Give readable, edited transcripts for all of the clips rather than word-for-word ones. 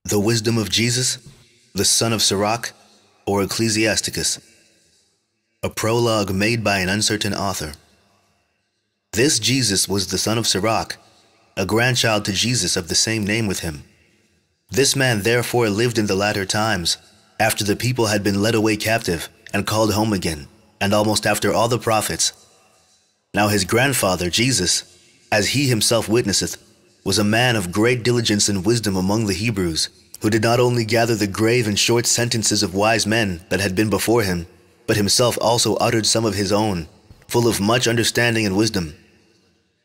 The Wisdom of Jesus, the son of Sirach, or Ecclesiasticus. A prologue made by an uncertain author. This Jesus was the son of Sirach, a grandchild to Jesus of the same name with him. This man therefore lived in the latter times, after the people had been led away captive and called home again, and almost after all the prophets. Now his grandfather, Jesus, as he himself witnesseth, was a man of great diligence and wisdom among the Hebrews, who did not only gather the grave and short sentences of wise men that had been before him, but himself also uttered some of his own, full of much understanding and wisdom.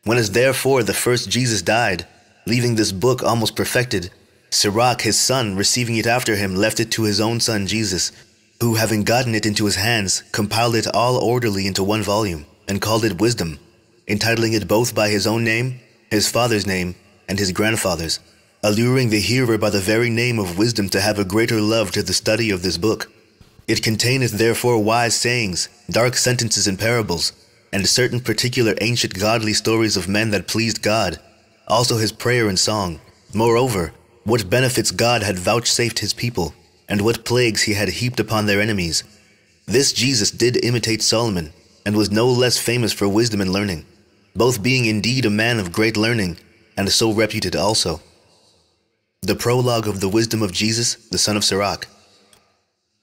When as therefore the first Jesus died, leaving this book almost perfected, Sirach his son, receiving it after him, left it to his own son Jesus, who, having gotten it into his hands, compiled it all orderly into one volume, and called it Wisdom, entitling it both by his own name, his father's name, and his grandfather's, alluring the hearer by the very name of wisdom to have a greater love to the study of this book. It containeth therefore wise sayings, dark sentences and parables, and certain particular ancient godly stories of men that pleased God, also his prayer and song. Moreover, what benefits God had vouchsafed his people, and what plagues he had heaped upon their enemies. This Jesus did imitate Solomon, and was no less famous for wisdom and learning, both being indeed a man of great learning, and so reputed also. The prologue of the wisdom of Jesus, the son of Sirach.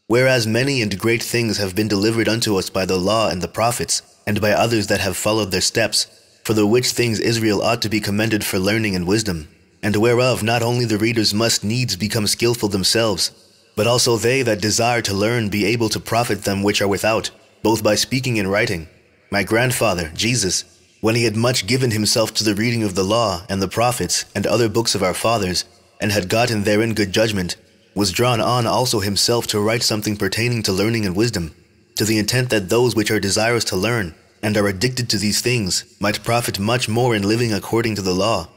Whereas many and great things have been delivered unto us by the law and the prophets, and by others that have followed their steps, for the which things Israel ought to be commended for learning and wisdom, and whereof not only the readers must needs become skillful themselves, but also they that desire to learn be able to profit them which are without, both by speaking and writing. My grandfather, Jesus, when he had much given himself to the reading of the law and the prophets and other books of our fathers, and had gotten therein good judgment, was drawn on also himself to write something pertaining to learning and wisdom, to the intent that those which are desirous to learn, and are addicted to these things, might profit much more in living according to the law.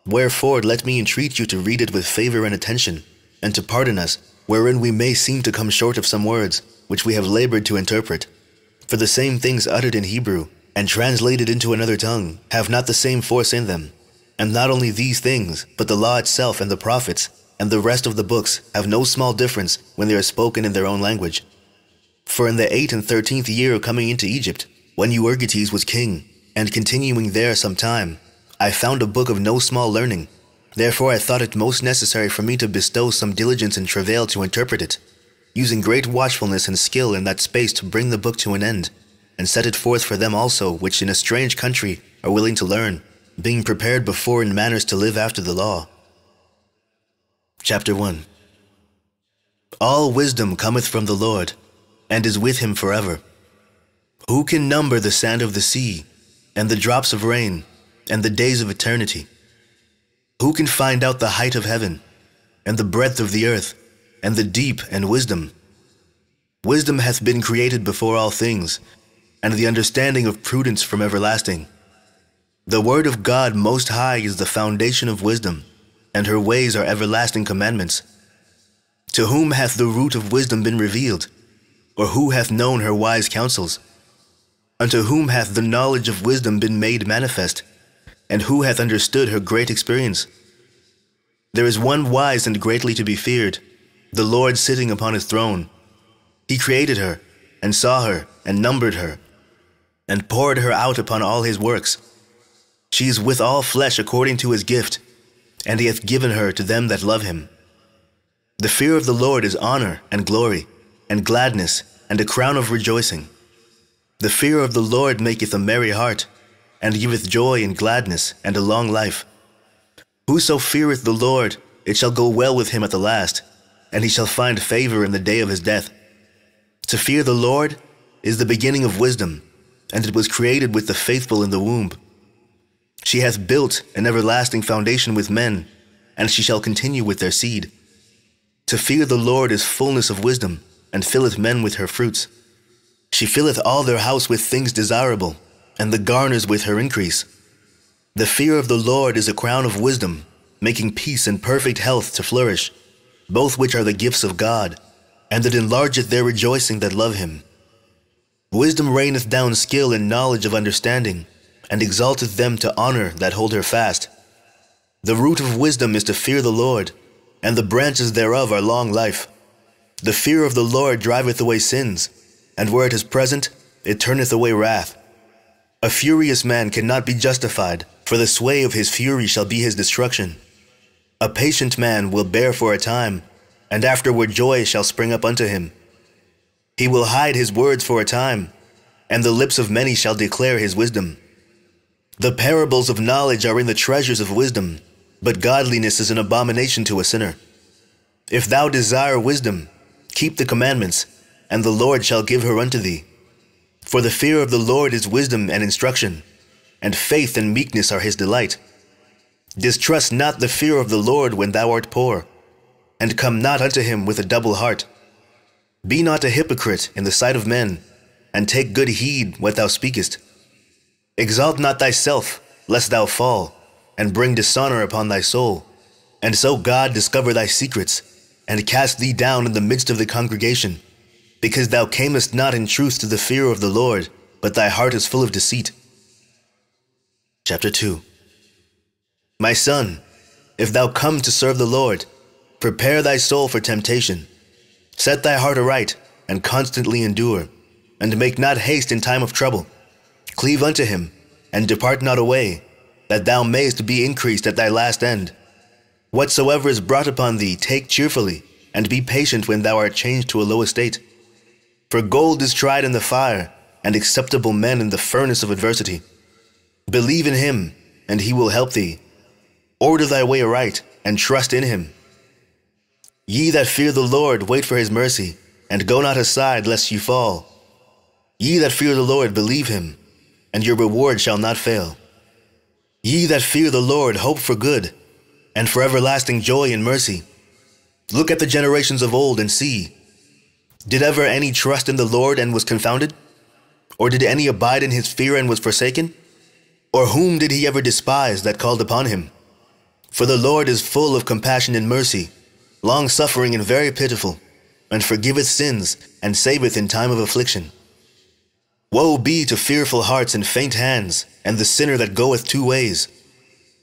Wherefore let me entreat you to read it with favor and attention, and to pardon us, wherein we may seem to come short of some words, which we have labored to interpret. For the same things uttered in Hebrew, and translated into another tongue, have not the same force in them. And not only these things, but the law itself and the prophets, and the rest of the books, have no small difference when they are spoken in their own language. For in the 8th and 13th year of coming into Egypt, when Euergetes was king, and continuing there some time, I found a book of no small learning. Therefore I thought it most necessary for me to bestow some diligence and travail to interpret it, using great watchfulness and skill in that space to bring the book to an end, and set it forth for them also which in a strange country are willing to learn, being prepared before in manners to live after the law. Chapter 1. All wisdom cometh from the Lord, and is with him forever. Who can number the sand of the sea, and the drops of rain, and the days of eternity? Who can find out the height of heaven, and the breadth of the earth, and the deep and wisdom? Wisdom hath been created before all things, and the understanding of prudence from everlasting. The word of God most high is the foundation of wisdom, and her ways are everlasting commandments. To whom hath the root of wisdom been revealed? Or who hath known her wise counsels? Unto whom hath the knowledge of wisdom been made manifest? And who hath understood her great experience? There is one wise and greatly to be feared, the Lord sitting upon his throne. He created her, and saw her, and numbered her, and poured her out upon all his works. She is with all flesh according to his gift, and he hath given her to them that love him. The fear of the Lord is honor and glory, and gladness, and a crown of rejoicing. The fear of the Lord maketh a merry heart, and giveth joy and gladness, and a long life. Whoso feareth the Lord, it shall go well with him at the last, and he shall find favor in the day of his death. To fear the Lord is the beginning of wisdom, and it was created with the faithful in the womb. She hath built an everlasting foundation with men, and she shall continue with their seed. To fear the Lord is fullness of wisdom, and filleth men with her fruits. She filleth all their house with things desirable, and the garners with her increase. The fear of the Lord is a crown of wisdom, making peace and perfect health to flourish, both which are the gifts of God, and it enlargeth their rejoicing that love him. Wisdom raineth down skill and knowledge of understanding, and exalteth them to honor that hold her fast. The root of wisdom is to fear the Lord, and the branches thereof are long life. The fear of the Lord driveth away sins, and where it is present, it turneth away wrath. A furious man cannot be justified, for the sway of his fury shall be his destruction. A patient man will bear for a time, and afterward joy shall spring up unto him. He will hide his words for a time, and the lips of many shall declare his wisdom. The parables of knowledge are in the treasures of wisdom, but godliness is an abomination to a sinner. If thou desire wisdom, keep the commandments, and the Lord shall give her unto thee. For the fear of the Lord is wisdom and instruction, and faith and meekness are his delight. Distrust not the fear of the Lord when thou art poor, and come not unto him with a double heart. Be not a hypocrite in the sight of men, and take good heed what thou speakest. Exalt not thyself, lest thou fall, and bring dishonor upon thy soul, and so God discover thy secrets, and cast thee down in the midst of the congregation, because thou camest not in truth to the fear of the Lord, but thy heart is full of deceit. Chapter 2. My son, if thou come to serve the Lord, prepare thy soul for temptation. Set thy heart aright, and constantly endure, and make not haste in time of trouble. Cleave unto him, and depart not away, that thou mayest be increased at thy last end. Whatsoever is brought upon thee, take cheerfully, and be patient when thou art changed to a low estate. For gold is tried in the fire, and acceptable men in the furnace of adversity. Believe in him, and he will help thee. Order thy way aright, and trust in him. Ye that fear the Lord, wait for his mercy, and go not aside lest you fall. Ye that fear the Lord, believe him, and your reward shall not fail. Ye that fear the Lord, hope for good, and for everlasting joy and mercy. Look at the generations of old and see. Did ever any trust in the Lord and was confounded? Or did any abide in his fear and was forsaken? Or whom did he ever despise that called upon him? For the Lord is full of compassion and mercy, long-suffering and very pitiful, and forgiveth sins, and saveth in time of affliction. Woe be to fearful hearts and faint hands, and the sinner that goeth two ways.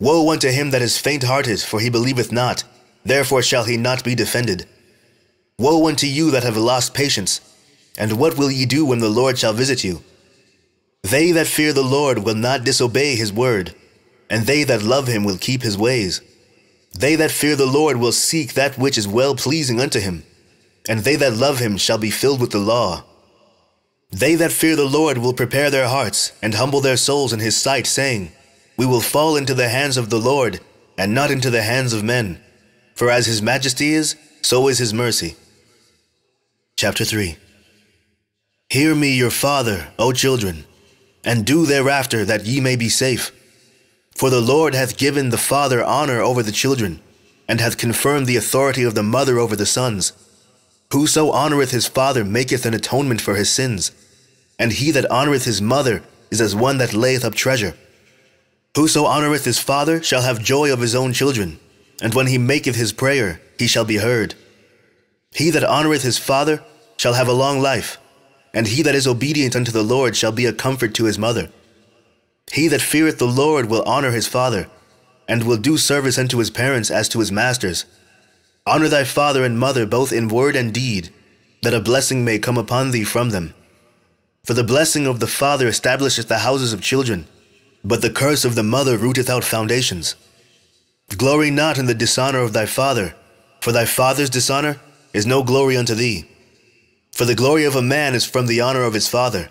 Woe unto him that is faint-hearted, for he believeth not, therefore shall he not be defended. Woe unto you that have lost patience, and what will ye do when the Lord shall visit you? They that fear the Lord will not disobey his word, and they that love him will keep his ways. They that fear the Lord will seek that which is well-pleasing unto him, and they that love him shall be filled with the law. They that fear the Lord will prepare their hearts, and humble their souls in his sight, saying, We will fall into the hands of the Lord, and not into the hands of men. For as his majesty is, so is his mercy. Chapter 3. Hear me, your father, O children, and do thereafter, that ye may be safe. For the Lord hath given the father honor over the children, and hath confirmed the authority of the mother over the sons. Whoso honoureth his father maketh an atonement for his sins, and he that honoureth his mother is as one that layeth up treasure. Whoso honoureth his father shall have joy of his own children, and when he maketh his prayer, he shall be heard. He that honoureth his father shall have a long life, and he that is obedient unto the Lord shall be a comfort to his mother. He that feareth the Lord will honour his father, and will do service unto his parents as to his masters. Honour thy father and mother both in word and deed, that a blessing may come upon thee from them. For the blessing of the father establisheth the houses of children, but the curse of the mother rooteth out foundations. Glory not in the dishonour of thy father, for thy father's dishonour is no glory unto thee. For the glory of a man is from the honour of his father,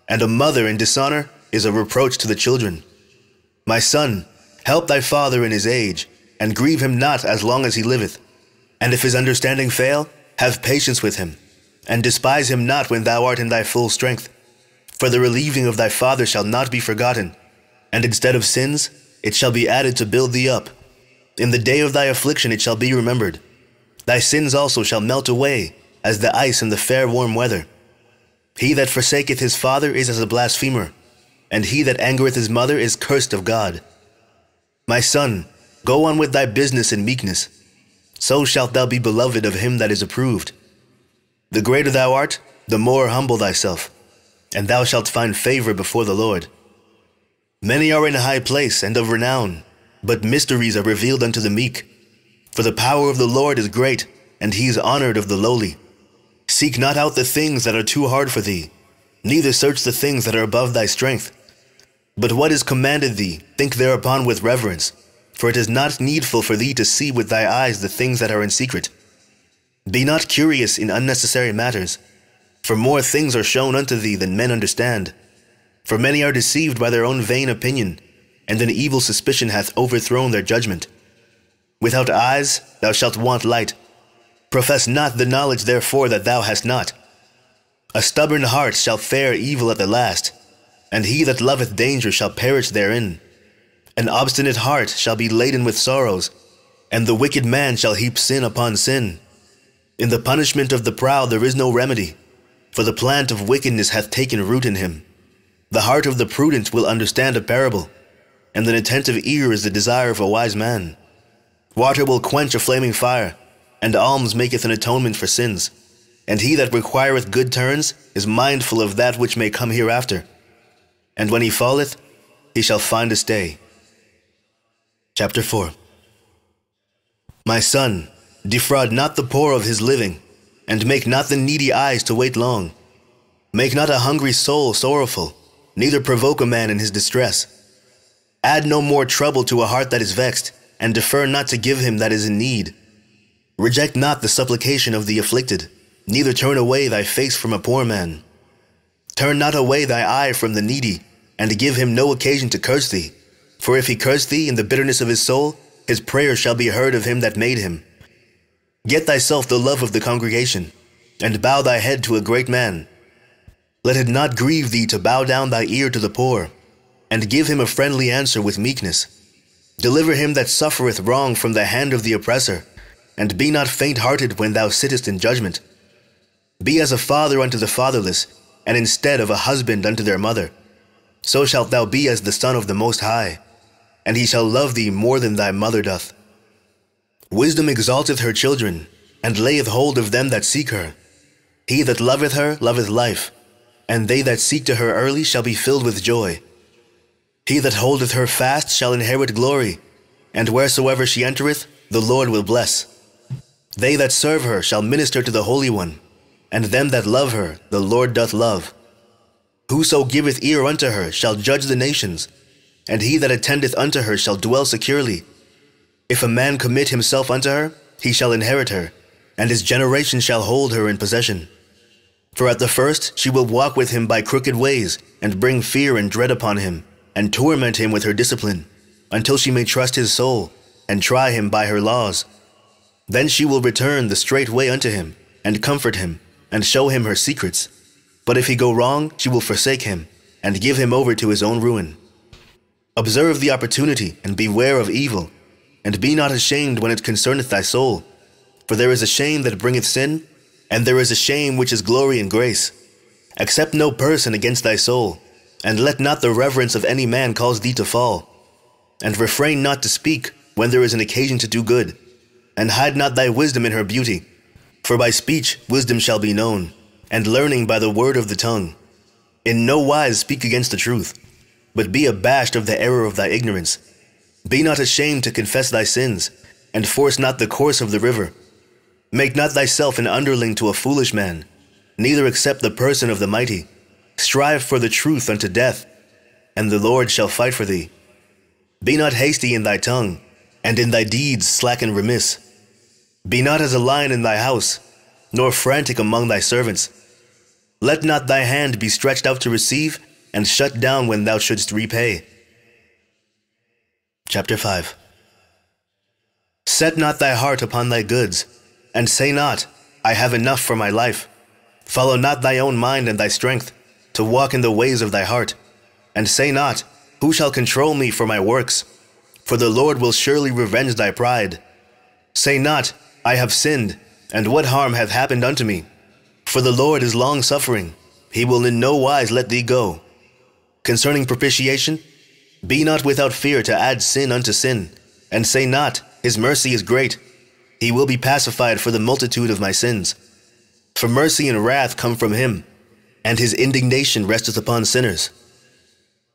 and a mother in dishonour is a reproach to the children. My son, help thy father in his age, and grieve him not as long as he liveth. And if his understanding fail, have patience with him, and despise him not when thou art in thy full strength. For the relieving of thy father shall not be forgotten, and instead of sins, it shall be added to build thee up. In the day of thy affliction it shall be remembered. Thy sins also shall melt away, as the ice in the fair warm weather. He that forsaketh his father is as a blasphemer, and he that angereth his mother is cursed of God. My son, go on with thy business in meekness. So shalt thou be beloved of him that is approved. The greater thou art, the more humble thyself, and thou shalt find favor before the Lord. Many are in high place and of renown, but mysteries are revealed unto the meek. For the power of the Lord is great, and he is honored of the lowly. Seek not out the things that are too hard for thee, neither search the things that are above thy strength. But what is commanded thee, think thereupon with reverence, for it is not needful for thee to see with thy eyes the things that are in secret. Be not curious in unnecessary matters, for more things are shown unto thee than men understand. For many are deceived by their own vain opinion, and an evil suspicion hath overthrown their judgment. Without eyes thou shalt want light. Profess not the knowledge therefore that thou hast not. A stubborn heart shall fare evil at the last, and he that loveth danger shall perish therein. An obstinate heart shall be laden with sorrows, and the wicked man shall heap sin upon sin. In the punishment of the proud there is no remedy, for the plant of wickedness hath taken root in him. The heart of the prudent will understand a parable, and an attentive ear is the desire of a wise man. Water will quench a flaming fire, and alms maketh an atonement for sins. And he that requireth good turns is mindful of that which may come hereafter. And when he falleth, he shall find a stay. Chapter 4. My son, defraud not the poor of his living, and make not the needy eyes to wait long. Make not a hungry soul sorrowful, neither provoke a man in his distress. Add no more trouble to a heart that is vexed, and defer not to give him that is in need. Reject not the supplication of the afflicted, neither turn away thy face from a poor man. Turn not away thy eye from the needy, and give him no occasion to curse thee. For if he curse thee in the bitterness of his soul, his prayer shall be heard of him that made him. Get thyself the love of the congregation, and bow thy head to a great man. Let it not grieve thee to bow down thy ear to the poor, and give him a friendly answer with meekness. Deliver him that suffereth wrong from the hand of the oppressor, and be not faint-hearted when thou sittest in judgment. Be as a father unto the fatherless, and instead of a husband unto their mother. So shalt thou be as the son of the Most High, and he shall love thee more than thy mother doth. Wisdom exalteth her children, and layeth hold of them that seek her. He that loveth her loveth life, and they that seek to her early shall be filled with joy. He that holdeth her fast shall inherit glory, and wheresoever she entereth, the Lord will bless. They that serve her shall minister to the Holy One, and them that love her the Lord doth love. Whoso giveth ear unto her shall judge the nations, and he that attendeth unto her shall dwell securely. If a man commit himself unto her, he shall inherit her, and his generation shall hold her in possession. For at the first she will walk with him by crooked ways, and bring fear and dread upon him, and torment him with her discipline, until she may trust his soul, and try him by her laws. Then she will return the straight way unto him, and comfort him, and show him her secrets. But if he go wrong, she will forsake him, and give him over to his own ruin. Observe the opportunity, and beware of evil, and be not ashamed when it concerneth thy soul. For there is a shame that bringeth sin, and there is a shame which is glory and grace. Accept no person against thy soul, and let not the reverence of any man cause thee to fall. And refrain not to speak when there is an occasion to do good, and hide not thy wisdom in her beauty. For by speech wisdom shall be known, and learning by the word of the tongue. In no wise speak against the truth, but be abashed of the error of thy ignorance. Be not ashamed to confess thy sins, and force not the course of the river. Make not thyself an underling to a foolish man, neither accept the person of the mighty. Strive for the truth unto death, and the Lord shall fight for thee. Be not hasty in thy tongue, and in thy deeds slack and remiss. Be not as a lion in thy house, nor frantic among thy servants. Let not thy hand be stretched out to receive, and shut down when thou shouldst repay. Chapter 5. Set not thy heart upon thy goods, and say not, I have enough for my life. Follow not thy own mind and thy strength, to walk in the ways of thy heart. And say not, who shall control me for my works? For the Lord will surely revenge thy pride. Say not, I have sinned, and what harm hath happened unto me? For the Lord is long-suffering, he will in no wise let thee go. Concerning propitiation, be not without fear to add sin unto sin, and say not, his mercy is great. He will be pacified for the multitude of my sins. For mercy and wrath come from him, and his indignation resteth upon sinners.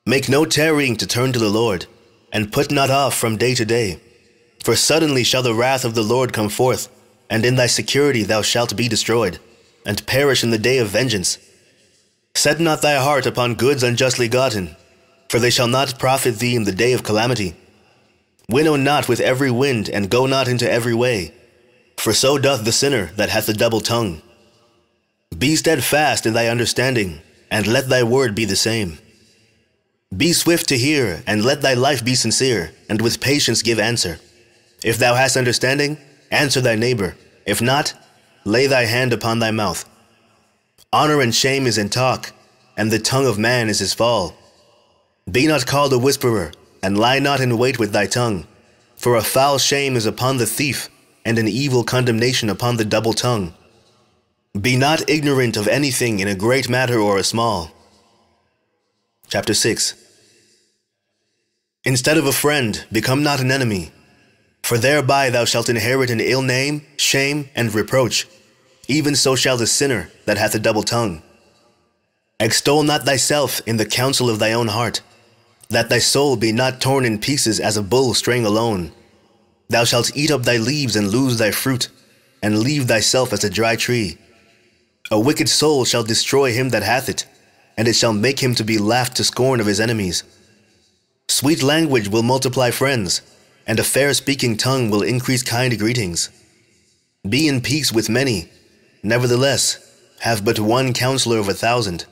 Make no tarrying to turn to the Lord, and put not off from day to day. For suddenly shall the wrath of the Lord come forth, and in thy security thou shalt be destroyed, and perish in the day of vengeance. Set not thy heart upon goods unjustly gotten, for they shall not profit thee in the day of calamity. Winnow not with every wind, and go not into every way, for so doth the sinner that hath a double tongue. Be steadfast in thy understanding, and let thy word be the same. Be swift to hear, and let thy life be sincere, and with patience give answer. If thou hast understanding, answer thy neighbor. If not, lay thy hand upon thy mouth. Honor and shame is in talk, and the tongue of man is his fall. Be not called a whisperer, and lie not in wait with thy tongue. For a foul shame is upon the thief, and an evil condemnation upon the double tongue. Be not ignorant of anything in a great matter or a small. Chapter 6. Instead of a friend, become not an enemy, for thereby thou shalt inherit an ill name, shame, and reproach. Even so shall the sinner that hath a double tongue. Extol not thyself in the counsel of thy own heart, that thy soul be not torn in pieces as a bull straying alone. Thou shalt eat up thy leaves and lose thy fruit, and leave thyself as a dry tree. A wicked soul shall destroy him that hath it, and it shall make him to be laughed to scorn of his enemies. Sweet language will multiply friends, and a fair-speaking tongue will increase kind greetings. Be in peace with many, nevertheless, have but one counselor of 1,000.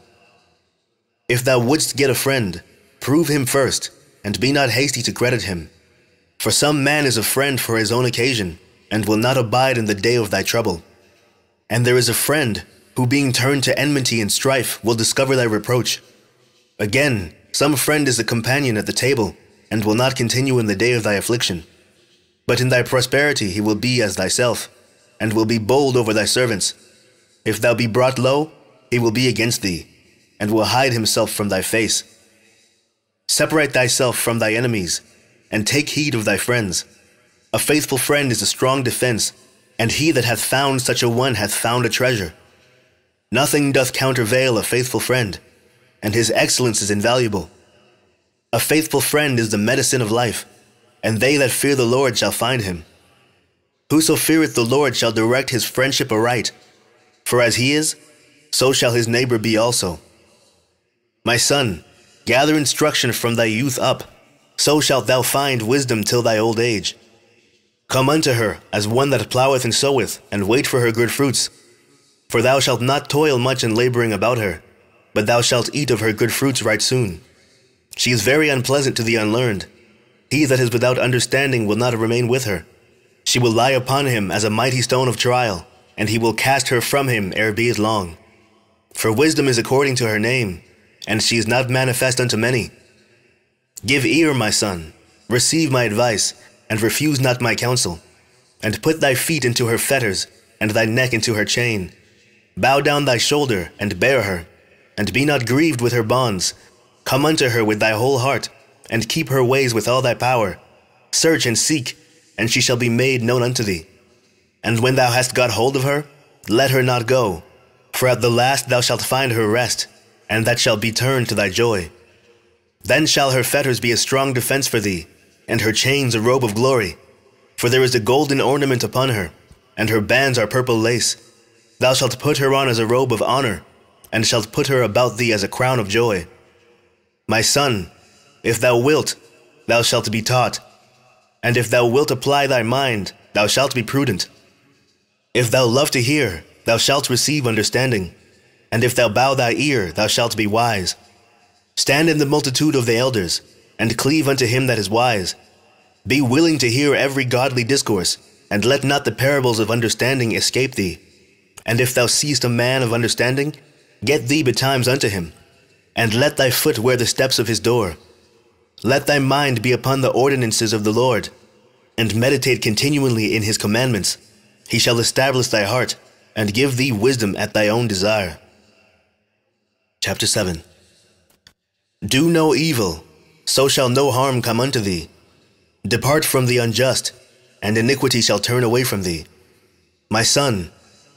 If thou wouldst get a friend, prove him first, and be not hasty to credit him. For some man is a friend for his own occasion, and will not abide in the day of thy trouble. And there is a friend, who being turned to enmity and strife will discover thy reproach. Again, some friend is a companion at the table, and will not continue in the day of thy affliction. But in thy prosperity he will be as thyself, and will be bold over thy servants. If thou be brought low, he will be against thee, and will hide himself from thy face. Separate thyself from thy enemies, and take heed of thy friends. A faithful friend is a strong defense, and he that hath found such a one hath found a treasure. Nothing doth countervail a faithful friend, and his excellence is invaluable. A faithful friend is the medicine of life, and they that fear the Lord shall find him. Whoso feareth the Lord shall direct his friendship aright, for as he is, so shall his neighbor be also. My son, gather instruction from thy youth up, so shalt thou find wisdom till thy old age. Come unto her as one that ploweth and soweth, and wait for her good fruits. For thou shalt not toil much in laboring about her, but thou shalt eat of her good fruits right soon. She is very unpleasant to the unlearned. He that is without understanding will not remain with her. She will lie upon him as a mighty stone of trial, and he will cast her from him ere be it long. For wisdom is according to her name, and she is not manifest unto many. Give ear, my son, receive my advice, and refuse not my counsel. And put thy feet into her fetters, and thy neck into her chain. Bow down thy shoulder, and bear her, and be not grieved with her bonds. Come unto her with thy whole heart, and keep her ways with all thy power. Search and seek, and she shall be made known unto thee. And when thou hast got hold of her, let her not go, for at the last thou shalt find her rest, and that shall be turned to thy joy. Then shall her fetters be a strong defense for thee, and her chains a robe of glory. For there is a golden ornament upon her, and her bands are purple lace. Thou shalt put her on as a robe of honor, and shalt put her about thee as a crown of joy. My son, if thou wilt, thou shalt be taught, and if thou wilt apply thy mind, thou shalt be prudent. If thou love to hear, thou shalt receive understanding, and if thou bow thy ear, thou shalt be wise. Stand in the multitude of the elders, and cleave unto him that is wise. Be willing to hear every godly discourse, and let not the parables of understanding escape thee. And if thou seest a man of understanding, get thee betimes unto him, and let thy foot wear the steps of his door. Let thy mind be upon the ordinances of the Lord, and meditate continually in his commandments. He shall establish thy heart, and give thee wisdom at thy own desire. Chapter 7. Do no evil, so shall no harm come unto thee. Depart from the unjust, and iniquity shall turn away from thee. My son,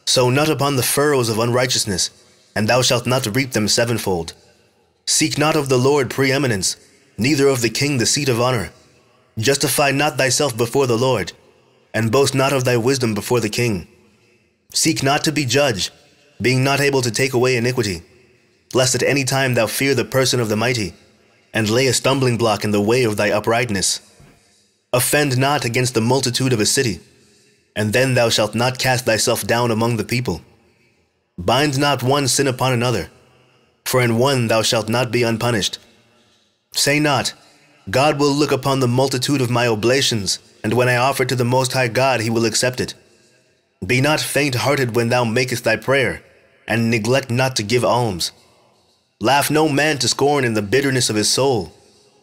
sow not upon the furrows of unrighteousness, and thou shalt not reap them sevenfold. Seek not of the Lord preeminence, neither of the king the seat of honor. Justify not thyself before the Lord, and boast not of thy wisdom before the king. Seek not to be judged, being not able to take away iniquity, lest at any time thou fear the person of the mighty, and lay a stumbling block in the way of thy uprightness. Offend not against the multitude of a city, and then thou shalt not cast thyself down among the people. Bind not one sin upon another, for in one thou shalt not be unpunished. Say not, God will look upon the multitude of my oblations, and when I offer to the Most High God, he will accept it. Be not faint-hearted when thou makest thy prayer, and neglect not to give alms. Laugh no man to scorn in the bitterness of his soul,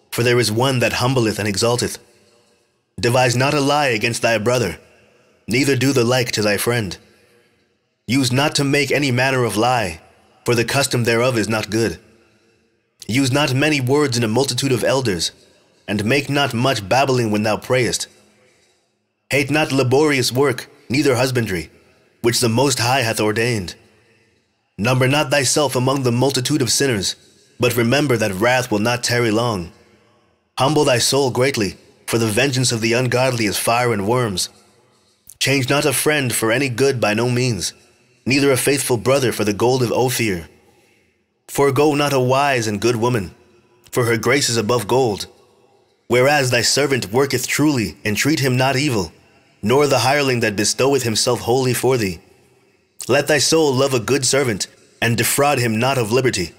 for there is one that humbleth and exalteth. Devise not a lie against thy brother, neither do the like to thy friend. Use not to make any manner of lie, for the custom thereof is not good. Use not many words in a multitude of elders, and make not much babbling when thou prayest. Hate not laborious work, neither husbandry, which the Most High hath ordained. Number not thyself among the multitude of sinners, but remember that wrath will not tarry long. Humble thy soul greatly, for the vengeance of the ungodly is fire and worms. Change not a friend for any good by no means, neither a faithful brother for the gold of Ophir. Forego not a wise and good woman, for her grace is above gold. Whereas thy servant worketh truly, entreat him not evil, nor the hireling that bestoweth himself wholly for thee. Let thy soul love a good servant, and defraud him not of liberty.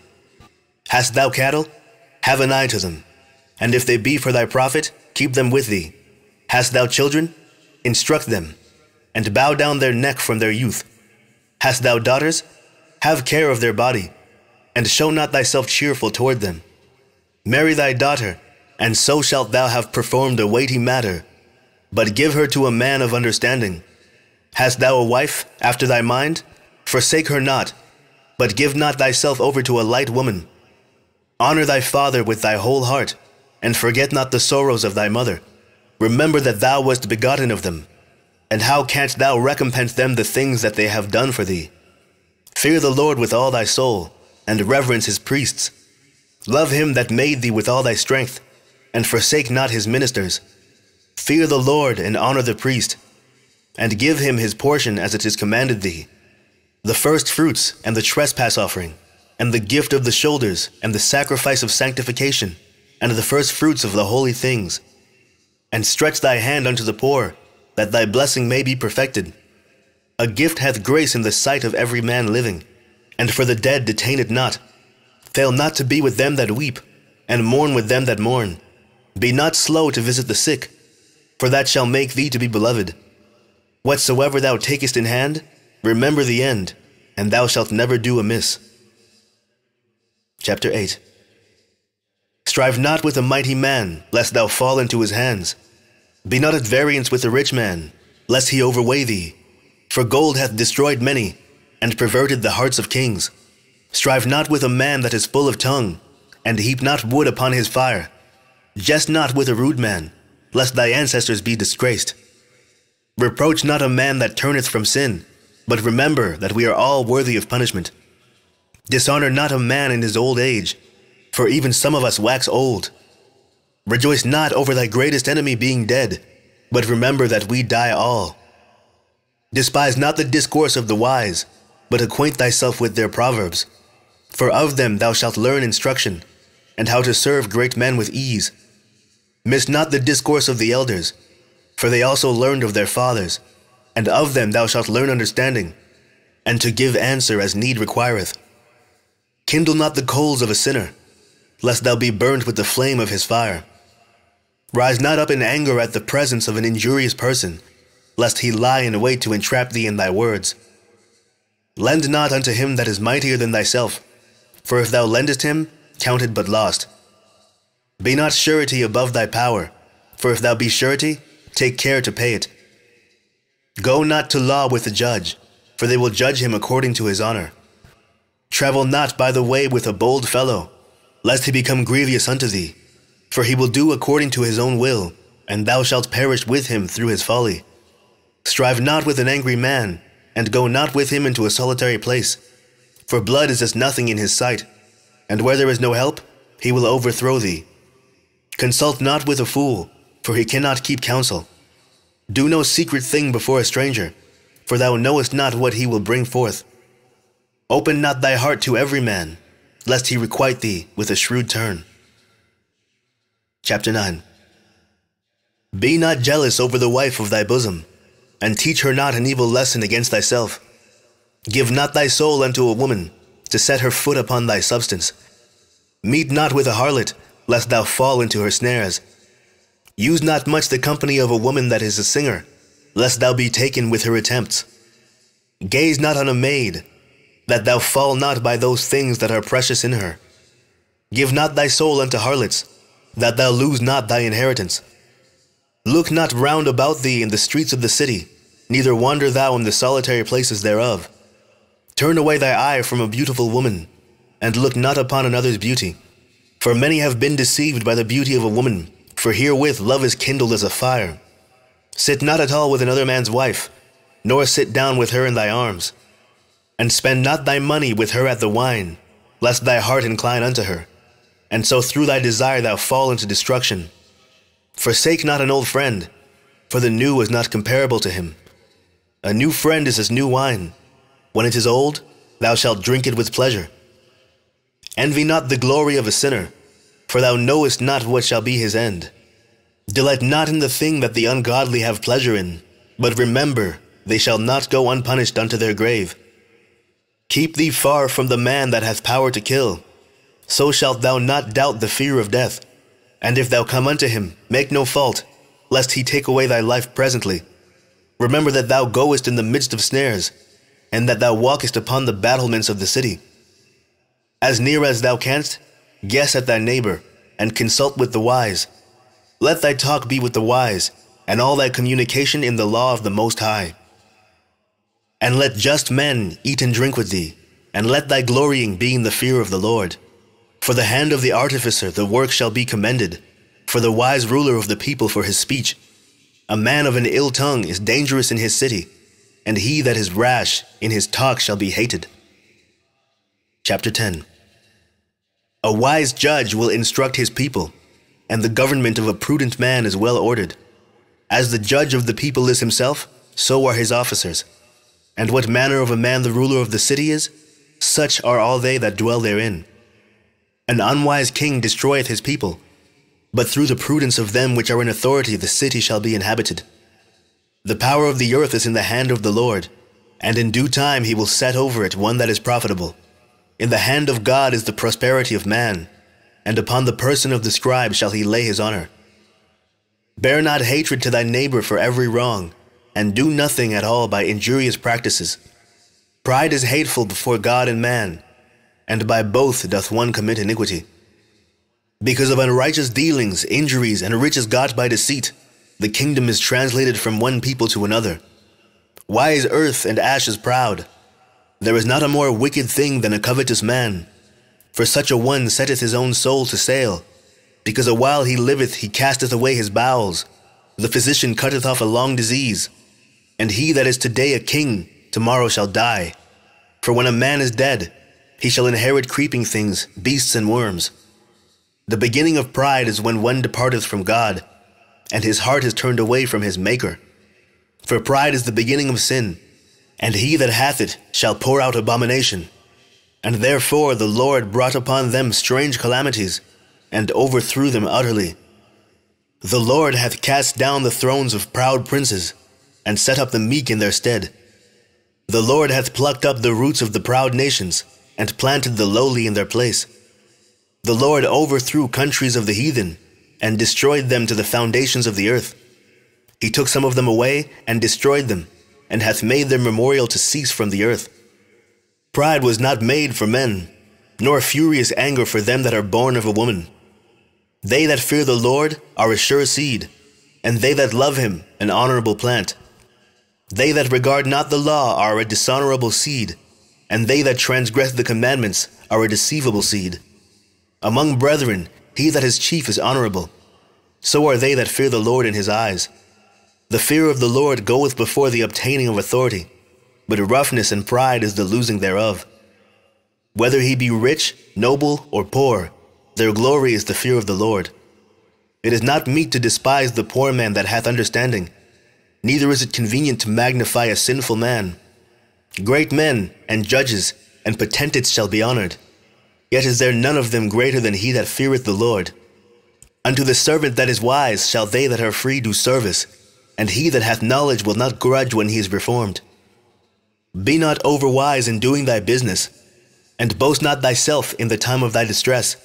Hast thou cattle? Have an eye to them, and if they be for thy profit, keep them with thee. Hast thou children? Instruct them, and bow down their neck from their youth. Hast thou daughters? Have care of their body, and show not thyself cheerful toward them. Marry thy daughter, and so shalt thou have performed a weighty matter, but give her to a man of understanding. Hast thou a wife after thy mind? Forsake her not, but give not thyself over to a light woman. Honor thy father with thy whole heart, and forget not the sorrows of thy mother. Remember that thou wast begotten of them, and how canst thou recompense them the things that they have done for thee? Fear the Lord with all thy soul, and reverence his priests. Love him that made thee with all thy strength, and forsake not his ministers. Fear the Lord and honor the priest, and give him his portion as it is commanded thee. The first fruits and the trespass offering, and the gift of the shoulders, and the sacrifice of sanctification, and the first fruits of the holy things. And stretch thy hand unto the poor, that thy blessing may be perfected. A gift hath grace in the sight of every man living, and for the dead detain it not. Fail not to be with them that weep, and mourn with them that mourn. Be not slow to visit the sick, for that shall make thee to be beloved. Whatsoever thou takest in hand, remember the end, and thou shalt never do amiss. Chapter 8. Strive not with a mighty man, lest thou fall into his hands. Be not at variance with a rich man, lest he overweigh thee. For gold hath destroyed many, and perverted the hearts of kings. Strive not with a man that is full of tongue, and heap not wood upon his fire. Jest not with a rude man, lest thy ancestors be disgraced. Reproach not a man that turneth from sin, but remember that we are all worthy of punishment. Dishonor not a man in his old age, for even some of us wax old. Rejoice not over thy greatest enemy being dead, but remember that we die all. Despise not the discourse of the wise, but acquaint thyself with their proverbs. For of them thou shalt learn instruction, and how to serve great men with ease. Miss not the discourse of the elders, for they also learned of their fathers, and of them thou shalt learn understanding, and to give answer as need requireth. Kindle not the coals of a sinner, lest thou be burnt with the flame of his fire. Rise not up in anger at the presence of an injurious person, lest he lie in wait to entrap thee in thy words. Lend not unto him that is mightier than thyself, for if thou lendest him, count it but lost. Be not surety above thy power, for if thou be surety, take care to pay it. Go not to law with the judge, for they will judge him according to his honor. Travel not by the way with a bold fellow, lest he become grievous unto thee, for he will do according to his own will, and thou shalt perish with him through his folly. Strive not with an angry man, and go not with him into a solitary place, for blood is as nothing in his sight, and where there is no help, he will overthrow thee. Consult not with a fool, for he cannot keep counsel. Do no secret thing before a stranger, for thou knowest not what he will bring forth. Open not thy heart to every man, lest he requite thee with a shrewd turn. Chapter 9. Be not jealous over the wife of thy bosom, and teach her not an evil lesson against thyself. Give not thy soul unto a woman, to set her foot upon thy substance. Meet not with a harlot, lest thou fall into her snares. Use not much the company of a woman that is a singer, lest thou be taken with her attempts. Gaze not on a maid, that thou fall not by those things that are precious in her. Give not thy soul unto harlots, that thou lose not thy inheritance. Look not round about thee in the streets of the city, neither wander thou in the solitary places thereof. Turn away thy eye from a beautiful woman, and look not upon another's beauty. For many have been deceived by the beauty of a woman, for herewith love is kindled as a fire. Sit not at all with another man's wife, nor sit down with her in thy arms. And spend not thy money with her at the wine, lest thy heart incline unto her, and so through thy desire thou fall into destruction. Forsake not an old friend, for the new is not comparable to him. A new friend is as new wine. When it is old, thou shalt drink it with pleasure. Envy not the glory of a sinner, for thou knowest not what shall be his end. Delight not in the thing that the ungodly have pleasure in, but remember, they shall not go unpunished unto their grave. Keep thee far from the man that hath power to kill, so shalt thou not doubt the fear of death. And if thou come unto him, make no fault, lest he take away thy life presently. Remember that thou goest in the midst of snares, and that thou walkest upon the battlements of the city. As near as thou canst, guess at thy neighbor, and consult with the wise. Let thy talk be with the wise, and all thy communication in the law of the Most High. And let just men eat and drink with thee, and let thy glorying be in the fear of the Lord. For the hand of the artificer the work shall be commended, for the wise ruler of the people for his speech. A man of an ill tongue is dangerous in his city, and he that is rash in his talk shall be hated. Chapter 10. A wise judge will instruct his people, and the government of a prudent man is well ordered. As the judge of the people is himself, so are his officers. And what manner of a man the ruler of the city is, such are all they that dwell therein. An unwise king destroyeth his people, but through the prudence of them which are in authority the city shall be inhabited. The power of the earth is in the hand of the Lord, and in due time he will set over it one that is profitable. In the hand of God is the prosperity of man, and upon the person of the scribe shall he lay his honor. Bear not hatred to thy neighbor for every wrong, and do nothing at all by injurious practices. Pride is hateful before God and man, and by both doth one commit iniquity. Because of unrighteous dealings, injuries, and riches got by deceit, the kingdom is translated from one people to another. Why is earth and ashes proud? There is not a more wicked thing than a covetous man. For such a one setteth his own soul to sale, because a while he liveth he casteth away his bowels. The physician cutteth off a long disease. And he that is today a king, tomorrow shall die. For when a man is dead, he shall inherit creeping things, beasts and worms. The beginning of pride is when one departeth from God, and his heart is turned away from his Maker. For pride is the beginning of sin, and he that hath it shall pour out abomination. And therefore the Lord brought upon them strange calamities, and overthrew them utterly. The Lord hath cast down the thrones of proud princes, and set up the meek in their stead. The Lord hath plucked up the roots of the proud nations, and planted the lowly in their place. The Lord overthrew countries of the heathen, and destroyed them to the foundations of the earth. He took some of them away, and destroyed them, and hath made their memorial to cease from the earth. Pride was not made for men, nor furious anger for them that are born of a woman. They that fear the Lord are a sure seed, and they that love him an honorable plant. They that regard not the law are a dishonorable seed, and they that transgress the commandments are a deceivable seed. Among brethren, he that is chief is honorable. So are they that fear the Lord in his eyes. The fear of the Lord goeth before the obtaining of authority, but roughness and pride is the losing thereof. Whether he be rich, noble, or poor, their glory is the fear of the Lord. It is not meet to despise the poor man that hath understanding, neither is it convenient to magnify a sinful man. Great men, and judges, and potentates shall be honored, yet is there none of them greater than he that feareth the Lord. Unto the servant that is wise shall they that are free do service, and he that hath knowledge will not grudge when he is reformed. Be not overwise in doing thy business, and boast not thyself in the time of thy distress.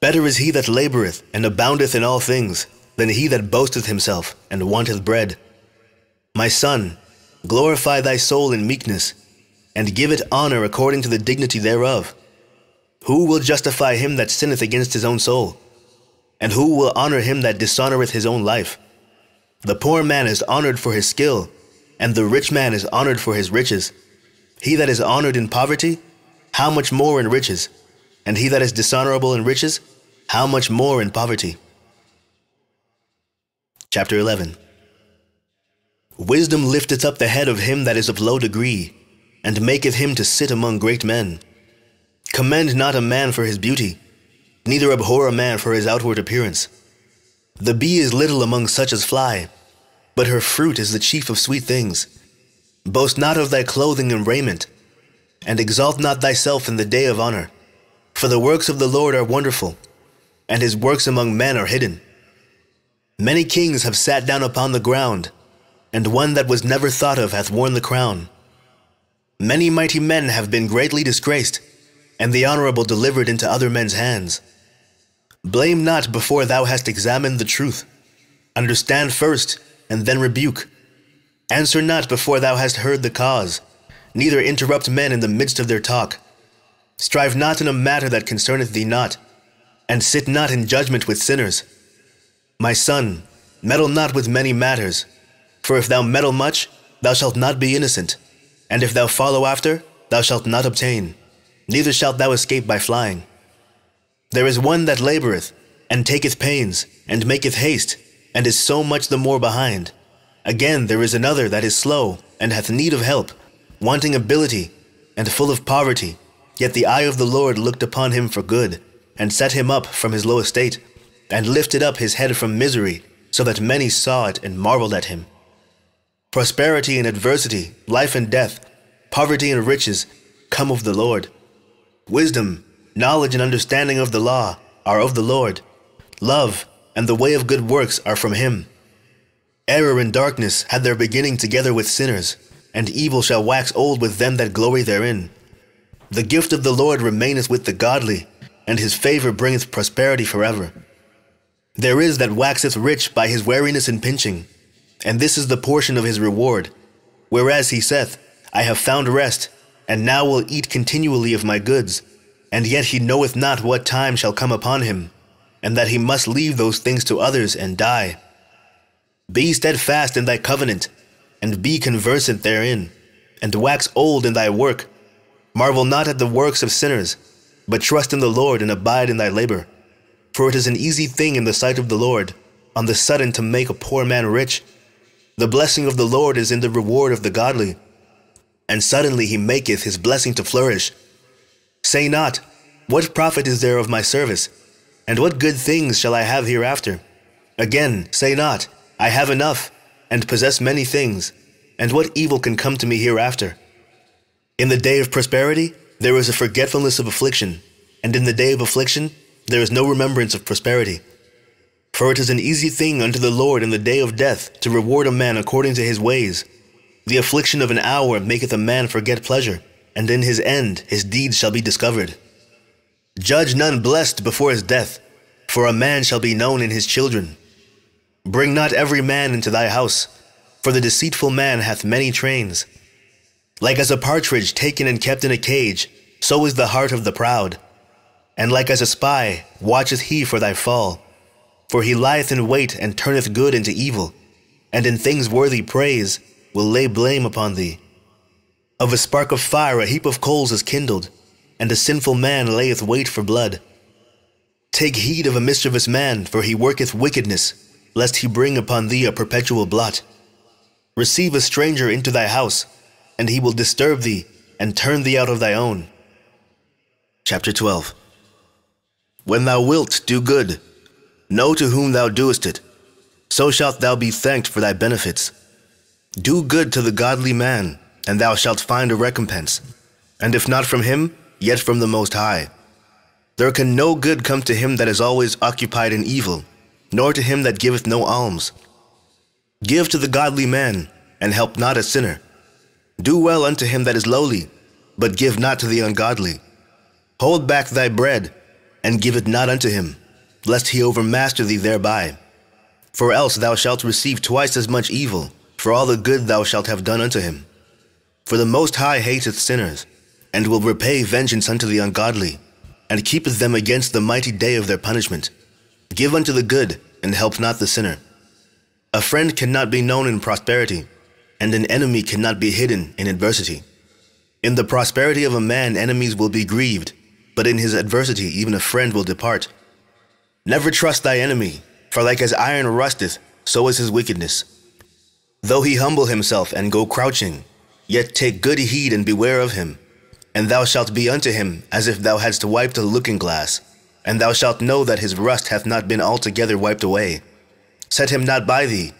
Better is he that laboureth and aboundeth in all things, than he that boasteth himself and wanteth bread. My son, glorify thy soul in meekness, and give it honour according to the dignity thereof. Who will justify him that sinneth against his own soul? And who will honour him that dishonoureth his own life? The poor man is honoured for his skill, and the rich man is honoured for his riches. He that is honoured in poverty, how much more in riches? And he that is dishonourable in riches, how much more in poverty? Chapter 11. Wisdom lifteth up the head of him that is of low degree, and maketh him to sit among great men. Commend not a man for his beauty, neither abhor a man for his outward appearance. The bee is little among such as fly, but her fruit is the chief of sweet things. Boast not of thy clothing and raiment, and exalt not thyself in the day of honour. For the works of the Lord are wonderful, and his works among men are hidden. Many kings have sat down upon the ground, and one that was never thought of hath worn the crown. Many mighty men have been greatly disgraced, and the honourable delivered into other men's hands. Blame not before thou hast examined the truth. Understand first, and then rebuke. Answer not before thou hast heard the cause, neither interrupt men in the midst of their talk. Strive not in a matter that concerneth thee not, and sit not in judgment with sinners. My son, meddle not with many matters, for if thou meddle much, thou shalt not be innocent, and if thou follow after, thou shalt not obtain, neither shalt thou escape by flying. There is one that laboureth, and taketh pains, and maketh haste, and is so much the more behind. Again there is another that is slow, and hath need of help, wanting ability, and full of poverty. Yet the eye of the Lord looked upon him for good, and set him up from his low estate, and lifted up his head from misery, so that many saw it and marveled at him. Prosperity and adversity, life and death, poverty and riches, come of the Lord. Wisdom, knowledge and understanding of the law are of the Lord. Love and the way of good works are from him. Error and darkness had their beginning together with sinners, and evil shall wax old with them that glory therein. The gift of the Lord remaineth with the godly, and his favour bringeth prosperity forever. There is that waxeth rich by his wariness in pinching, and this is the portion of his reward. Whereas he saith, I have found rest, and now will eat continually of my goods, and yet he knoweth not what time shall come upon him, and that he must leave those things to others and die. Be steadfast in thy covenant, and be conversant therein, and wax old in thy work. Marvel not at the works of sinners, but trust in the Lord and abide in thy labour. For it is an easy thing in the sight of the Lord, on the sudden to make a poor man rich. The blessing of the Lord is in the reward of the godly, and suddenly he maketh his blessing to flourish. Say not, what profit is there of my service? And what good things shall I have hereafter? Again, say not, I have enough, and possess many things, and what evil can come to me hereafter? In the day of prosperity, there is a forgetfulness of affliction, and in the day of affliction, there is no remembrance of prosperity. For it is an easy thing unto the Lord in the day of death to reward a man according to his ways. The affliction of an hour maketh a man forget pleasure, and in his end his deeds shall be discovered. Judge none blessed before his death, for a man shall be known in his children. Bring not every man into thy house, for the deceitful man hath many trains. Like as a partridge taken and kept in a cage, so is the heart of the proud. And like as a spy watcheth he for thy fall. For he lieth in wait and turneth good into evil, and in things worthy praise will lay blame upon thee. Of a spark of fire a heap of coals is kindled, and a sinful man layeth wait for blood. Take heed of a mischievous man, for he worketh wickedness, lest he bring upon thee a perpetual blot. Receive a stranger into thy house, and he will disturb thee, and turn thee out of thy own. Chapter 12. When thou wilt do good, Know to whom thou doest it, so shalt thou be thanked for thy benefits. Do good to the godly man, and thou shalt find a recompense, and if not from him, yet from the Most High. There can no good come to him that is always occupied in evil, nor to him that giveth no alms. Give to the godly man, and help not a sinner. Do well unto him that is lowly, but give not to the ungodly. Hold back thy bread, and give it not unto him, lest he overmaster thee thereby. For else thou shalt receive twice as much evil, for all the good thou shalt have done unto him. For the Most High hateth sinners, and will repay vengeance unto the ungodly, and keepeth them against the mighty day of their punishment. Give unto the good, and help not the sinner. A friend cannot be known in prosperity, and an enemy cannot be hidden in adversity. In the prosperity of a man enemies will be grieved, but in his adversity even a friend will depart. Never trust thy enemy, for like as iron rusteth, so is his wickedness. Though he humble himself and go crouching, yet take good heed and beware of him. And thou shalt be unto him as if thou hadst wiped a looking-glass, and thou shalt know that his rust hath not been altogether wiped away. Set him not by thee,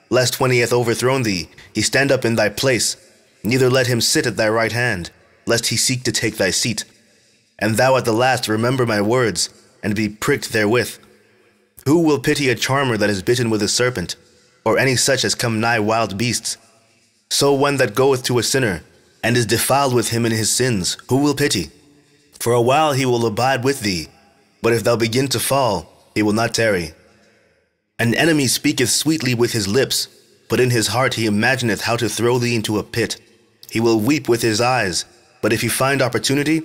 lest when he hath overthrown thee, he stand up in thy place, neither let him sit at thy right hand, lest he seek to take thy seat. And thou at the last remember my words, and be pricked therewith. Who will pity a charmer that is bitten with a serpent, or any such as come nigh wild beasts? So one that goeth to a sinner, and is defiled with him in his sins, who will pity? For a while he will abide with thee, but if thou begin to fall, he will not tarry. An enemy speaketh sweetly with his lips, but in his heart he imagineth how to throw thee into a pit. He will weep with his eyes, but if he find opportunity,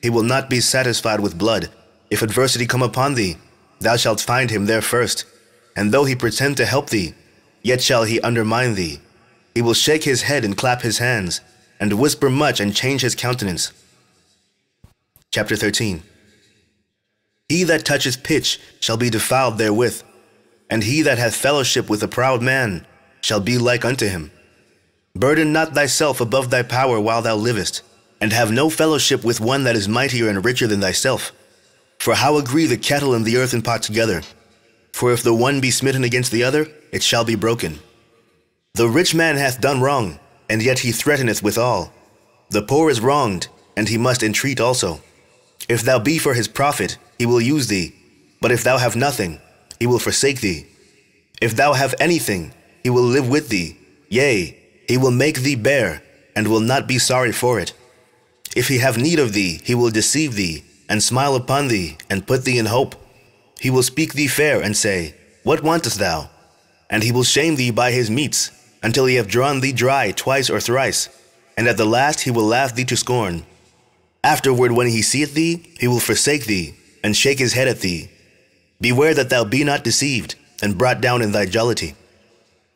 he will not be satisfied with blood. If adversity come upon thee, thou shalt find him there first. And though he pretend to help thee, yet shall he undermine thee. He will shake his head and clap his hands, and whisper much and change his countenance. Chapter 13. He that toucheth pitch shall be defiled therewith, and he that hath fellowship with a proud man shall be like unto him. Burden not thyself above thy power while thou livest, and have no fellowship with one that is mightier and richer than thyself. For how agree the kettle and the earthen pot together? For if the one be smitten against the other, it shall be broken. The rich man hath done wrong, and yet he threateneth withal. The poor is wronged, and he must entreat also. If thou be for his profit, he will use thee. But if thou have nothing, he will forsake thee. If thou have anything, he will live with thee. Yea, he will make thee bear, and will not be sorry for it. If he have need of thee, he will deceive thee, and smile upon thee, and put thee in hope. He will speak thee fair, and say, What wantest thou? And he will shame thee by his meats, until he have drawn thee dry twice or thrice, and at the last he will laugh thee to scorn. Afterward, when he seeth thee, he will forsake thee, and shake his head at thee. Beware that thou be not deceived, and brought down in thy jollity.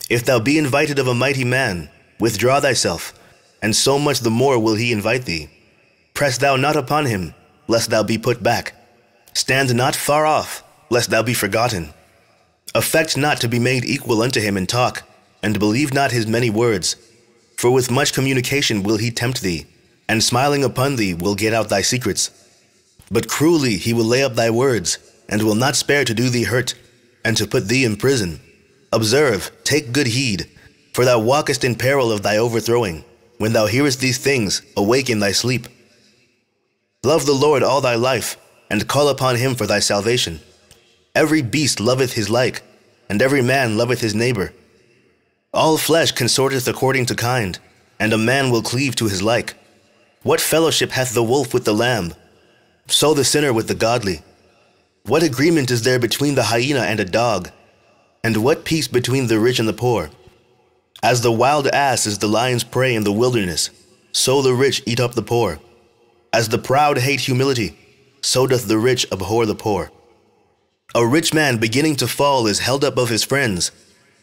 If thou be invited of a mighty man, withdraw thyself, and so much the more will he invite thee. Press thou not upon him, lest thou be put back. Stand not far off, lest thou be forgotten. Affect not to be made equal unto him in talk, and believe not his many words. For with much communication will he tempt thee, and smiling upon thee will get out thy secrets. But cruelly he will lay up thy words, and will not spare to do thee hurt, and to put thee in prison. Observe, take good heed, for thou walkest in peril of thy overthrowing. When thou hearest these things, awake in thy sleep. Love the Lord all thy life, and call upon him for thy salvation. Every beast loveth his like, and every man loveth his neighbor. All flesh consorteth according to kind, and a man will cleave to his like. What fellowship hath the wolf with the lamb? So the sinner with the godly. What agreement is there between the hyena and a dog? And what peace between the rich and the poor? As the wild ass is the lion's prey in the wilderness, so the rich eat up the poor. As the proud hate humility, so doth the rich abhor the poor. A rich man beginning to fall is held up of his friends,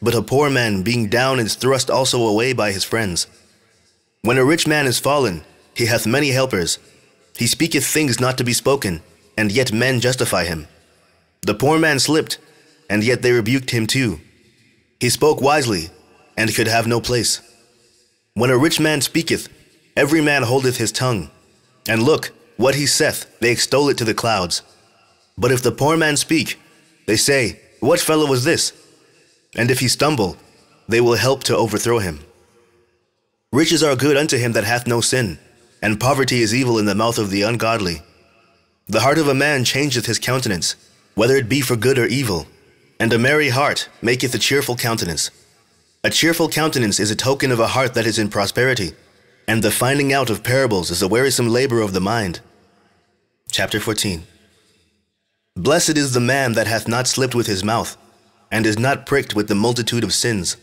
but a poor man being down is thrust also away by his friends. When a rich man is fallen, he hath many helpers. He speaketh things not to be spoken, and yet men justify him. The poor man slipped, and yet they rebuked him too. He spoke wisely, and could have no place. When a rich man speaketh, every man holdeth his tongue. And look, what he saith, they extol it to the clouds. But if the poor man speak, they say, What fellow was this? And if he stumble, they will help to overthrow him. Riches are good unto him that hath no sin, and poverty is evil in the mouth of the ungodly. The heart of a man changeth his countenance, whether it be for good or evil, and a merry heart maketh a cheerful countenance. A cheerful countenance is a token of a heart that is in prosperity, and the finding out of parables is a wearisome labor of the mind. Chapter 14. Blessed is the man that hath not slipped with his mouth, and is not pricked with the multitude of sins.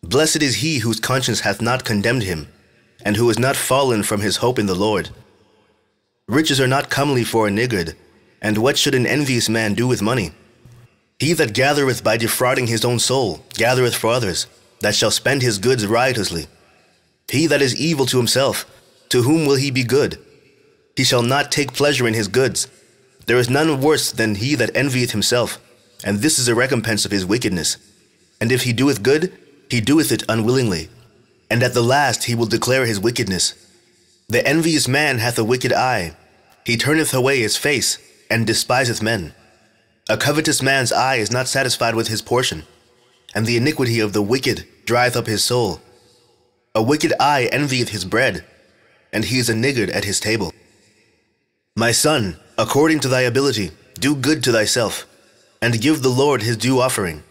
Blessed is he whose conscience hath not condemned him, and who is not fallen from his hope in the Lord. Riches are not comely for a niggard, and what should an envious man do with money? He that gathereth by defrauding his own soul gathereth for others, that shall spend his goods riotously. He that is evil to himself, to whom will he be good? He shall not take pleasure in his goods. There is none worse than he that envieth himself, and this is a recompense of his wickedness. And if he doeth good, he doeth it unwillingly, and at the last he will declare his wickedness. The envious man hath a wicked eye. He turneth away his face, and despiseth men. A covetous man's eye is not satisfied with his portion, and the iniquity of the wicked drieth up his soul. A wicked eye envieth his bread, and he is a niggard at his table. My son, according to thy ability, do good to thyself, and give the Lord his due offering.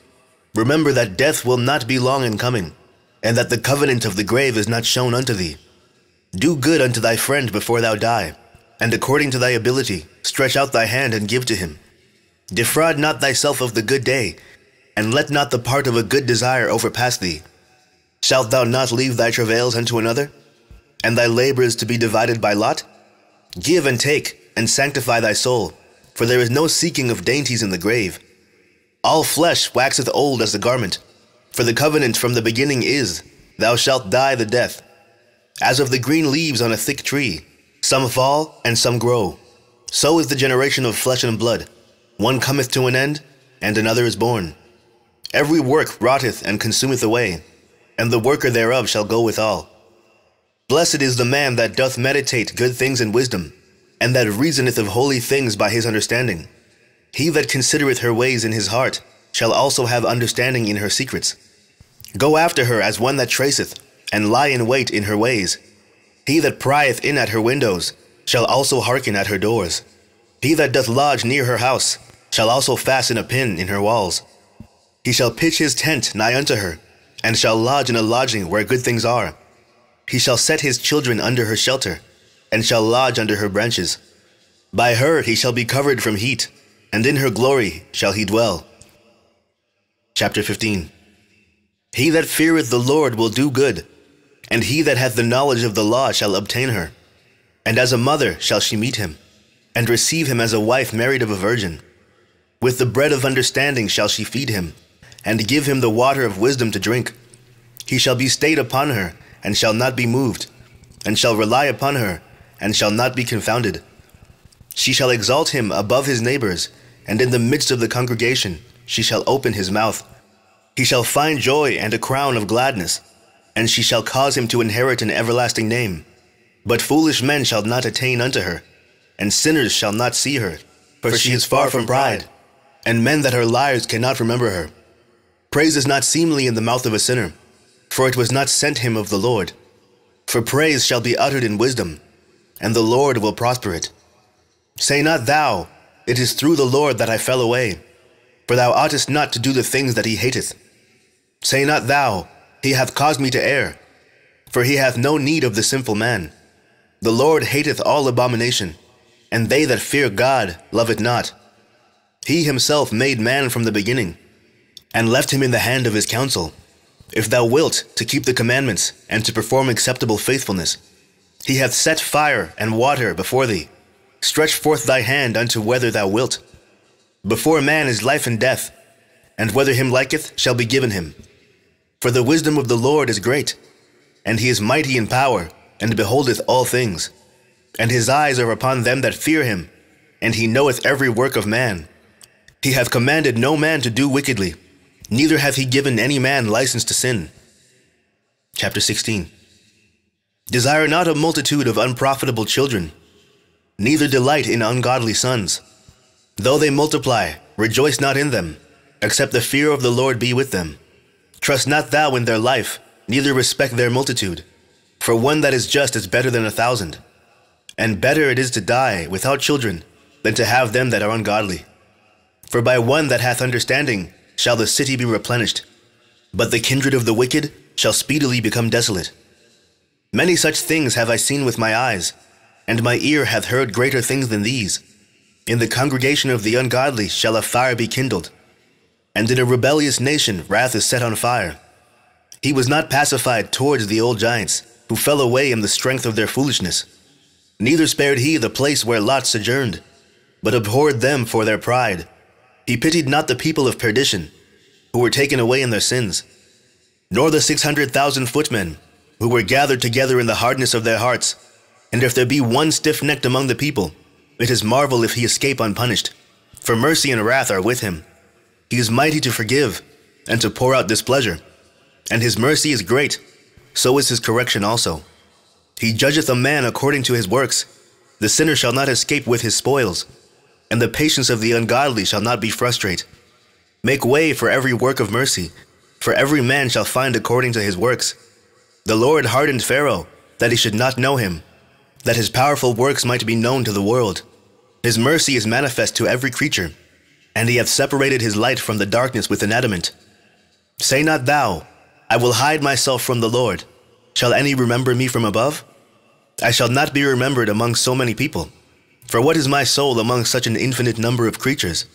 Remember that death will not be long in coming, and that the covenant of the grave is not shown unto thee. Do good unto thy friend before thou die, and according to thy ability, stretch out thy hand and give to him. Defraud not thyself of the good day, and let not the part of a good desire overpass thee. Shalt thou not leave thy travails unto another, and thy labors to be divided by lot? Give and take, and sanctify thy soul, for there is no seeking of dainties in the grave. All flesh waxeth old as the garment, for the covenant from the beginning is, thou shalt die the death. As of the green leaves on a thick tree, some fall and some grow. So is the generation of flesh and blood. One cometh to an end, and another is born. Every work rotteth and consumeth away, and the worker thereof shall go withal. Blessed is the man that doth meditate good things in wisdom, and that reasoneth of holy things by his understanding. He that considereth her ways in his heart shall also have understanding in her secrets. Go after her as one that traceth, and lie in wait in her ways. He that prieth in at her windows shall also hearken at her doors. He that doth lodge near her house shall also fasten a pin in her walls. He shall pitch his tent nigh unto her, and shall lodge in a lodging where good things are. He shall set his children under her shelter, and shall lodge under her branches. By her he shall be covered from heat, and in her glory shall he dwell. Chapter 15. He that feareth the Lord will do good, and he that hath the knowledge of the law shall obtain her. And as a mother shall she meet him, and receive him as a wife married of a virgin. With the bread of understanding shall she feed him, and give him the water of wisdom to drink. He shall be stayed upon her, and shall not be moved, and shall rely upon her, and shall not be confounded. She shall exalt him above his neighbors, and in the midst of the congregation she shall open his mouth. He shall find joy and a crown of gladness, and she shall cause him to inherit an everlasting name. But foolish men shall not attain unto her, and sinners shall not see her, for she is far from pride, and men that are liars cannot remember her. Praise is not seemly in the mouth of a sinner, for it was not sent him of the Lord. For praise shall be uttered in wisdom, and the Lord will prosper it. Say not thou, it is through the Lord that I fell away, for thou oughtest not to do the things that he hateth. Say not thou, he hath caused me to err, for he hath no need of the sinful man. The Lord hateth all abomination, and they that fear God love it not. He himself made man from the beginning, and left him in the hand of his counsel. If thou wilt to keep the commandments, and to perform acceptable faithfulness, he hath set fire and water before thee. Stretch forth thy hand unto whether thou wilt. Before man is life and death, and whether him liketh shall be given him. For the wisdom of the Lord is great, and he is mighty in power, and beholdeth all things. And his eyes are upon them that fear him, and he knoweth every work of man. He hath commanded no man to do wickedly, neither hath he given any man license to sin. Chapter 16. Desire not a multitude of unprofitable children, neither delight in ungodly sons. Though they multiply, rejoice not in them. except the fear of the Lord be with them. Trust not thou in their life, neither respect their multitude. For one that is just is better than 1,000. And better it is to die without children than to have them that are ungodly. For by one that hath understanding shall the city be replenished, but the kindred of the wicked shall speedily become desolate. Many such things have I seen with my eyes, and my ear hath heard greater things than these. In the congregation of the ungodly shall a fire be kindled, and in a rebellious nation wrath is set on fire. He was not pacified towards the old giants, who fell away in the strength of their foolishness. Neither spared he the place where Lot sojourned, but abhorred them for their pride. He pitied not the people of perdition, who were taken away in their sins, nor the 600,000 footmen, who were gathered together in the hardness of their hearts. And if there be one stiff-necked among the people, it is marvel if he escape unpunished. For mercy and wrath are with him. He is mighty to forgive, and to pour out displeasure. And his mercy is great, so is his correction also. He judgeth a man according to his works. The sinner shall not escape with his spoils, and the patience of the ungodly shall not be frustrate. Make way for every work of mercy, for every man shall find according to his works. The Lord hardened Pharaoh, that he should not know him, that his powerful works might be known to the world. His mercy is manifest to every creature, and he hath separated his light from the darkness with an adamant. Say not thou, I will hide myself from the Lord. Shall any remember me from above? I shall not be remembered among so many people. For what is my soul among such an infinite number of creatures?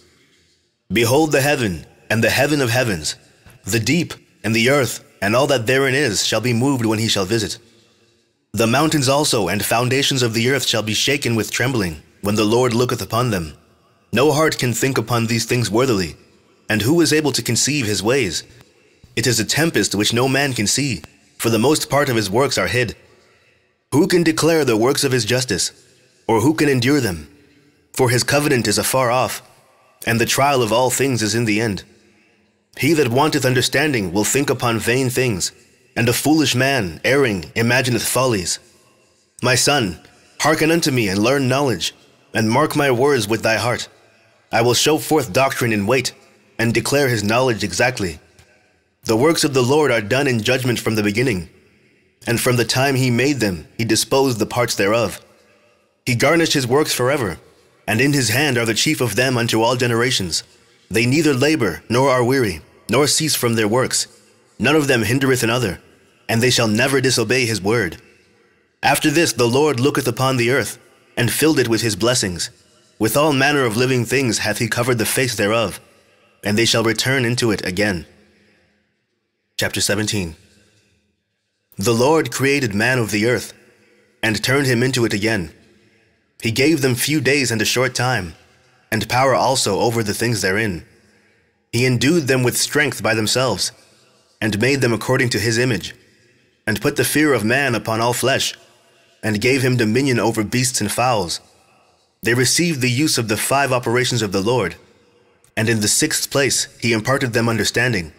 Behold the heaven, and the heaven of heavens, the deep, and the earth, and all that therein is, shall be moved when he shall visit. The mountains also and foundations of the earth shall be shaken with trembling, when the Lord looketh upon them. No heart can think upon these things worthily, and who is able to conceive his ways? It is a tempest which no man can see, for the most part of his works are hid. Who can declare the works of his justice, or who can endure them? For his covenant is afar off, and the trial of all things is in the end. He that wanteth understanding will think upon vain things, and a foolish man, erring, imagineth follies. My son, hearken unto me, and learn knowledge, and mark my words with thy heart. I will show forth doctrine in weight, and declare his knowledge exactly. The works of the Lord are done in judgment from the beginning, and from the time he made them, he disposed the parts thereof. He garnished his works forever, and in his hand are the chief of them unto all generations. They neither labor, nor are weary, nor cease from their works. None of them hindereth another, and they shall never disobey his word. After this the Lord looketh upon the earth, and filled it with his blessings. With all manner of living things hath he covered the face thereof, and they shall return into it again. Chapter 17. The Lord created man of the earth, and turned him into it again. He gave them few days and a short time, and power also over the things therein. He endued them with strength by themselves, and made them according to his image, and put the fear of man upon all flesh, and gave him dominion over beasts and fowls. They received the use of the 5 operations of the Lord, and in the 6th place he imparted them understanding,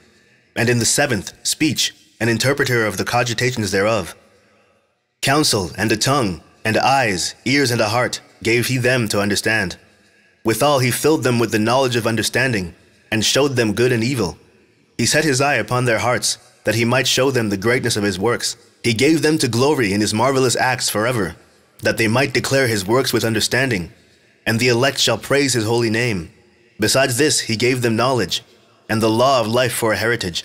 and in the 7th speech, an interpreter of the cogitations thereof. Counsel, and a tongue, and eyes, ears, and a heart gave he them to understand. Withal he filled them with the knowledge of understanding, and showed them good and evil. He set his eye upon their hearts, that he might show them the greatness of his works. He gave them to glory in his marvelous acts forever, that they might declare his works with understanding, and the elect shall praise his holy name. Besides this he gave them knowledge, and the law of life for a heritage.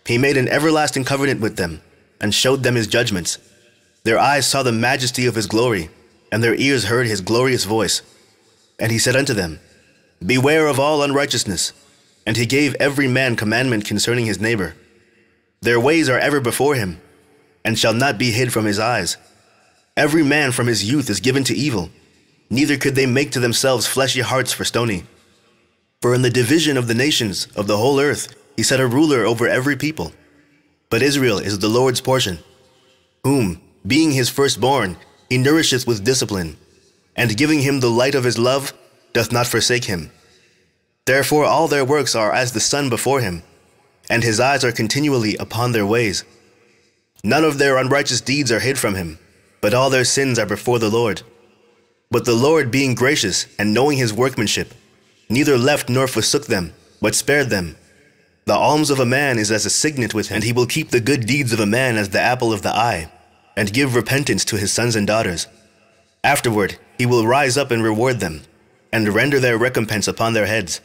He made an everlasting covenant with them, and showed them his judgments. Their eyes saw the majesty of his glory, and their ears heard his glorious voice. And he said unto them, Beware of all unrighteousness. And he gave every man commandment concerning his neighbor. Their ways are ever before him, and shall not be hid from his eyes. Every man from his youth is given to evil, neither could they make to themselves fleshy hearts for stony. For in the division of the nations of the whole earth he set a ruler over every people. But Israel is the Lord's portion, whom, being his firstborn, he nourisheth with discipline, and giving him the light of his love, doth not forsake him. Therefore all their works are as the sun before him, and his eyes are continually upon their ways. None of their unrighteous deeds are hid from him, but all their sins are before the Lord. But the Lord, being gracious and knowing his workmanship, neither left nor forsook them, but spared them, The alms of a man is as a signet with him, and he will keep the good deeds of a man as the apple of the eye, and give repentance to his sons and daughters. Afterward he will rise up and reward them, and render their recompense upon their heads.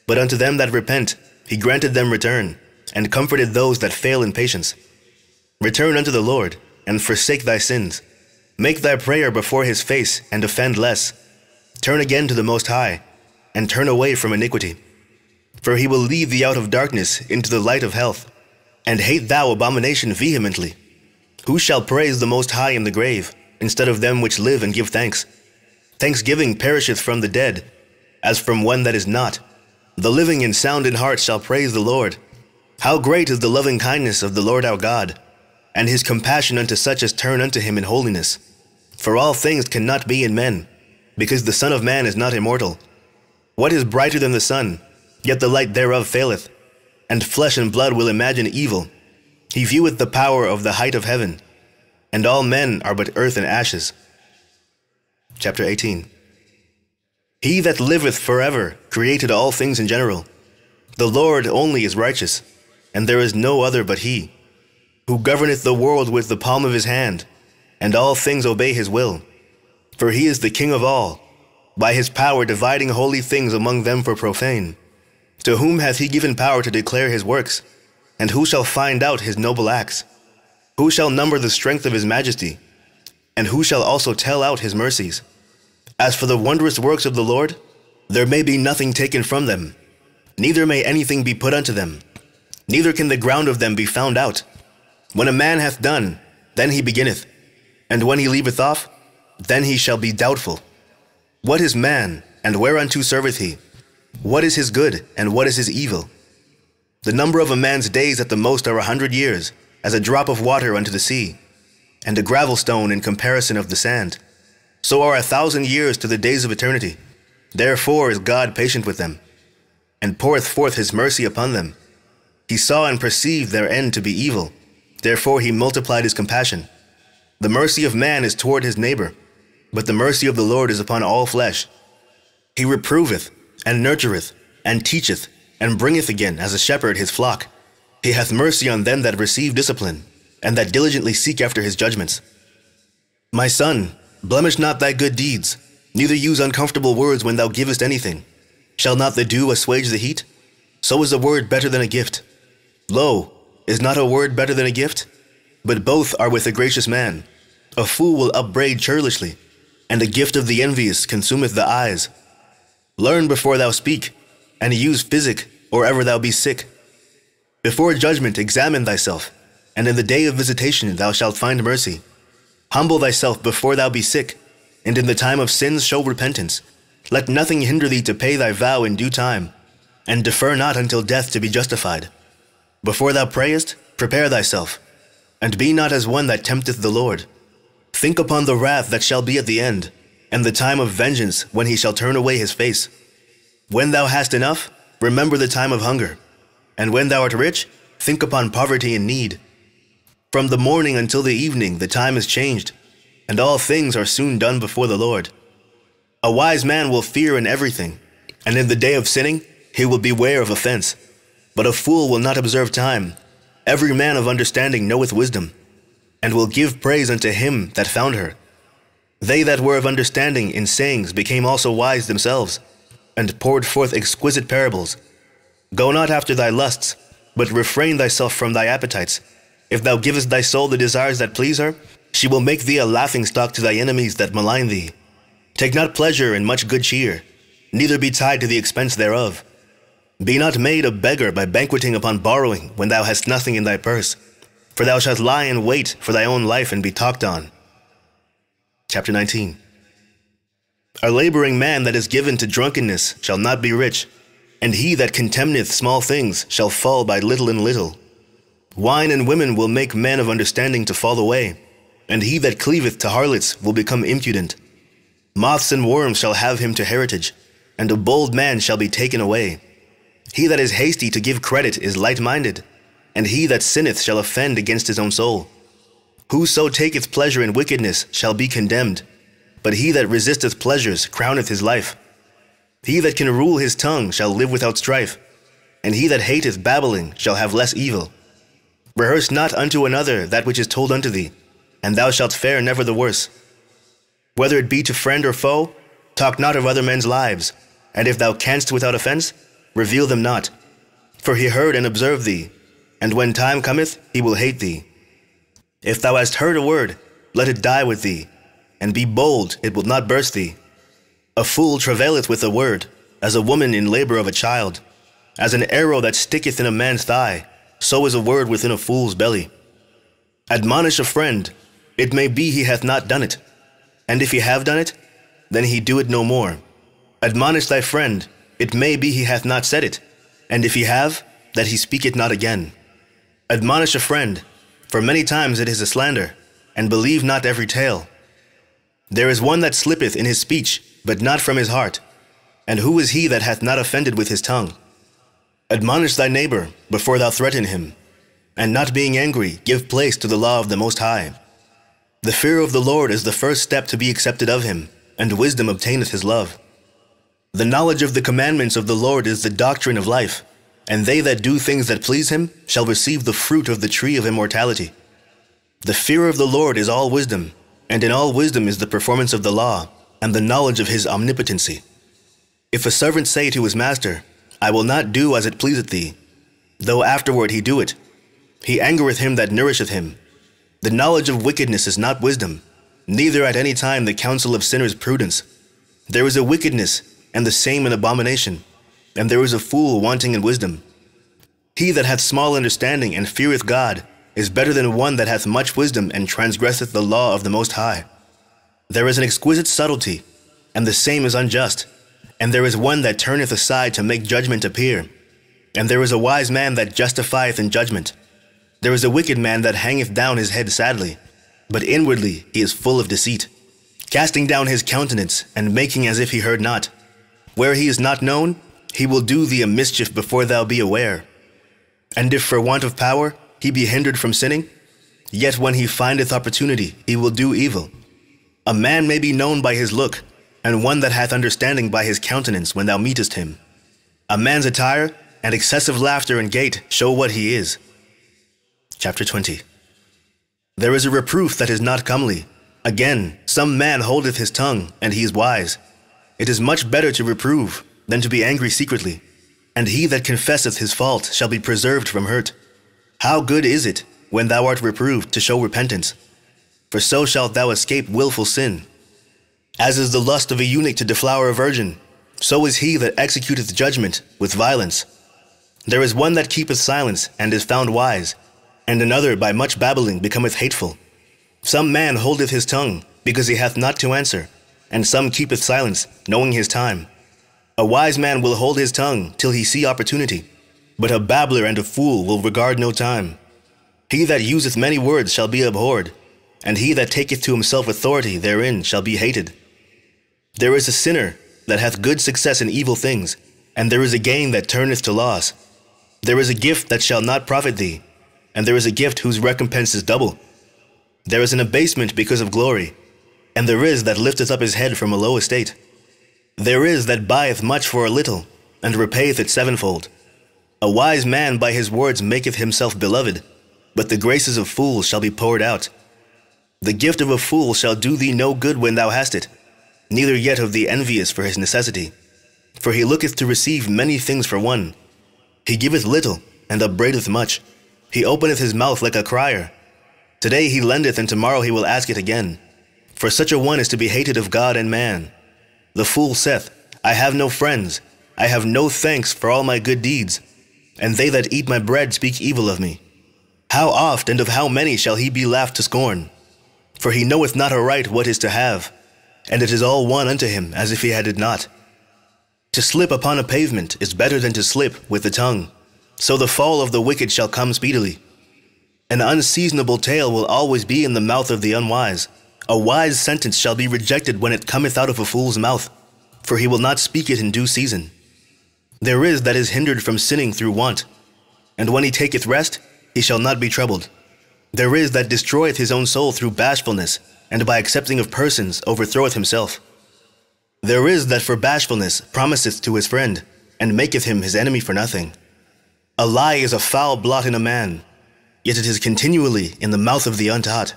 But unto them that repent he granted them return, and comforted those that fail in patience. Return unto the Lord, and forsake thy sins. Make thy prayer before his face, and offend less. Turn again to the Most High, and turn away from iniquity. For he will lead thee out of darkness into the light of health. And hate thou abomination vehemently. Who shall praise the Most High in the grave, instead of them which live and give thanks? Thanksgiving perisheth from the dead, as from one that is not. The living and sound in heart shall praise the Lord. How great is the loving kindness of the Lord our God, and his compassion unto such as turn unto him in holiness. For all things cannot be in men, because the Son of Man is not immortal. What is brighter than the sun? Yet the light thereof faileth, and flesh and blood will imagine evil. He vieweth the power of the height of heaven, and all men are but earth and ashes. Chapter 18. He that liveth forever created all things in general. The Lord only is righteous, and there is no other but he, who governeth the world with the palm of his hand, and all things obey his will. For he is the King of all, by his power dividing holy things among them for profane. To whom hath he given power to declare his works? And who shall find out his noble acts? Who shall number the strength of his majesty? And who shall also tell out his mercies? As for the wondrous works of the Lord, there may be nothing taken from them, neither may anything be put unto them, neither can the ground of them be found out. When a man hath done, then he beginneth, and when he leaveth off, then he shall be doubtful. What is man, and whereunto serveth he? What is his good, and what is his evil? The number of a man's days at the most are 100 years, as a drop of water unto the sea, and a gravel stone in comparison of the sand. So are 1,000 years to the days of eternity. Therefore is God patient with them, and poureth forth his mercy upon them. He saw and perceived their end to be evil. Therefore he multiplied his compassion. The mercy of man is toward his neighbor, but the mercy of the Lord is upon all flesh. He reproveth, and nurtureth, and teacheth, and bringeth again as a shepherd his flock. He hath mercy on them that receive discipline, and that diligently seek after his judgments. My son, blemish not thy good deeds, neither use uncomfortable words when thou givest anything. Shall not the dew assuage the heat? So is a word better than a gift. Lo, is not a word better than a gift? But both are with a gracious man. A fool will upbraid churlishly, and the gift of the envious consumeth the eyes. Learn before thou speak, and use physic or ever thou be sick. Before judgment examine thyself, and in the day of visitation thou shalt find mercy. Humble thyself before thou be sick, and in the time of sins show repentance. Let nothing hinder thee to pay thy vow in due time, and defer not until death to be justified. Before thou prayest, prepare thyself, and be not as one that tempteth the Lord. Think upon the wrath that shall be at the end, and the time of vengeance when he shall turn away his face. When thou hast enough, remember the time of hunger, and when thou art rich, think upon poverty and need. From the morning until the evening the time is changed, and all things are soon done before the Lord. A wise man will fear in everything, and in the day of sinning he will beware of offense. But a fool will not observe time. Every man of understanding knoweth wisdom, and will give praise unto him that found her. They that were of understanding in sayings became also wise themselves, and poured forth exquisite parables. Go not after thy lusts, but refrain thyself from thy appetites. If thou givest thy soul the desires that please her, she will make thee a laughingstock to thy enemies that malign thee. Take not pleasure in much good cheer, neither be tied to the expense thereof. Be not made a beggar by banqueting upon borrowing when thou hast nothing in thy purse, for thou shalt lie in wait for thy own life and be talked on. Chapter 19. A laboring man that is given to drunkenness shall not be rich, and he that contemneth small things shall fall by little and little. Wine and women will make men of understanding to fall away, and he that cleaveth to harlots will become impudent. Moths and worms shall have him to heritage, and a bold man shall be taken away. He that is hasty to give credit is light-minded, and he that sinneth shall offend against his own soul. Whoso taketh pleasure in wickedness shall be condemned, but he that resisteth pleasures crowneth his life. He that can rule his tongue shall live without strife, and he that hateth babbling shall have less evil. Rehearse not unto another that which is told unto thee, and thou shalt fare never the worse. Whether it be to friend or foe, talk not of other men's lives, and if thou canst without offense, reveal them not. For he heard and observed thee, and when time cometh, he will hate thee. If thou hast heard a word, let it die with thee, and be bold, it will not burst thee. A fool travaileth with a word, as a woman in labor of a child. As an arrow that sticketh in a man's thigh, so is a word within a fool's belly. Admonish a friend, it may be he hath not done it, and if he have done it, then he do it no more. Admonish thy friend, it may be he hath not said it, and if he have, that he speak it not again. Admonish a friend, for many times it is a slander, and believe not every tale. There is one that slippeth in his speech, but not from his heart. And who is he that hath not offended with his tongue? Admonish thy neighbor before thou threaten him, and not being angry, give place to the law of the Most High. The fear of the Lord is the first step to be accepted of him, and wisdom obtaineth his love. The knowledge of the commandments of the Lord is the doctrine of life, and they that do things that please him shall receive the fruit of the tree of immortality. The fear of the Lord is all wisdom, and in all wisdom is the performance of the law, and the knowledge of his omnipotency. If a servant say to his master, I will not do as it pleaseth thee, though afterward he do it, he angereth him that nourisheth him. The knowledge of wickedness is not wisdom, neither at any time the counsel of sinners prudence. There is a wickedness, and the same an abomination, and there is a fool wanting in wisdom. He that hath small understanding and feareth God is better than one that hath much wisdom and transgresseth the law of the Most High. There is an exquisite subtlety, and the same is unjust, and there is one that turneth aside to make judgment appear, and there is a wise man that justifieth in judgment. There is a wicked man that hangeth down his head sadly, but inwardly he is full of deceit, casting down his countenance, and making as if he heard not. Where he is not known, he will do thee a mischief before thou be aware. And if for want of power he be hindered from sinning, yet when he findeth opportunity he will do evil. A man may be known by his look, and one that hath understanding by his countenance when thou meetest him. A man's attire and excessive laughter and gait show what he is. Chapter 20. There is a reproof that is not comely. Again, some man holdeth his tongue, and he is wise. It is much better to reprove than to be angry secretly, and he that confesseth his fault shall be preserved from hurt. How good is it, when thou art reproved, to show repentance? For so shalt thou escape wilful sin. As is the lust of a eunuch to deflower a virgin, so is he that executeth judgment with violence. There is one that keepeth silence, and is found wise, and another by much babbling becometh hateful. Some man holdeth his tongue, because he hath not to answer, and some keepeth silence, knowing his time. A wise man will hold his tongue till he see opportunity, but a babbler and a fool will regard no time. He that useth many words shall be abhorred, and he that taketh to himself authority therein shall be hated. There is a sinner that hath good success in evil things, and there is a gain that turneth to loss. There is a gift that shall not profit thee, and there is a gift whose recompense is double. There is an abasement because of glory, and there is that lifteth up his head from a low estate. There is that buyeth much for a little, and repayeth it sevenfold. A wise man by his words maketh himself beloved, but the graces of fools shall be poured out. The gift of a fool shall do thee no good when thou hast it, neither yet of the envious for his necessity. For he looketh to receive many things for one. He giveth little, and upbraideth much. He openeth his mouth like a crier. Today he lendeth, and tomorrow he will ask it again. For such a one is to be hated of God and man. The fool saith, I have no friends, I have no thanks for all my good deeds, and they that eat my bread speak evil of me. How oft and of how many shall he be laughed to scorn? For he knoweth not aright what is to have, and it is all one unto him as if he had it not. To slip upon a pavement is better than to slip with the tongue, so the fall of the wicked shall come speedily. An unseasonable tale will always be in the mouth of the unwise. A wise sentence shall be rejected when it cometh out of a fool's mouth, for he will not speak it in due season. There is that is hindered from sinning through want, and when he taketh rest, he shall not be troubled. There is that destroyeth his own soul through bashfulness, and by accepting of persons overthroweth himself. There is that for bashfulness promiseth to his friend, and maketh him his enemy for nothing. A lie is a foul blot in a man, yet it is continually in the mouth of the untaught.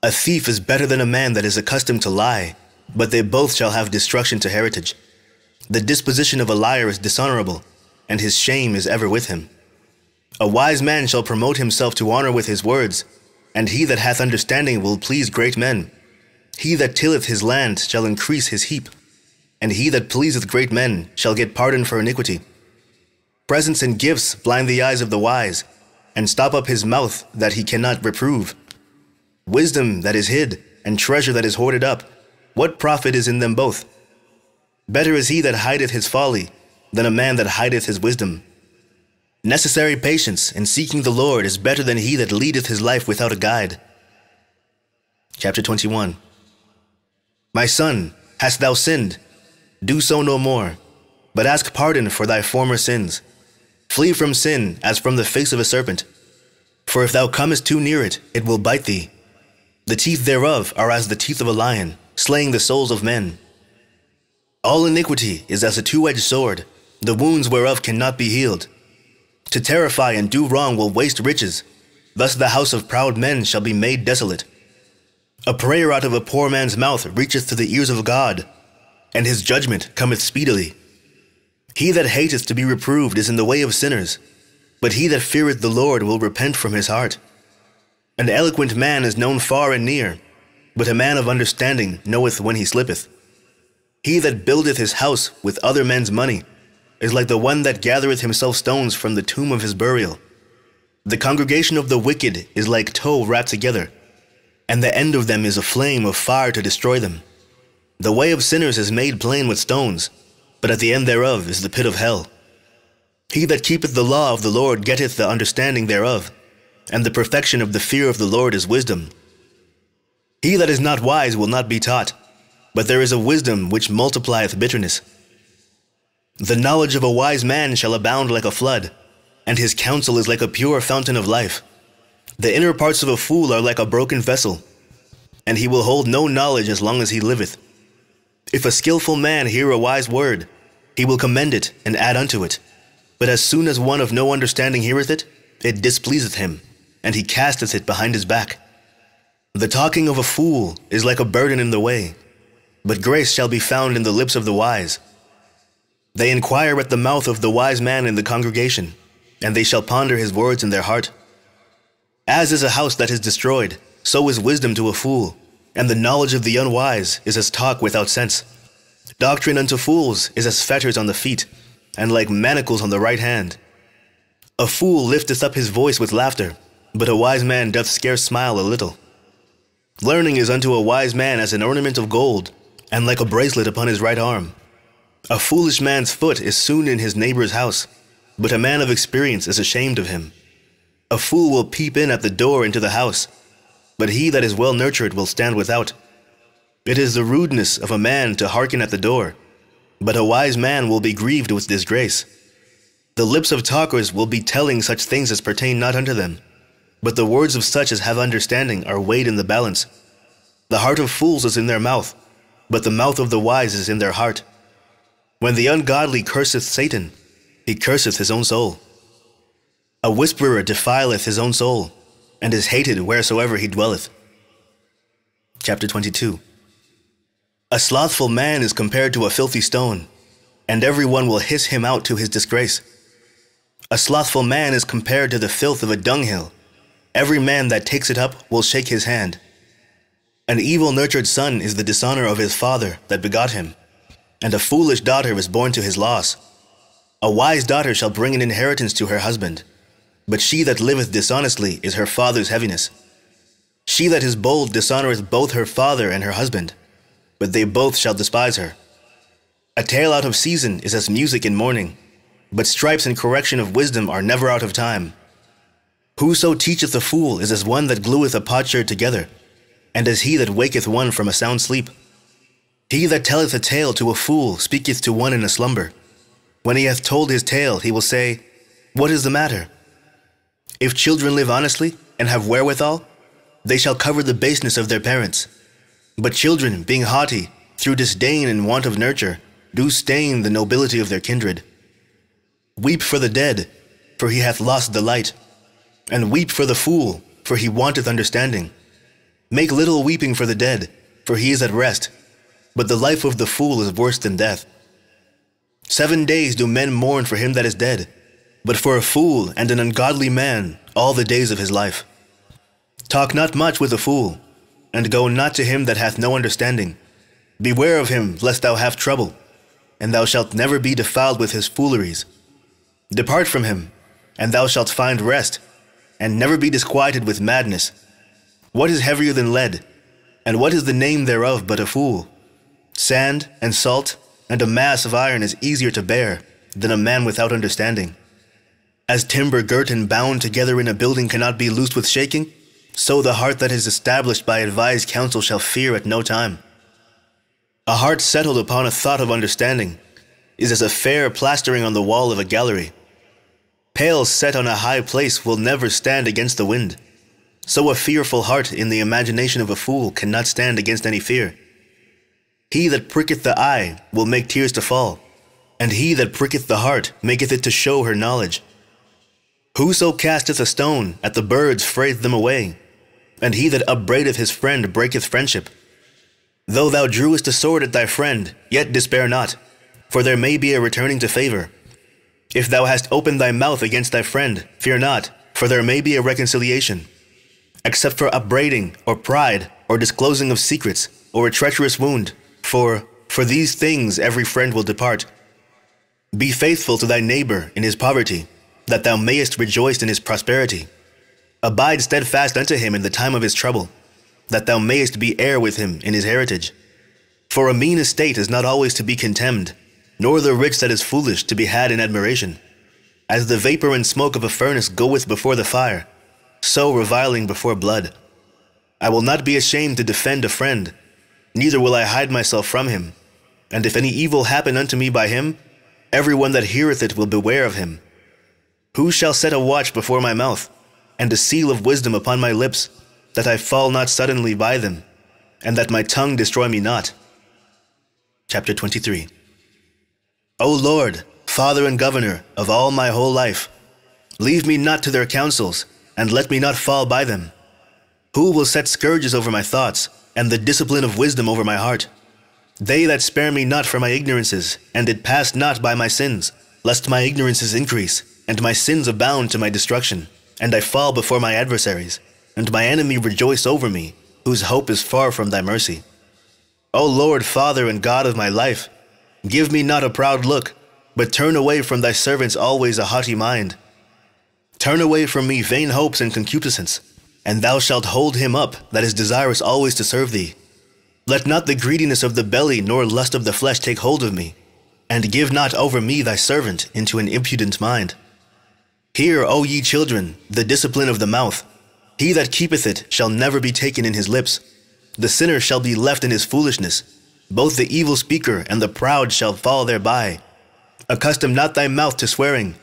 A thief is better than a man that is accustomed to lie, but they both shall have destruction to heritage. The disposition of a liar is dishonorable, and his shame is ever with him. A wise man shall promote himself to honor with his words, and he that hath understanding will please great men. He that tilleth his land shall increase his heap, and he that pleaseth great men shall get pardon for iniquity. Presents and gifts blind the eyes of the wise, and stop up his mouth that he cannot reprove. Wisdom that is hid, and treasure that is hoarded up, what profit is in them both? Better is he that hideth his folly, than a man that hideth his wisdom. Necessary patience in seeking the Lord is better than he that leadeth his life without a guide. Chapter 21. My son, hast thou sinned? Do so no more, but ask pardon for thy former sins. Flee from sin as from the face of a serpent. For if thou comest too near it, it will bite thee. The teeth thereof are as the teeth of a lion, slaying the souls of men. All iniquity is as a two-edged sword, the wounds whereof cannot be healed. To terrify and do wrong will waste riches. Thus the house of proud men shall be made desolate. A prayer out of a poor man's mouth reacheth to the ears of God, and his judgment cometh speedily. He that hateth to be reproved is in the way of sinners, but he that feareth the Lord will repent from his heart. An eloquent man is known far and near, but a man of understanding knoweth when he slippeth. He that buildeth his house with other men's money is like the one that gathereth himself stones from the tomb of his burial. The congregation of the wicked is like tow wrapped together, and the end of them is a flame of fire to destroy them. The way of sinners is made plain with stones, but at the end thereof is the pit of hell. He that keepeth the law of the Lord getteth the understanding thereof, and the perfection of the fear of the Lord is wisdom. He that is not wise will not be taught, but there is a wisdom which multiplieth bitterness. The knowledge of a wise man shall abound like a flood, and his counsel is like a pure fountain of life. The inner parts of a fool are like a broken vessel, and he will hold no knowledge as long as he liveth. If a skillful man hear a wise word, he will commend it and add unto it. But as soon as one of no understanding heareth it, it displeaseth him, and he casteth it behind his back. The talking of a fool is like a burden in the way, but grace shall be found in the lips of the wise. They inquire at the mouth of the wise man in the congregation, and they shall ponder his words in their heart. As is a house that is destroyed, so is wisdom to a fool, and the knowledge of the unwise is as talk without sense. Doctrine unto fools is as fetters on the feet, and like manacles on the right hand. A fool lifteth up his voice with laughter, but a wise man doth scarce smile a little. Learning is unto a wise man as an ornament of gold, and like a bracelet upon his right arm. A foolish man's foot is soon in his neighbor's house, but a man of experience is ashamed of him. A fool will peep in at the door into the house, but he that is well nurtured will stand without. It is the rudeness of a man to hearken at the door, but a wise man will be grieved with disgrace. The lips of talkers will be telling such things as pertain not unto them, but the words of such as have understanding are weighed in the balance. The heart of fools is in their mouth, but the mouth of the wise is in their heart. When the ungodly curseth Satan, he curseth his own soul. A whisperer defileth his own soul, and is hated wheresoever he dwelleth. Chapter 22. A slothful man is compared to a filthy stone, and every one will hiss him out to his disgrace. A slothful man is compared to the filth of a dunghill. Every man that takes it up will shake his hand. An evil-nurtured son is the dishonor of his father that begot him, and a foolish daughter is born to his loss. A wise daughter shall bring an inheritance to her husband, but she that liveth dishonestly is her father's heaviness. She that is bold dishonoreth both her father and her husband, but they both shall despise her. A tale out of season is as music in mourning, but stripes and correction of wisdom are never out of time. Whoso teacheth a fool is as one that glueth a potsherd together, and as he that waketh one from a sound sleep. He that telleth a tale to a fool speaketh to one in a slumber. When he hath told his tale, he will say, What is the matter? If children live honestly, and have wherewithal, they shall cover the baseness of their parents. But children, being haughty, through disdain and want of nurture, do stain the nobility of their kindred. Weep for the dead, for he hath lost the light. And weep for the fool, for he wanteth understanding. Make little weeping for the dead, for he is at rest. But the life of the fool is worse than death. 7 days do men mourn for him that is dead, but for a fool and an ungodly man all the days of his life. Talk not much with a fool, and go not to him that hath no understanding. Beware of him, lest thou have trouble, and thou shalt never be defiled with his fooleries. Depart from him, and thou shalt find rest, and never be disquieted with madness. What is heavier than lead, and what is the name thereof but a fool? Sand and salt and a mass of iron is easier to bear than a man without understanding. As timber girt and bound together in a building cannot be loosed with shaking, so the heart that is established by advised counsel shall fear at no time. A heart settled upon a thought of understanding is as a fair plastering on the wall of a gallery. Pales set on a high place will never stand against the wind. So a fearful heart in the imagination of a fool cannot stand against any fear. He that pricketh the eye will make tears to fall, and he that pricketh the heart maketh it to show her knowledge. Whoso casteth a stone at the birds frayeth them away, and he that upbraideth his friend breaketh friendship. Though thou drewest a sword at thy friend, yet despair not, for there may be a returning to favor. If thou hast opened thy mouth against thy friend, fear not, for there may be a reconciliation. Except for upbraiding, or pride, or disclosing of secrets, or a treacherous wound, for these things every friend will depart. Be faithful to thy neighbor in his poverty, that thou mayest rejoice in his prosperity. Abide steadfast unto him in the time of his trouble, that thou mayest be heir with him in his heritage. For a mean estate is not always to be contemned, nor the rich that is foolish to be had in admiration. As the vapor and smoke of a furnace goeth before the fire, so reviling before blood. I will not be ashamed to defend a friend, neither will I hide myself from him. And if any evil happen unto me by him, every one that heareth it will beware of him. Who shall set a watch before my mouth, and a seal of wisdom upon my lips, that I fall not suddenly by them, and that my tongue destroy me not? Chapter 23. O Lord, Father and Governor of all my whole life, leave me not to their counsels, and let me not fall by them. Who will set scourges over my thoughts, and the discipline of wisdom over my heart? They that spare me not for my ignorances, and did pass not by my sins, lest my ignorances increase, and my sins abound to my destruction, and I fall before my adversaries, and my enemy rejoice over me, whose hope is far from thy mercy. O Lord, Father and God of my life, give me not a proud look, but turn away from thy servants always a haughty mind. Turn away from me vain hopes and concupiscence, and thou shalt hold him up that is desirous always to serve thee. Let not the greediness of the belly nor lust of the flesh take hold of me, and give not over me thy servant into an impudent mind. Hear, O ye children, the discipline of the mouth. He that keepeth it shall never be taken in his lips. The sinner shall be left in his foolishness. Both the evil speaker and the proud shall fall thereby. Accustom not thy mouth to swearing,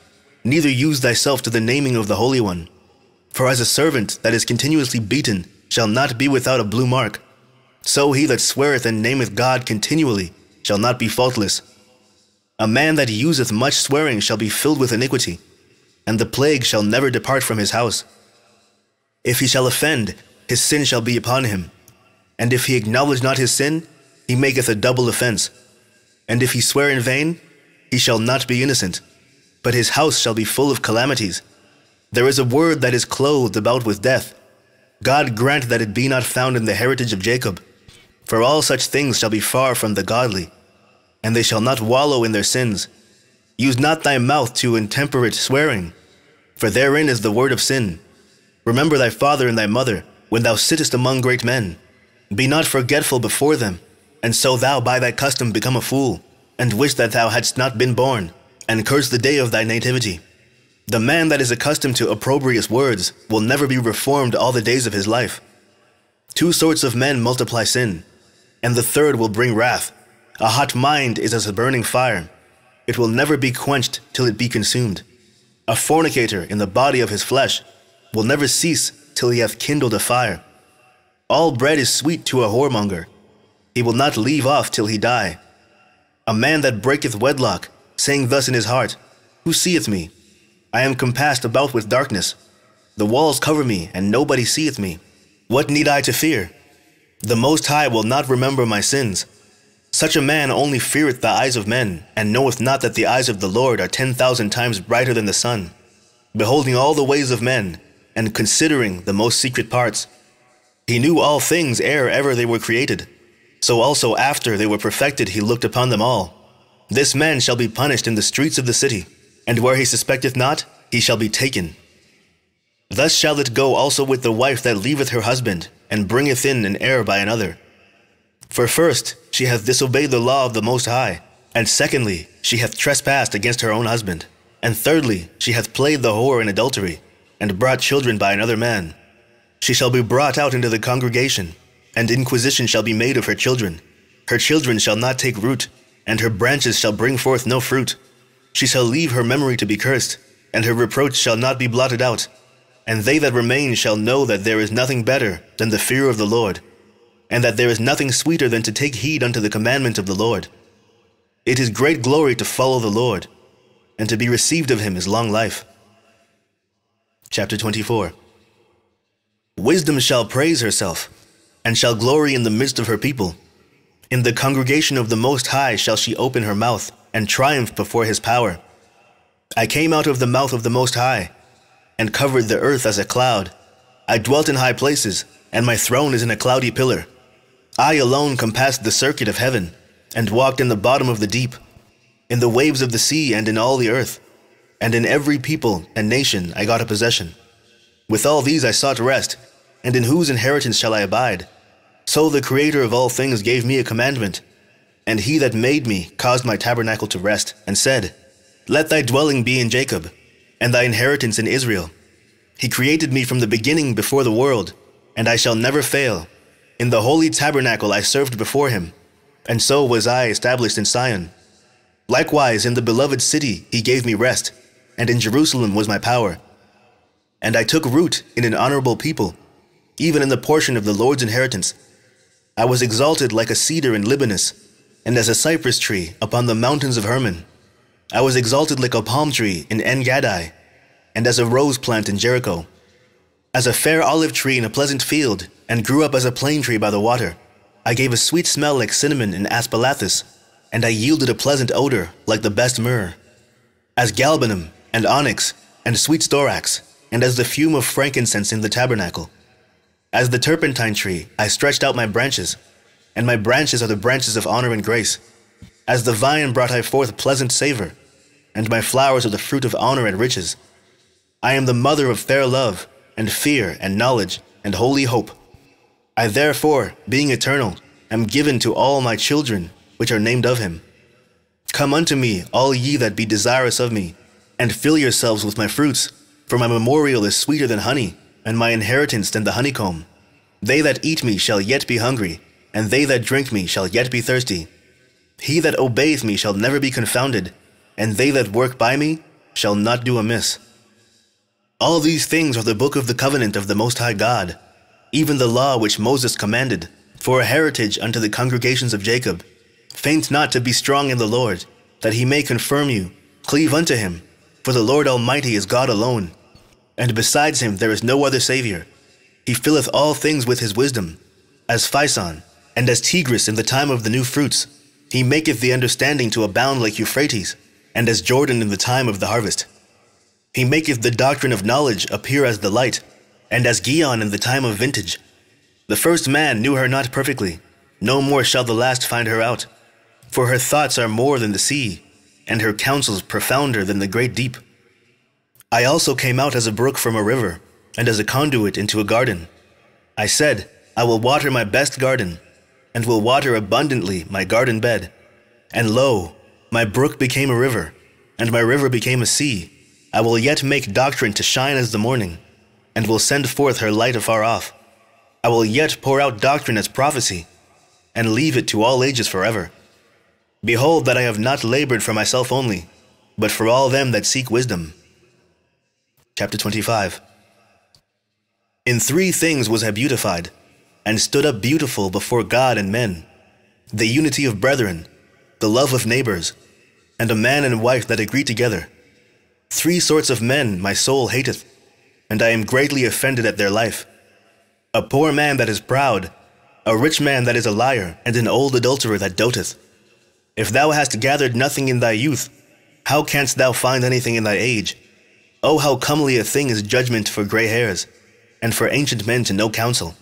neither use thyself to the naming of the Holy One. For as a servant that is continuously beaten shall not be without a blue mark, so he that sweareth and nameth God continually shall not be faultless. A man that useth much swearing shall be filled with iniquity, and the plague shall never depart from his house. If he shall offend, his sin shall be upon him. And if he acknowledge not his sin, he maketh a double offense. And if he swear in vain, he shall not be innocent, but his house shall be full of calamities. There is a word that is clothed about with death. God grant that it be not found in the heritage of Jacob. For all such things shall be far from the godly, and they shall not wallow in their sins. Use not thy mouth to intemperate swearing, for therein is the word of sin. Remember thy father and thy mother, when thou sittest among great men. Be not forgetful before them, and so thou by thy custom become a fool, and wish that thou hadst not been born, and curse the day of thy nativity. The man that is accustomed to opprobrious words will never be reformed all the days of his life. 2 sorts of men multiply sin, and the third will bring wrath. A hot mind is as a burning fire. It will never be quenched till it be consumed. A fornicator in the body of his flesh will never cease till he hath kindled a fire. All bread is sweet to a whoremonger. He will not leave off till he die. A man that breaketh wedlock, saying thus in his heart, Who seeth me? I am compassed about with darkness. The walls cover me, and nobody seeth me. What need I to fear? The Most High will not remember my sins. Such a man only feareth the eyes of men, and knoweth not that the eyes of the Lord are 10,000 times brighter than the sun, beholding all the ways of men, and considering the most secret parts. He knew all things ere ever they were created. So also after they were perfected he looked upon them all. This man shall be punished in the streets of the city, and where he suspecteth not, he shall be taken. Thus shall it go also with the wife that leaveth her husband, and bringeth in an heir by another. For first, she hath disobeyed the law of the Most High, and secondly, she hath trespassed against her own husband, and thirdly, she hath played the whore in adultery, and brought children by another man. She shall be brought out into the congregation, and inquisition shall be made of her children. Her children shall not take root, and her branches shall bring forth no fruit. She shall leave her memory to be cursed, and her reproach shall not be blotted out. And they that remain shall know that there is nothing better than the fear of the Lord, and that there is nothing sweeter than to take heed unto the commandment of the Lord. It is great glory to follow the Lord, and to be received of him is long life. Chapter 24. Wisdom shall praise herself, and shall glory in the midst of her people. In the congregation of the Most High shall she open her mouth, and triumph before his power. I came out of the mouth of the Most High, and covered the earth as a cloud. I dwelt in high places, and my throne is in a cloudy pillar. I alone compassed the circuit of heaven, and walked in the bottom of the deep, in the waves of the sea, and in all the earth. And in every people and nation I got a possession. With all these I sought rest, and in whose inheritance shall I abide? So the Creator of all things gave me a commandment, and he that made me caused my tabernacle to rest, and said, Let thy dwelling be in Jacob, and thy inheritance in Israel. He created me from the beginning before the world, and I shall never fail. In the holy tabernacle I served before him, and so was I established in Sion. Likewise in the beloved city he gave me rest, and in Jerusalem was my power. And I took root in an honorable people, even in the portion of the Lord's inheritance. I was exalted like a cedar in Libanus, and as a cypress tree upon the mountains of Hermon. I was exalted like a palm tree in En-Gadi, and as a rose plant in Jericho. As a fair olive tree in a pleasant field, and grew up as a plane tree by the water. I gave a sweet smell like cinnamon in Aspalathus, and I yielded a pleasant odor like the best myrrh. As galbanum, and onyx, and sweet storax, and as the fume of frankincense in the tabernacle. As the turpentine tree, I stretched out my branches, and my branches are the branches of honor and grace. As the vine brought I forth pleasant savor, and my flowers are the fruit of honor and riches. I am the mother of fair love, and fear, and knowledge, and holy hope. I therefore, being eternal, am given to all my children, which are named of him. Come unto me, all ye that be desirous of me, and fill yourselves with my fruits, for my memorial is sweeter than honey, and my inheritance than the honeycomb. They that eat me shall yet be hungry, and they that drink me shall yet be thirsty. He that obeyeth me shall never be confounded, and they that work by me shall not do amiss. All these things are the book of the covenant of the Most High God, even the law which Moses commanded, for a heritage unto the congregations of Jacob. Faint not to be strong in the Lord, that he may confirm you. Cleave unto him, for the Lord Almighty is God alone, and besides him there is no other Savior. He filleth all things with his wisdom, as Phison, and as Tigris in the time of the new fruits. He maketh the understanding to abound like Euphrates, and as Jordan in the time of the harvest. He maketh the doctrine of knowledge appear as the light, and as Gihon in the time of vintage. The first man knew her not perfectly, no more shall the last find her out. For her thoughts are more than the sea, and her counsels profounder than the great deep. I also came out as a brook from a river, and as a conduit into a garden. I said, I will water my best garden, and will water abundantly my garden bed. And lo, my brook became a river, and my river became a sea. I will yet make doctrine to shine as the morning, and will send forth her light afar off. I will yet pour out doctrine as prophecy, and leave it to all ages forever. Behold that I have not labored for myself only, but for all them that seek wisdom. Chapter 25. In 3 things was I beautified, and stood up beautiful before God and men: the unity of brethren, the love of neighbors, and a man and wife that agree together. 3 sorts of men my soul hateth, and I am greatly offended at their life. A poor man that is proud, a rich man that is a liar, and an old adulterer that doteth. If thou hast gathered nothing in thy youth, how canst thou find anything in thy age? Oh, how comely a thing is judgment for gray hairs, and for ancient men to know counsel.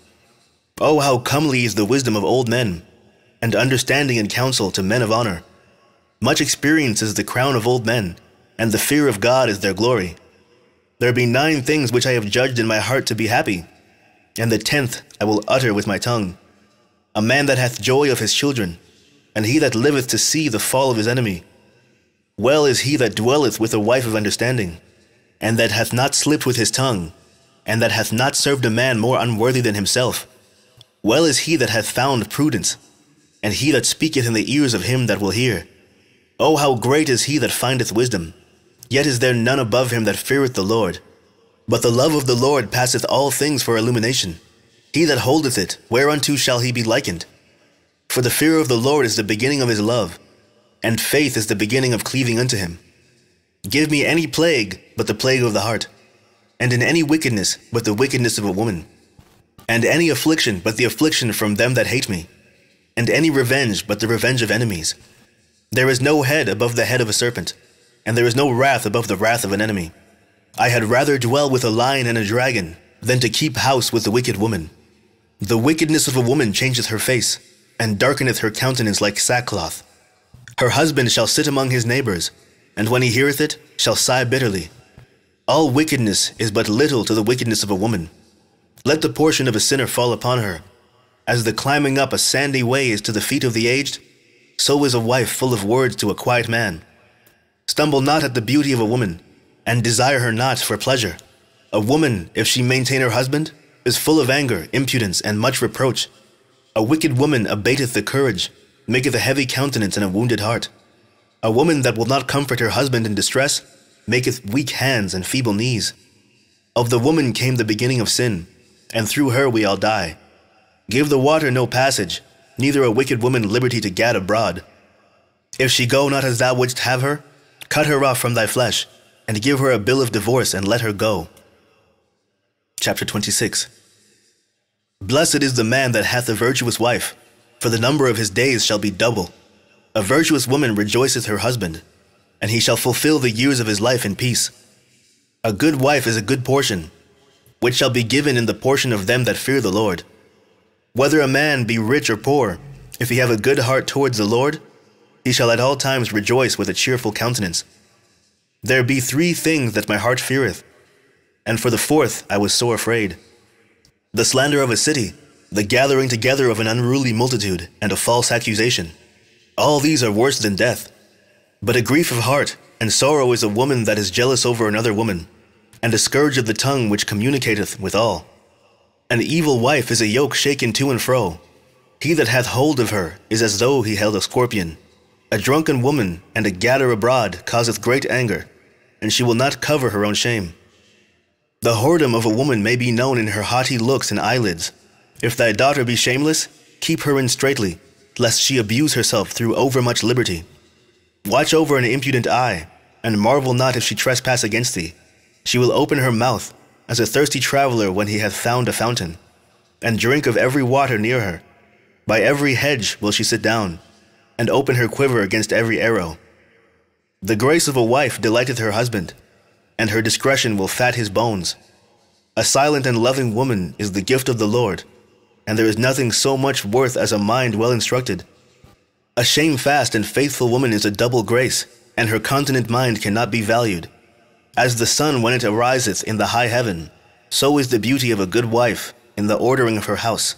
Oh, how comely is the wisdom of old men, and understanding and counsel to men of honor. Much experience is the crown of old men, and the fear of God is their glory. There be 9 things which I have judged in my heart to be happy, and the 10th I will utter with my tongue. A man that hath joy of his children, and he that liveth to see the fall of his enemy. Well is he that dwelleth with a wife of understanding, and that hath not slipped with his tongue, and that hath not served a man more unworthy than himself. Well is he that hath found prudence, and he that speaketh in the ears of him that will hear. Oh, how great is he that findeth wisdom! Yet is there none above him that feareth the Lord. But the love of the Lord passeth all things for illumination. He that holdeth it, whereunto shall he be likened? For the fear of the Lord is the beginning of his love, and faith is the beginning of cleaving unto him. Give me any plague but the plague of the heart, and in any wickedness but the wickedness of a woman, and any affliction but the affliction from them that hate me, and any revenge but the revenge of enemies. There is no head above the head of a serpent, and there is no wrath above the wrath of an enemy. I had rather dwell with a lion and a dragon than to keep house with the wicked woman. The wickedness of a woman changeth her face, and darkeneth her countenance like sackcloth. Her husband shall sit among his neighbors, and when he heareth it, shall sigh bitterly. All wickedness is but little to the wickedness of a woman. Let the portion of a sinner fall upon her. As the climbing up a sandy way is to the feet of the aged, so is a wife full of words to a quiet man. Stumble not at the beauty of a woman, and desire her not for pleasure. A woman, if she maintain her husband, is full of anger, impudence, and much reproach. A wicked woman abateth the courage, maketh a heavy countenance and a wounded heart. A woman that will not comfort her husband in distress, maketh weak hands and feeble knees. Of the woman came the beginning of sin, and through her we all die. Give the water no passage, neither a wicked woman liberty to gad abroad. If she go not as thou wouldst have her, cut her off from thy flesh, and give her a bill of divorce, and let her go. Chapter 26. Blessed is the man that hath a virtuous wife, for the number of his days shall be double. A virtuous woman rejoiceth her husband, and he shall fulfill the years of his life in peace. A good wife is a good portion, which shall be given in the portion of them that fear the Lord. Whether a man be rich or poor, if he have a good heart towards the Lord, he shall at all times rejoice with a cheerful countenance. There be 3 things that my heart feareth, and for the 4th I was sore afraid. The slander of a city, the gathering together of an unruly multitude, and a false accusation. All these are worse than death. But a grief of heart and sorrow is a woman that is jealous over another woman, and a scourge of the tongue which communicateth with all. An evil wife is a yoke shaken to and fro. He that hath hold of her is as though he held a scorpion. A drunken woman and a gatter abroad causeth great anger, and she will not cover her own shame. The whoredom of a woman may be known in her haughty looks and eyelids. If thy daughter be shameless, keep her in straitly, lest she abuse herself through overmuch liberty. Watch over an impudent eye, and marvel not if she trespass against thee. She will open her mouth, as a thirsty traveler when he hath found a fountain, and drink of every water near her. By every hedge will she sit down, and open her quiver against every arrow. The grace of a wife delighteth her husband, and her discretion will fat his bones. A silent and loving woman is the gift of the Lord, and there is nothing so much worth as a mind well instructed. A shamefast and faithful woman is a double grace, and her continent mind cannot be valued. As the sun when it ariseth in the high heaven, so is the beauty of a good wife in the ordering of her house.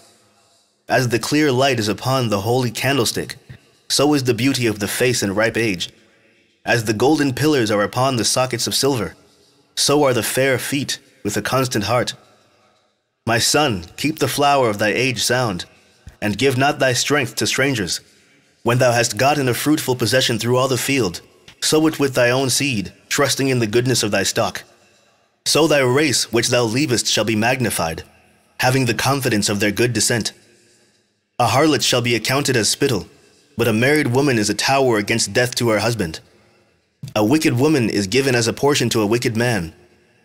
As the clear light is upon the holy candlestick, so is the beauty of the face in ripe age. As the golden pillars are upon the sockets of silver, so are the fair feet with a constant heart. My son, keep the flower of thy age sound, and give not thy strength to strangers. When thou hast gotten a fruitful possession through all the field, sow it with thy own seed, trusting in the goodness of thy stock. So thy race which thou leavest shall be magnified, having the confidence of their good descent. A harlot shall be accounted as spittle, but a married woman is a tower against death to her husband. A wicked woman is given as a portion to a wicked man,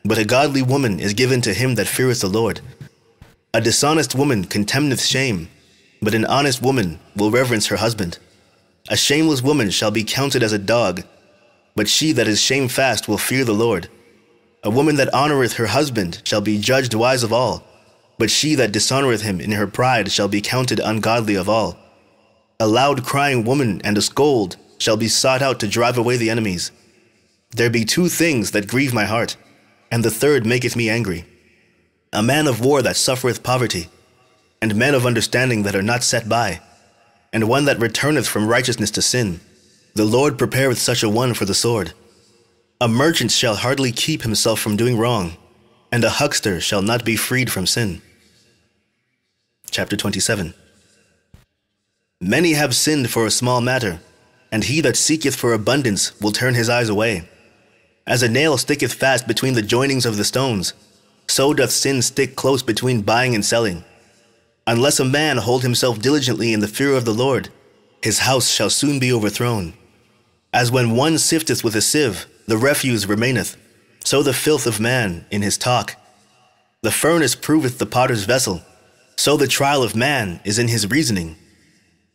but a godly woman is given to him that feareth the Lord. A dishonest woman contemneth shame, but an honest woman will reverence her husband. A shameless woman shall be counted as a dog, but she that is shamefast will fear the Lord. A woman that honoureth her husband shall be judged wise of all, but she that dishonoureth him in her pride shall be counted ungodly of all. A loud crying woman and a scold shall be sought out to drive away the enemies. There be two things that grieve my heart, and the third maketh me angry: a man of war that suffereth poverty, and men of understanding that are not set by, and one that returneth from righteousness to sin. The Lord prepareth such a one for the sword. A merchant shall hardly keep himself from doing wrong, and a huckster shall not be freed from sin. Chapter 27. Many have sinned for a small matter, and he that seeketh for abundance will turn his eyes away. As a nail sticketh fast between the joinings of the stones, so doth sin stick close between buying and selling. Unless a man hold himself diligently in the fear of the Lord, his house shall soon be overthrown. As when one sifteth with a sieve, the refuse remaineth, so the filth of man in his talk. The furnace proveth the potter's vessel, so the trial of man is in his reasoning.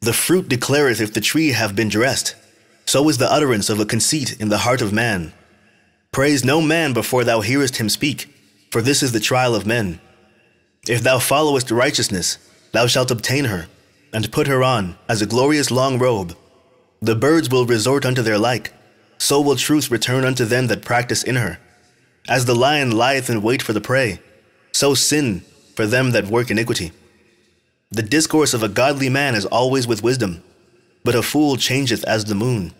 The fruit declareth if the tree have been dressed, so is the utterance of a conceit in the heart of man. Praise no man before thou hearest him speak, for this is the trial of men. If thou followest righteousness, thou shalt obtain her, and put her on as a glorious long robe. The birds will resort unto their like, so will truth return unto them that practice in her. As the lion lieth in wait for the prey, so sin for them that work iniquity. The discourse of a godly man is always with wisdom, but a fool changeth as the moon.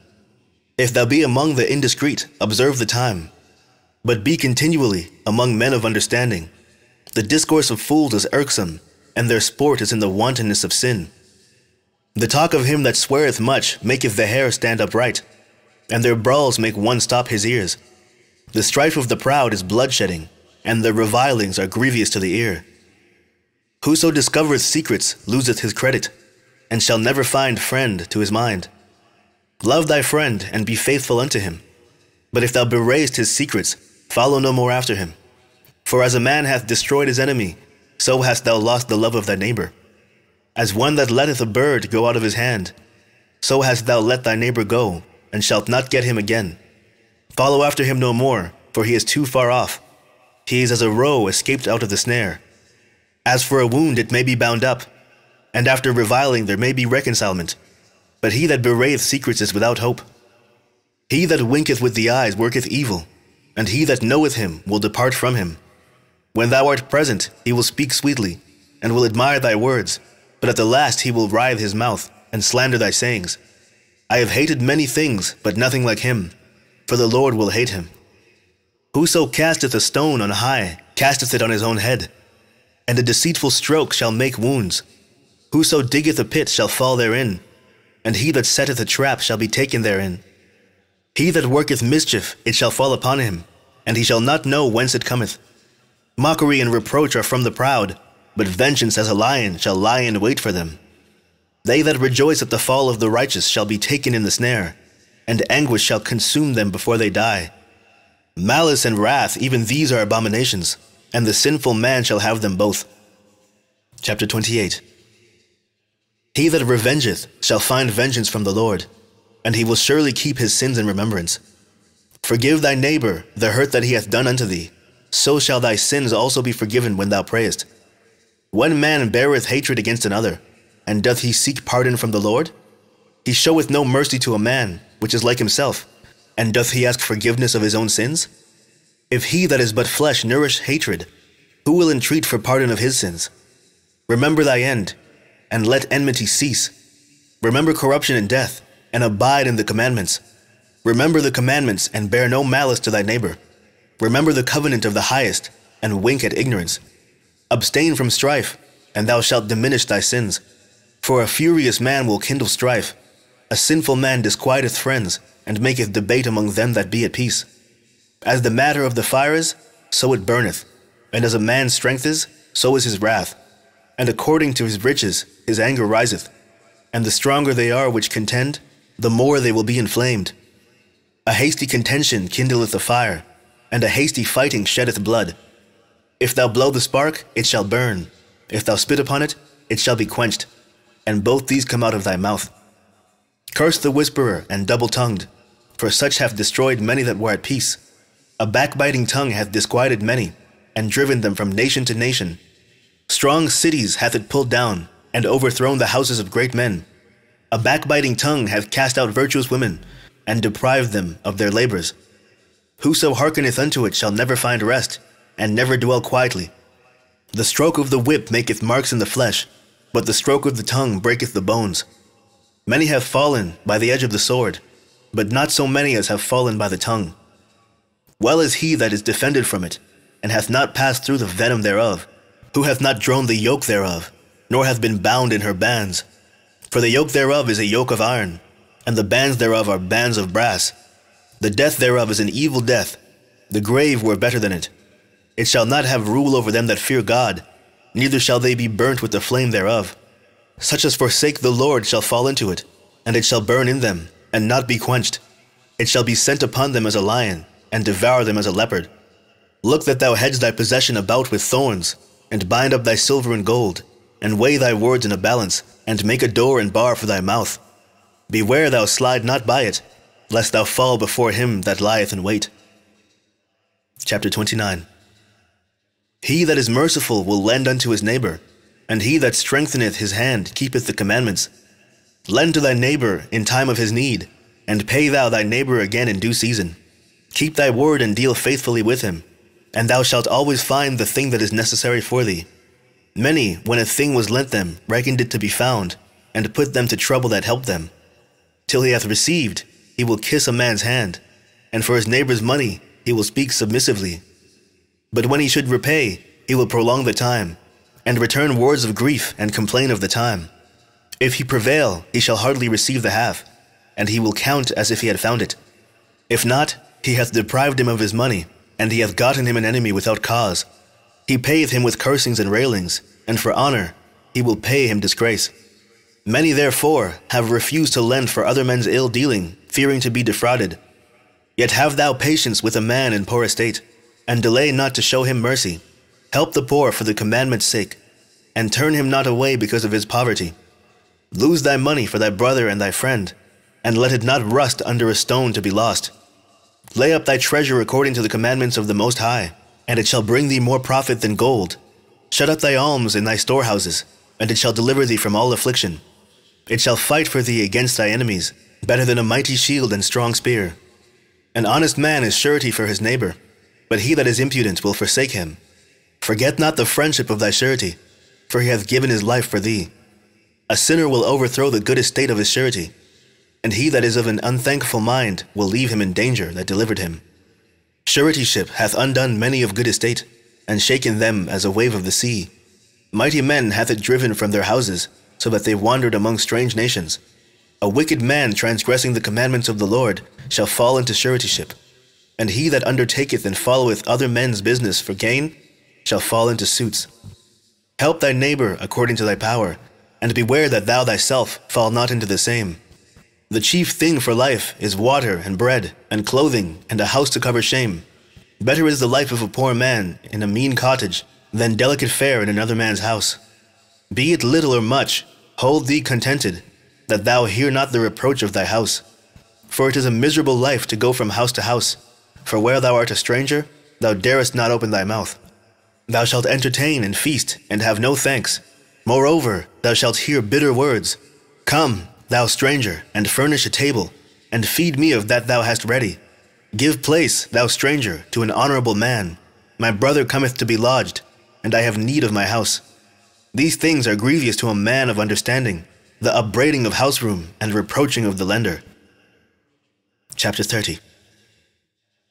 If thou be among the indiscreet, observe the time, but be continually among men of understanding. The discourse of fools is irksome, and their sport is in the wantonness of sin. The talk of him that sweareth much maketh the hair stand upright, and their brawls make one stop his ears. The strife of the proud is bloodshedding, and their revilings are grievous to the ear. Whoso discovereth secrets loseth his credit, and shall never find friend to his mind. Love thy friend, and be faithful unto him. But if thou bewrayest his secrets, follow no more after him. For as a man hath destroyed his enemy, so hast thou lost the love of thy neighbor. As one that letteth a bird go out of his hand, so hast thou let thy neighbor go, and shalt not get him again. Follow after him no more, for he is too far off. He is as a roe escaped out of the snare. As for a wound, it may be bound up, and after reviling there may be reconcilement. But he that bewrayeth secrets is without hope. He that winketh with the eyes worketh evil, and he that knoweth him will depart from him. When thou art present, he will speak sweetly, and will admire thy words, but at the last he will writhe his mouth, and slander thy sayings. I have hated many things, but nothing like him, for the Lord will hate him. Whoso casteth a stone on high, casteth it on his own head, and a deceitful stroke shall make wounds. Whoso diggeth a pit shall fall therein, and he that setteth a trap shall be taken therein. He that worketh mischief, it shall fall upon him, and he shall not know whence it cometh. Mockery and reproach are from the proud, but vengeance as a lion shall lie in wait for them. They that rejoice at the fall of the righteous shall be taken in the snare, and anguish shall consume them before they die. Malice and wrath, even these are abominations, and the sinful man shall have them both. Chapter 28. He that revengeth shall find vengeance from the Lord, and he will surely keep his sins in remembrance. Forgive thy neighbor the hurt that he hath done unto thee, so shall thy sins also be forgiven when thou prayest. One man beareth hatred against another, and doth he seek pardon from the Lord? He showeth no mercy to a man, which is like himself, and doth he ask forgiveness of his own sins? If he that is but flesh nourish hatred, who will entreat for pardon of his sins? Remember thy end, and let enmity cease. Remember corruption and death, and abide in the commandments. Remember the commandments, and bear no malice to thy neighbor. Remember the covenant of the highest, and wink at ignorance. Abstain from strife, and thou shalt diminish thy sins. For a furious man will kindle strife. A sinful man disquieteth friends, and maketh debate among them that be at peace. As the matter of the fire is, so it burneth, and as a man's strength is, so is his wrath. And according to his riches his anger riseth, and the stronger they are which contend, the more they will be inflamed. A hasty contention kindleth a fire, and a hasty fighting sheddeth blood. If thou blow the spark, it shall burn. If thou spit upon it, it shall be quenched. And both these come out of thy mouth. Curse the whisperer and double-tongued, for such hath destroyed many that were at peace. A backbiting tongue hath disquieted many, and driven them from nation to nation. Strong cities hath it pulled down, and overthrown the houses of great men. A backbiting tongue hath cast out virtuous women, and deprived them of their labors. Whoso hearkeneth unto it shall never find rest, and never dwell quietly. The stroke of the whip maketh marks in the flesh, but the stroke of the tongue breaketh the bones. Many have fallen by the edge of the sword, but not so many as have fallen by the tongue. Well is he that is defended from it, and hath not passed through the venom thereof, who hath not drawn the yoke thereof, nor hath been bound in her bands. For the yoke thereof is a yoke of iron, and the bands thereof are bands of brass. The death thereof is an evil death, the grave were better than it. It shall not have rule over them that fear God, neither shall they be burnt with the flame thereof. Such as forsake the Lord shall fall into it, and it shall burn in them, and not be quenched. It shall be sent upon them as a lion, and devour them as a leopard. Look that thou hedge thy possession about with thorns, and bind up thy silver and gold, and weigh thy words in a balance, and make a door and bar for thy mouth. Beware thou slide not by it, lest thou fall before him that lieth in wait. Chapter 29. He that is merciful will lend unto his neighbor, and he that strengtheneth his hand keepeth the commandments. Lend to thy neighbor in time of his need, and pay thou thy neighbor again in due season. Keep thy word and deal faithfully with him, and thou shalt always find the thing that is necessary for thee. Many, when a thing was lent them, reckoned it to be found, and put them to trouble that helped them. Till he hath received, he will kiss a man's hand, and for his neighbor's money he will speak submissively. But when he should repay, he will prolong the time, and return words of grief and complain of the time. If he prevail, he shall hardly receive the half, and he will count as if he had found it. If not, he hath deprived him of his money, and he hath gotten him an enemy without cause. He payeth him with cursings and railings, and for honor he will pay him disgrace. Many therefore have refused to lend for other men's ill dealing, fearing to be defrauded. Yet have thou patience with a man in poor estate, and delay not to show him mercy. Help the poor for the commandment's sake, and turn him not away because of his poverty. Lose thy money for thy brother and thy friend, and let it not rust under a stone to be lost. Lay up thy treasure according to the commandments of the Most High, and it shall bring thee more profit than gold. Shut up thy alms in thy storehouses, and it shall deliver thee from all affliction. It shall fight for thee against thy enemies, better than a mighty shield and strong spear. An honest man is surety for his neighbor, but he that is impudent will forsake him. Forget not the friendship of thy surety, for he hath given his life for thee. A sinner will overthrow the good estate of his surety, and he that is of an unthankful mind will leave him in danger that delivered him. Suretyship hath undone many of good estate, and shaken them as a wave of the sea. Mighty men hath it driven from their houses, so that they wandered among strange nations. A wicked man transgressing the commandments of the Lord shall fall into suretyship, and he that undertaketh and followeth other men's business for gain shall fall into suits. Help thy neighbor according to thy power, and beware that thou thyself fall not into the same. The chief thing for life is water and bread, and clothing, and a house to cover shame. Better is the life of a poor man in a mean cottage than delicate fare in another man's house. Be it little or much, hold thee contented, that thou hear not the reproach of thy house. For it is a miserable life to go from house to house, for where thou art a stranger, thou darest not open thy mouth. Thou shalt entertain and feast, and have no thanks. Moreover, thou shalt hear bitter words. Come, thou stranger, and furnish a table, and feed me of that thou hast ready. Give place, thou stranger, to an honorable man. My brother cometh to be lodged, and I have need of my house. These things are grievous to a man of understanding, the upbraiding of houseroom, and reproaching of the lender. Chapter 30.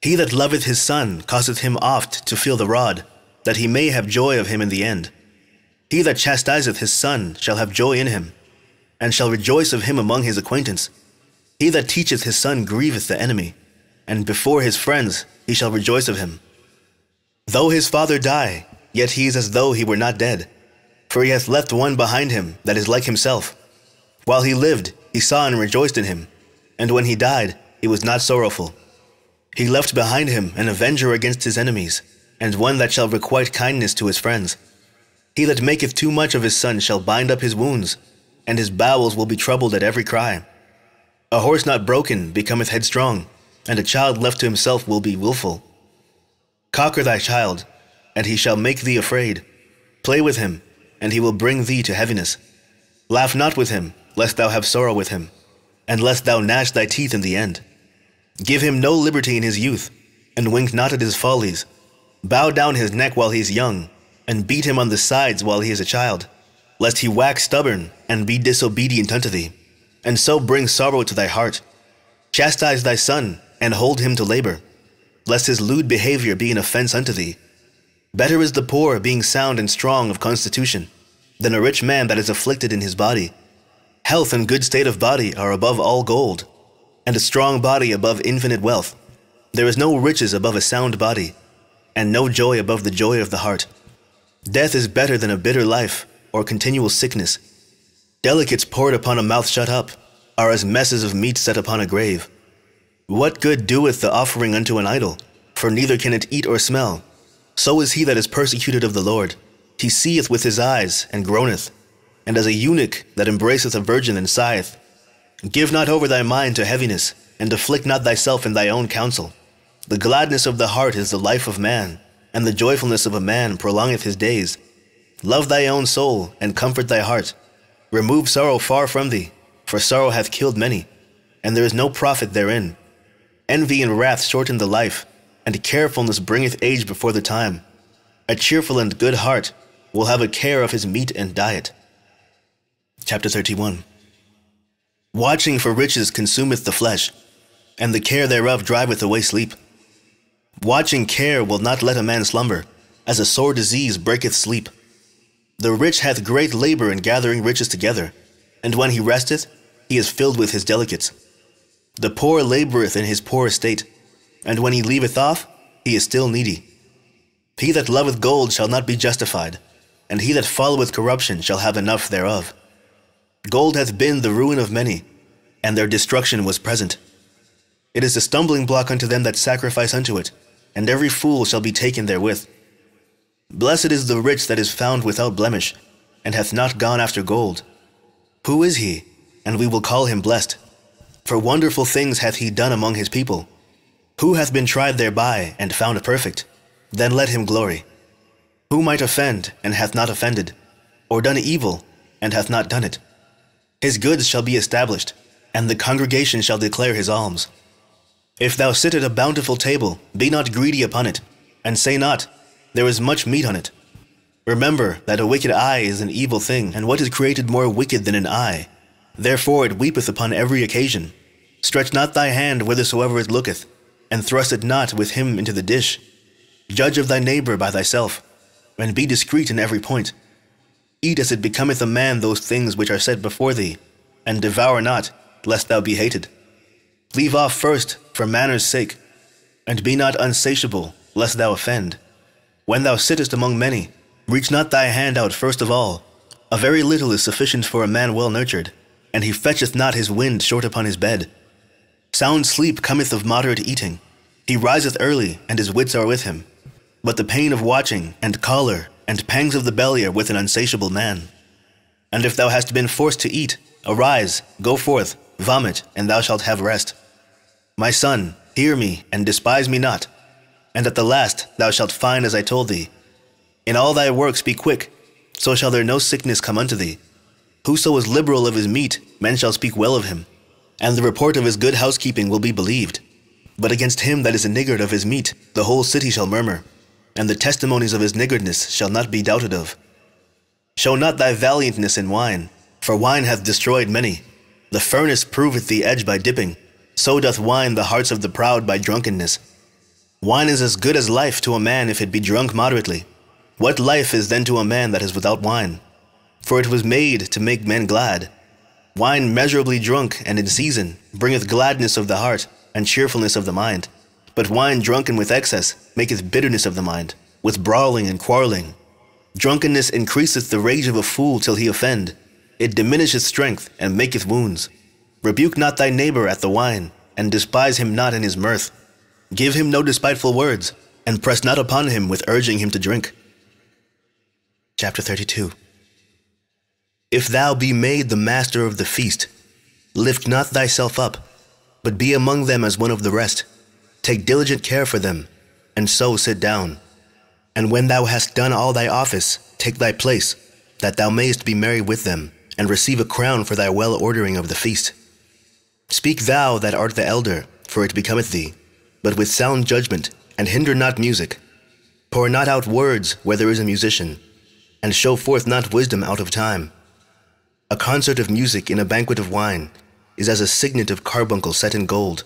He that loveth his son causeth him oft to feel the rod, that he may have joy of him in the end. He that chastiseth his son shall have joy in him, and shall rejoice of him among his acquaintance. He that teacheth his son grieveth the enemy, and before his friends he shall rejoice of him. Though his father die, yet he is as though he were not dead, for he hath left one behind him that is like himself. While he lived, he saw and rejoiced in him, and when he died, he was not sorrowful. He left behind him an avenger against his enemies, and one that shall requite kindness to his friends. He that maketh too much of his son shall bind up his wounds, and his bowels will be troubled at every cry. A horse not broken becometh headstrong, and a child left to himself will be wilful. Conquer thy child, and he shall make thee afraid. Play with him, and he will bring thee to heaviness. Laugh not with him, lest thou have sorrow with him, and lest thou gnash thy teeth in the end. Give him no liberty in his youth, and wink not at his follies. Bow down his neck while he is young, and beat him on the sides while he is a child, lest he wax stubborn and be disobedient unto thee, and so bring sorrow to thy heart. Chastise thy son, and hold him to labor, lest his lewd behavior be an offense unto thee. Better is the poor being sound and strong of constitution, than a rich man that is afflicted in his body. Health and good state of body are above all gold, and a strong body above infinite wealth. There is no riches above a sound body, and no joy above the joy of the heart. Death is better than a bitter life, or continual sickness. Delicates poured upon a mouth shut up are as messes of meat set upon a grave. What good doeth the offering unto an idol? For neither can it eat or smell. So is he that is persecuted of the Lord. He seeth with his eyes, and groaneth, and as a eunuch that embraceth a virgin and sigheth. Give not over thy mind to heaviness, and afflict not thyself in thy own counsel. The gladness of the heart is the life of man, and the joyfulness of a man prolongeth his days. Love thy own soul, and comfort thy heart. Remove sorrow far from thee, for sorrow hath killed many, and there is no profit therein. Envy and wrath shorten the life, and carefulness bringeth age before the time. A cheerful and good heart will have a care of his meat and diet. Chapter 31. Watching for riches consumeth the flesh, and the care thereof driveth away sleep. Watching care will not let a man slumber, as a sore disease breaketh sleep. The rich hath great labor in gathering riches together, and when he resteth, he is filled with his delicates. The poor laboreth in his poor estate, and when he leaveth off, he is still needy. He that loveth gold shall not be justified, and he that followeth corruption shall have enough thereof. Gold hath been the ruin of many, and their destruction was present. It is a stumbling block unto them that sacrifice unto it, and every fool shall be taken therewith. Blessed is the rich that is found without blemish, and hath not gone after gold. Who is he? And we will call him blessed. For wonderful things hath he done among his people. Who hath been tried thereby, and found perfect? Then let him glory. Who might offend, and hath not offended? Or done evil, and hath not done it? His goods shall be established, and the congregation shall declare his alms. If thou sit at a bountiful table, be not greedy upon it, and say not, there is much meat on it. Remember that a wicked eye is an evil thing, and what is created more wicked than an eye? Therefore it weepeth upon every occasion. Stretch not thy hand whithersoever it looketh, and thrust it not with him into the dish. Judge of thy neighbor by thyself, and be discreet in every point. Eat as it becometh a man those things which are set before thee, and devour not, lest thou be hated. Leave off first for manners' sake, and be not unsatiable, lest thou offend. When thou sittest among many, reach not thy hand out first of all. A very little is sufficient for a man well nurtured, and he fetcheth not his wind short upon his bed. Sound sleep cometh of moderate eating. He riseth early, and his wits are with him. But the pain of watching, and choler, and pangs of the belly are with an unsatiable man. And if thou hast been forced to eat, arise, go forth, vomit, and thou shalt have rest. My son, hear me, and despise me not, and at the last thou shalt find as I told thee. In all thy works be quick, so shall there no sickness come unto thee. Whoso is liberal of his meat, men shall speak well of him, and the report of his good housekeeping will be believed. But against him that is a niggard of his meat, the whole city shall murmur, and the testimonies of his niggardness shall not be doubted of. Show not thy valiantness in wine, for wine hath destroyed many. The furnace proveth the edge by dipping, so doth wine the hearts of the proud by drunkenness. Wine is as good as life to a man if it be drunk moderately. What life is then to a man that is without wine? For it was made to make men glad. Wine measurably drunk and in season bringeth gladness of the heart and cheerfulness of the mind. But wine drunken with excess maketh bitterness of the mind, with brawling and quarreling. Drunkenness increaseth the rage of a fool till he offend. It diminisheth strength and maketh wounds. Rebuke not thy neighbor at the wine, and despise him not in his mirth. Give him no despiteful words, and press not upon him with urging him to drink. Chapter 32. If thou be made the master of the feast, lift not thyself up, but be among them as one of the rest. Take diligent care for them, and so sit down. And when thou hast done all thy office, take thy place, that thou mayest be merry with them, and receive a crown for thy well-ordering of the feast. Speak thou that art the elder, for it becometh thee, but with sound judgment, and hinder not music. Pour not out words where there is a musician, and show forth not wisdom out of time. A concert of music in a banquet of wine is as a signet of carbuncle set in gold,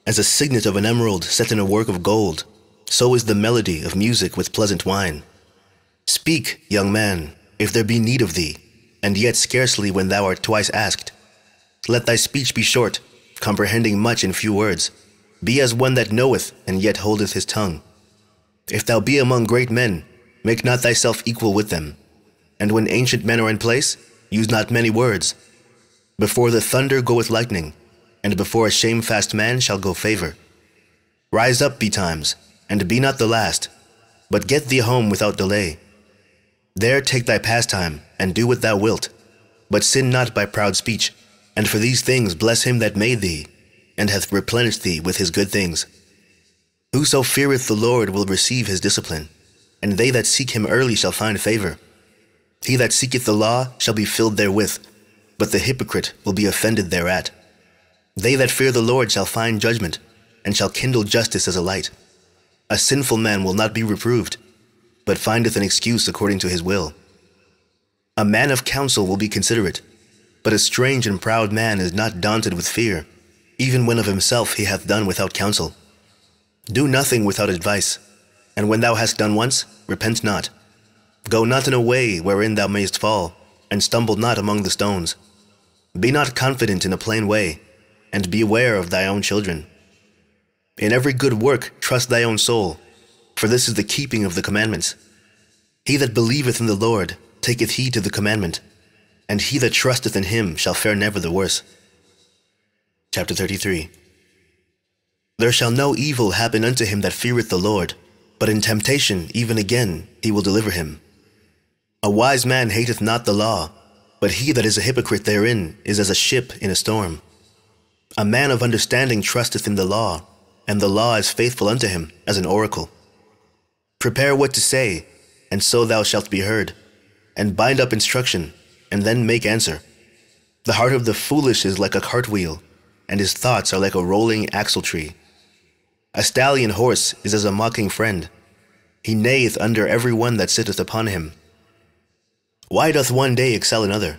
as a signet of an emerald set in a work of gold. So is the melody of music with pleasant wine. Speak, young man, if there be need of thee, and yet scarcely when thou art twice asked. Let thy speech be short, comprehending much in few words. Be as one that knoweth, and yet holdeth his tongue. If thou be among great men, make not thyself equal with them. And when ancient men are in place, use not many words. Before the thunder goeth lightning, and before a shamefast man shall go favor. Rise up betimes, and be not the last, but get thee home without delay. There take thy pastime, and do what thou wilt, but sin not by proud speech. And for these things bless him that made thee, and hath replenished thee with his good things. Whoso feareth the Lord will receive his discipline, and they that seek him early shall find favor. He that seeketh the law shall be filled therewith, but the hypocrite will be offended thereat. They that fear the Lord shall find judgment, and shall kindle justice as a light. A sinful man will not be reproved, but findeth an excuse according to his will. A man of counsel will be considerate, but a strange and proud man is not daunted with fear, even when of himself he hath done without counsel. Do nothing without advice, and when thou hast done once, repent not. Go not in a way wherein thou mayest fall, and stumble not among the stones. Be not confident in a plain way, and beware of thy own children. In every good work trust thy own soul, for this is the keeping of the commandments. He that believeth in the Lord taketh heed to the commandment, and he that trusteth in him shall fare never the worse. Chapter 33. There shall no evil happen unto him that feareth the Lord, but in temptation even again he will deliver him. A wise man hateth not the law, but he that is a hypocrite therein is as a ship in a storm. A man of understanding trusteth in the law, and the law is faithful unto him as an oracle. Prepare what to say, and so thou shalt be heard, and bind up instruction, and then make answer. The heart of the foolish is like a cartwheel, and his thoughts are like a rolling axle-tree. A stallion horse is as a mocking friend. He neigheth under every one that sitteth upon him. Why doth one day excel another,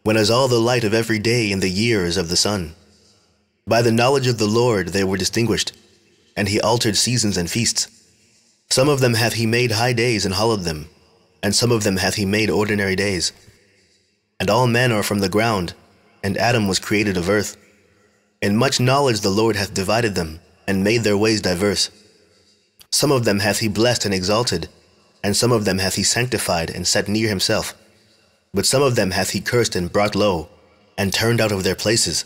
when as all the light of every day in the year is of the sun? By the knowledge of the Lord they were distinguished, and he altered seasons and feasts. Some of them hath he made high days and hallowed them, and some of them hath he made ordinary days. And all men are from the ground, and Adam was created of earth. In much knowledge the Lord hath divided them, and made their ways diverse. Some of them hath he blessed and exalted, and some of them hath he sanctified and set near himself. But some of them hath he cursed and brought low, and turned out of their places.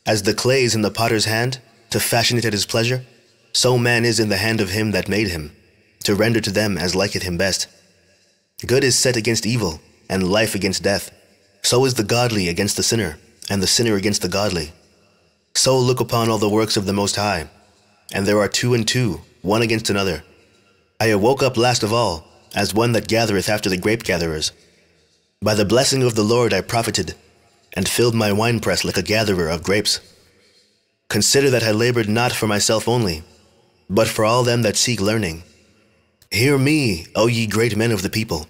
As the clay is in the potter's hand, to fashion it at his pleasure, so man is in the hand of him that made him, to render to them as liketh him best. Good is set against evil, and life against death. So is the godly against the sinner, and the sinner against the godly. So look upon all the works of the Most High, and there are two and two, one against another. I awoke up last of all, as one that gathereth after the grape-gatherers. By the blessing of the Lord I profited, and filled my winepress like a gatherer of grapes. Consider that I labored not for myself only, but for all them that seek learning. Hear me, O ye great men of the people,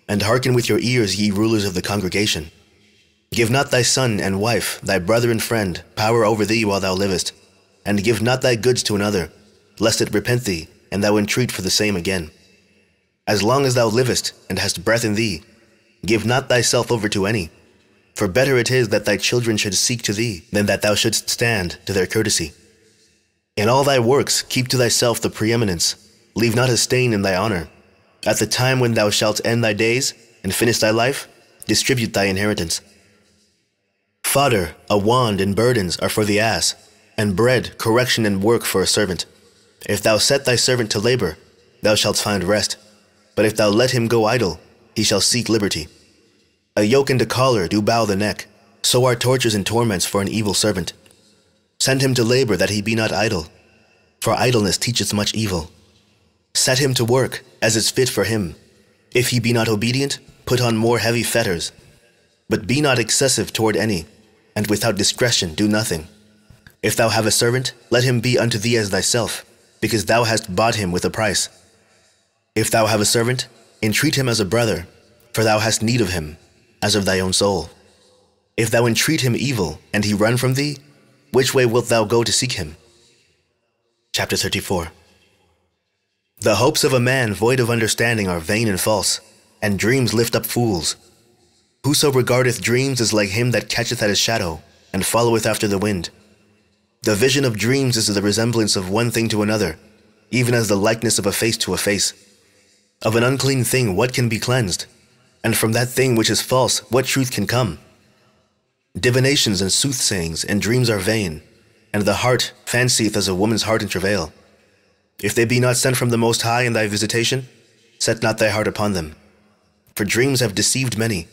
and hearken with your ears, ye rulers of the congregation. Give not thy son and wife, thy brother and friend, power over thee while thou livest, and give not thy goods to another, lest it repent thee, and thou entreat for the same again. As long as thou livest, and hast breath in thee, give not thyself over to any, for better it is that thy children should seek to thee, than that thou shouldst stand to their courtesy. In all thy works keep to thyself the preeminence, leave not a stain in thy honor. At the time when thou shalt end thy days, and finish thy life, distribute thy inheritance. Fodder, a wand, and burdens are for the ass, and bread, correction, and work for a servant. If thou set thy servant to labor, thou shalt find rest. But if thou let him go idle, he shall seek liberty. A yoke and a collar do bow the neck, so are tortures and torments for an evil servant. Send him to labor that he be not idle, for idleness teacheth much evil. Set him to work, as is fit for him. If he be not obedient, put on more heavy fetters. But be not excessive toward any, and without discretion do nothing. If thou have a servant, let him be unto thee as thyself, because thou hast bought him with a price. If thou have a servant, entreat him as a brother, for thou hast need of him, as of thy own soul. If thou entreat him evil, and he run from thee, which way wilt thou go to seek him? Chapter 34. The hopes of a man void of understanding are vain and false, and dreams lift up fools. Whoso regardeth dreams is like him that catcheth at his shadow, and followeth after the wind. The vision of dreams is the resemblance of one thing to another, even as the likeness of a face to a face. Of an unclean thing what can be cleansed? And from that thing which is false what truth can come? Divinations and soothsayings and dreams are vain, and the heart fancieth as a woman's heart in travail. If they be not sent from the Most High in thy visitation, set not thy heart upon them. For dreams have deceived many,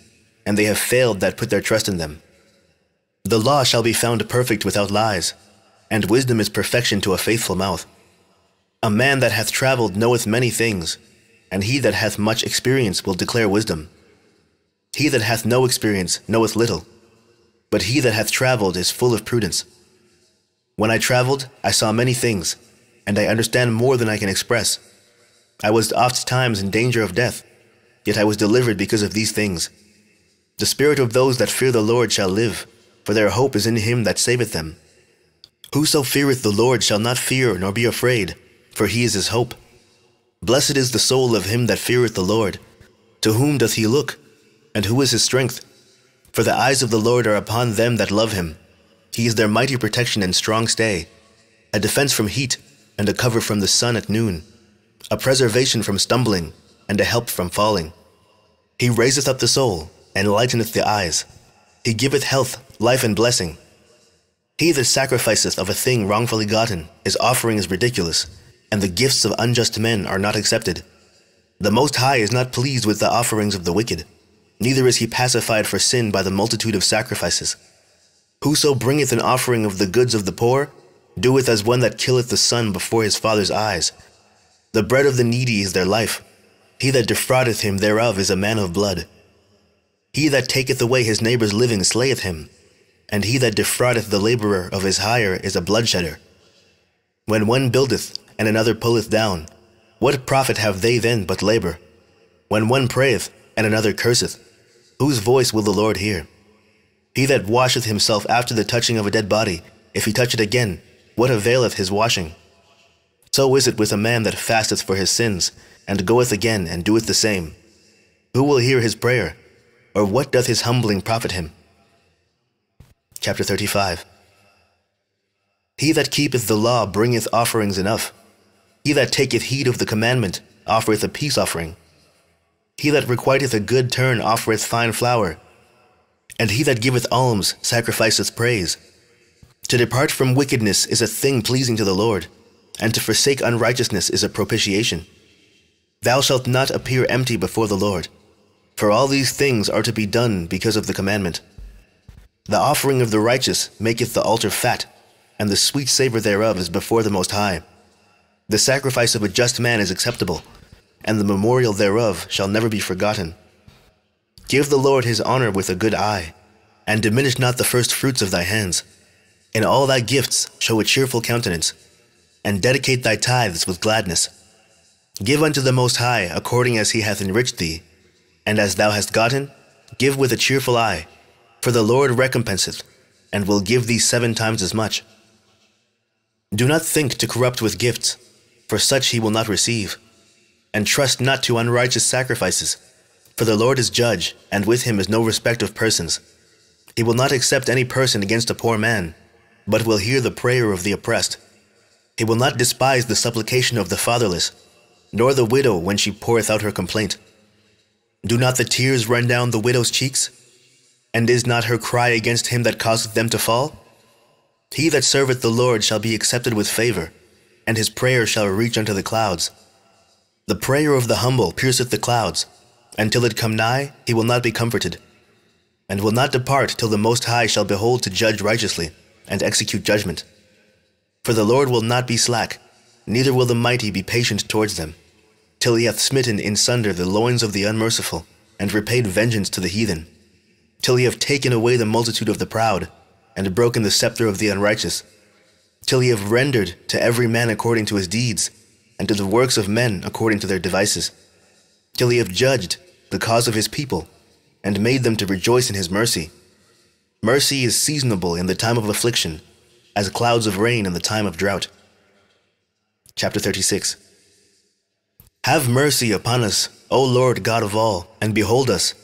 and they have failed that put their trust in them. The law shall be found perfect without lies, and wisdom is perfection to a faithful mouth. A man that hath travelled knoweth many things, and he that hath much experience will declare wisdom. He that hath no experience knoweth little, but he that hath travelled is full of prudence. When I travelled, I saw many things, and I understand more than I can express. I was oft times in danger of death, yet I was delivered because of these things. The spirit of those that fear the Lord shall live, for their hope is in him that saveth them. Whoso feareth the Lord shall not fear nor be afraid, for he is his hope. Blessed is the soul of him that feareth the Lord. To whom doth he look? And who is his strength? For the eyes of the Lord are upon them that love him. He is their mighty protection and strong stay, a defense from heat, and a cover from the sun at noon, a preservation from stumbling, and a help from falling. He raiseth up the soul, and lighteneth the eyes. He giveth health, life, and blessing. He that sacrificeth of a thing wrongfully gotten, his offering is ridiculous, and the gifts of unjust men are not accepted. The Most High is not pleased with the offerings of the wicked, neither is he pacified for sin by the multitude of sacrifices. Whoso bringeth an offering of the goods of the poor, doeth as one that killeth the son before his father's eyes. The bread of the needy is their life. He that defraudeth him thereof is a man of blood. He that taketh away his neighbour's living slayeth him, and he that defraudeth the labourer of his hire is a bloodshedder. When one buildeth, and another pulleth down, what profit have they then but labour? When one prayeth, and another curseth, whose voice will the Lord hear? He that washeth himself after the touching of a dead body, if he touch it again, what availeth his washing? So is it with a man that fasteth for his sins, and goeth again and doeth the same. Who will hear his prayer? Or what doth his humbling profit him? Chapter 35. He that keepeth the law bringeth offerings enough. He that taketh heed of the commandment offereth a peace offering. He that requiteth a good turn offereth fine flour. And he that giveth alms sacrificeth praise. To depart from wickedness is a thing pleasing to the Lord, and to forsake unrighteousness is a propitiation. Thou shalt not appear empty before the Lord, for all these things are to be done because of the commandment. The offering of the righteous maketh the altar fat, and the sweet savour thereof is before the Most High. The sacrifice of a just man is acceptable, and the memorial thereof shall never be forgotten. Give the Lord his honour with a good eye, and diminish not the first fruits of thy hands. In all thy gifts show a cheerful countenance, and dedicate thy tithes with gladness. Give unto the Most High according as he hath enriched thee, and as thou hast gotten, give with a cheerful eye, for the Lord recompenseth, and will give thee 7 times as much. Do not think to corrupt with gifts, for such he will not receive. And trust not to unrighteous sacrifices, for the Lord is judge, and with him is no respect of persons. He will not accept any person against a poor man, but will hear the prayer of the oppressed. He will not despise the supplication of the fatherless, nor the widow when she poureth out her complaint. Do not the tears run down the widow's cheeks? And is not her cry against him that causeth them to fall? He that serveth the Lord shall be accepted with favour, and his prayer shall reach unto the clouds. The prayer of the humble pierceth the clouds, and till it come nigh, he will not be comforted, and will not depart till the Most High shall behold to judge righteously, and execute judgment. For the Lord will not be slack, neither will the mighty be patient towards them, till he hath smitten in sunder the loins of the unmerciful, and repaid vengeance to the heathen, till he have taken away the multitude of the proud, and broken the scepter of the unrighteous, till he have rendered to every man according to his deeds, and to the works of men according to their devices, till he have judged the cause of his people, and made them to rejoice in his mercy. Mercy is seasonable in the time of affliction, as clouds of rain in the time of drought. Chapter 36. Have mercy upon us, O Lord God of all, and behold us,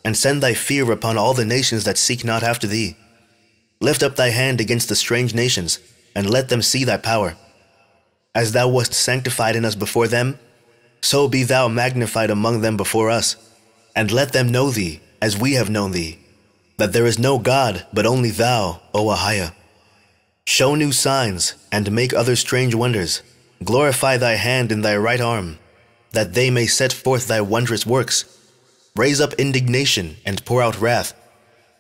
and send thy fear upon all the nations that seek not after thee. Lift up thy hand against the strange nations, and let them see thy power. As thou wast sanctified in us before them, so be thou magnified among them before us, and let them know thee, as we have known thee, that there is no God but only thou, O Ahiah. Show new signs, and make other strange wonders. Glorify thy hand in thy right arm, that they may set forth thy wondrous works. Raise up indignation, and pour out wrath.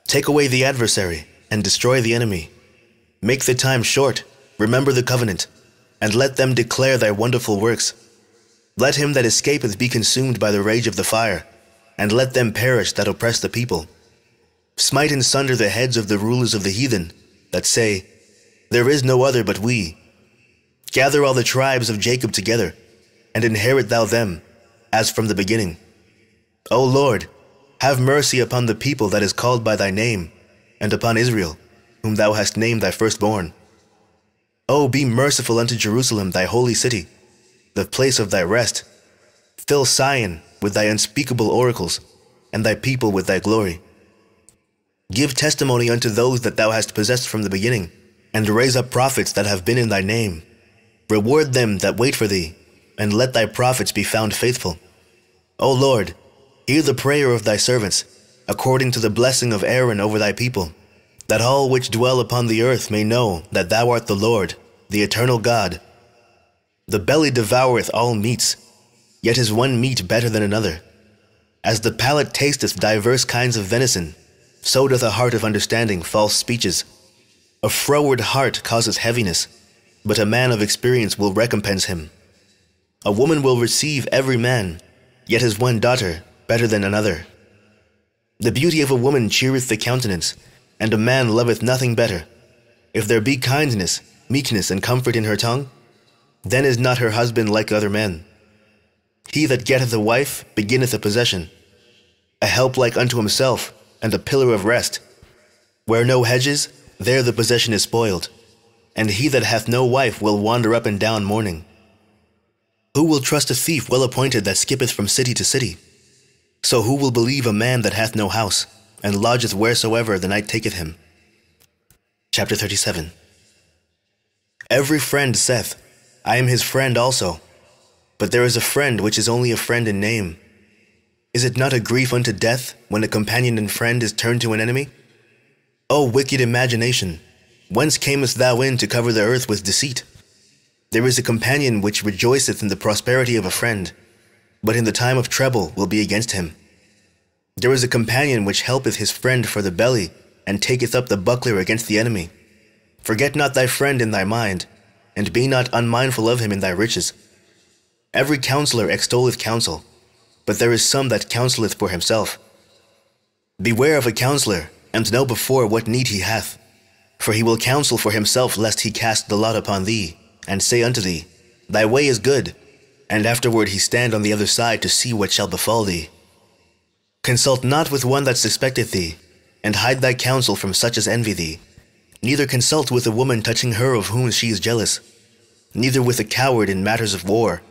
Take away the adversary, and destroy the enemy. Make the time short, remember the covenant, and let them declare thy wonderful works. Let him that escapeth be consumed by the rage of the fire, and let them perish that oppress the people. Smite in sunder the heads of the rulers of the heathen, that say, there is no other but we. Gather all the tribes of Jacob together, and inherit thou them, as from the beginning. O Lord, have mercy upon the people that is called by thy name, and upon Israel, whom thou hast named thy firstborn. O be merciful unto Jerusalem, thy holy city, the place of thy rest. Fill Sion with thy unspeakable oracles, and thy people with thy glory. Give testimony unto those that thou hast possessed from the beginning, and raise up prophets that have been in thy name. Reward them that wait for thee, and let thy prophets be found faithful. O Lord, hear the prayer of thy servants, according to the blessing of Aaron over thy people, that all which dwell upon the earth may know that thou art the Lord, the eternal God. The belly devoureth all meats, yet is one meat better than another. As the palate tasteth divers kinds of venison, so doth a heart of understanding false speeches. A froward heart causeth heaviness, but a man of experience will recompense him. A woman will receive every man, yet is one daughter better than another. The beauty of a woman cheereth the countenance, and a man loveth nothing better. If there be kindness, meekness, and comfort in her tongue, then is not her husband like other men. He that getteth a wife beginneth a possession, a help like unto himself, and a pillar of rest. Where no hedges, there the possession is spoiled, and he that hath no wife will wander up and down mourning. Who will trust a thief well appointed that skippeth from city to city? So who will believe a man that hath no house, and lodgeth wheresoever the night taketh him? Chapter 37. Every friend saith, I am his friend also. But there is a friend which is only a friend in name. Is it not a grief unto death when a companion and friend is turned to an enemy? O wicked imagination, whence camest thou in to cover the earth with deceit? There is a companion which rejoiceth in the prosperity of a friend, but in the time of trouble will be against him. There is a companion which helpeth his friend for the belly, and taketh up the buckler against the enemy. Forget not thy friend in thy mind, and be not unmindful of him in thy riches. Every counselor extolleth counsel, but there is some that counseleth for himself. Beware of a counselor, and know before what need he hath. For he will counsel for himself, lest he cast the lot upon thee, and say unto thee, Thy way is good, and afterward he stand on the other side to see what shall befall thee. Consult not with one that suspecteth thee, and hide thy counsel from such as envy thee. Neither consult with a woman touching her of whom she is jealous, neither with a coward in matters of war,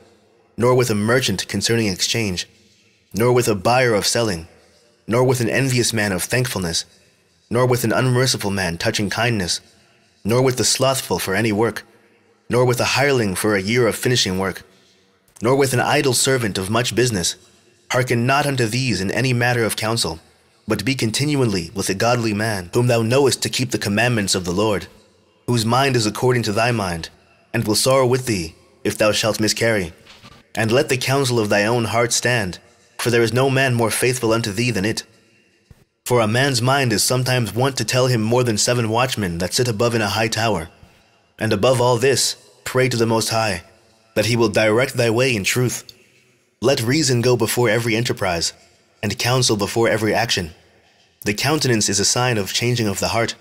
nor with a merchant concerning exchange, nor with a buyer of selling, nor with an envious man of thankfulness, nor with an unmerciful man touching kindness, nor with the slothful for any work, nor with a hireling for a year of finishing work, nor with an idle servant of much business. Hearken not unto these in any matter of counsel, but be continually with a godly man, whom thou knowest to keep the commandments of the Lord, whose mind is according to thy mind, and will sorrow with thee, if thou shalt miscarry. And let the counsel of thy own heart stand, for there is no man more faithful unto thee than it. For a man's mind is sometimes wont to tell him more than 7 watchmen that sit above in a high tower. And above all this, pray to the Most High, that he will direct thy way in truth. Let reason go before every enterprise, and counsel before every action. The countenance is a sign of changing of the heart.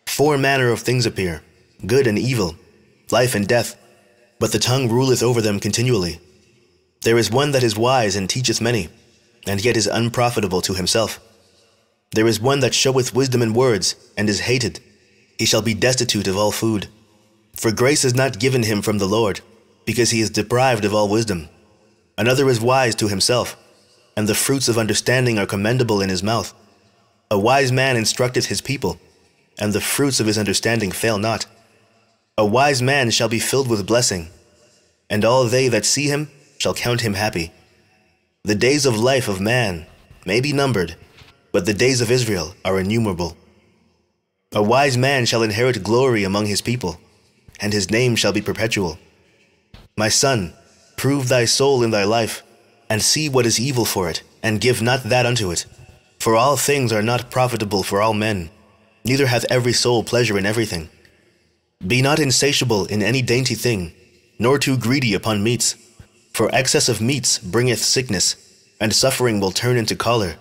4 manner of things appear, good and evil, life and death, but the tongue ruleth over them continually. There is one that is wise and teacheth many, and yet is unprofitable to himself. There is one that showeth wisdom in words, and is hated. He shall be destitute of all food. For grace is not given him from the Lord, because he is deprived of all wisdom. Another is wise to himself, and the fruits of understanding are commendable in his mouth. A wise man instructeth his people, and the fruits of his understanding fail not. A wise man shall be filled with blessing, and all they that see him shall count him happy. The days of life of man may be numbered, but the days of Israel are innumerable. A wise man shall inherit glory among his people, and his name shall be perpetual. My son, prove thy soul in thy life, and see what is evil for it, and give not that unto it. For all things are not profitable for all men, neither hath every soul pleasure in everything. Be not insatiable in any dainty thing, nor too greedy upon meats. For excess of meats bringeth sickness, and suffering will turn into choler.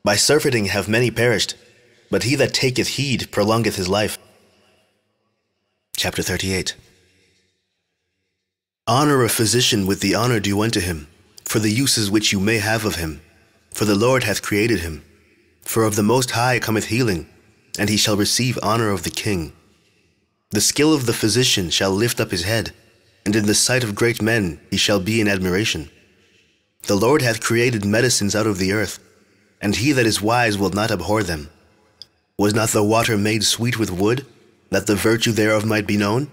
By surfeiting have many perished, but he that taketh heed prolongeth his life. Chapter 38. Honor a physician with the honor due unto him, for the uses which you may have of him. For the Lord hath created him. For of the Most High cometh healing, and he shall receive honor of the king. The skill of the physician shall lift up his head, and in the sight of great men he shall be in admiration. The Lord hath created medicines out of the earth, and he that is wise will not abhor them. Was not the water made sweet with wood, that the virtue thereof might be known?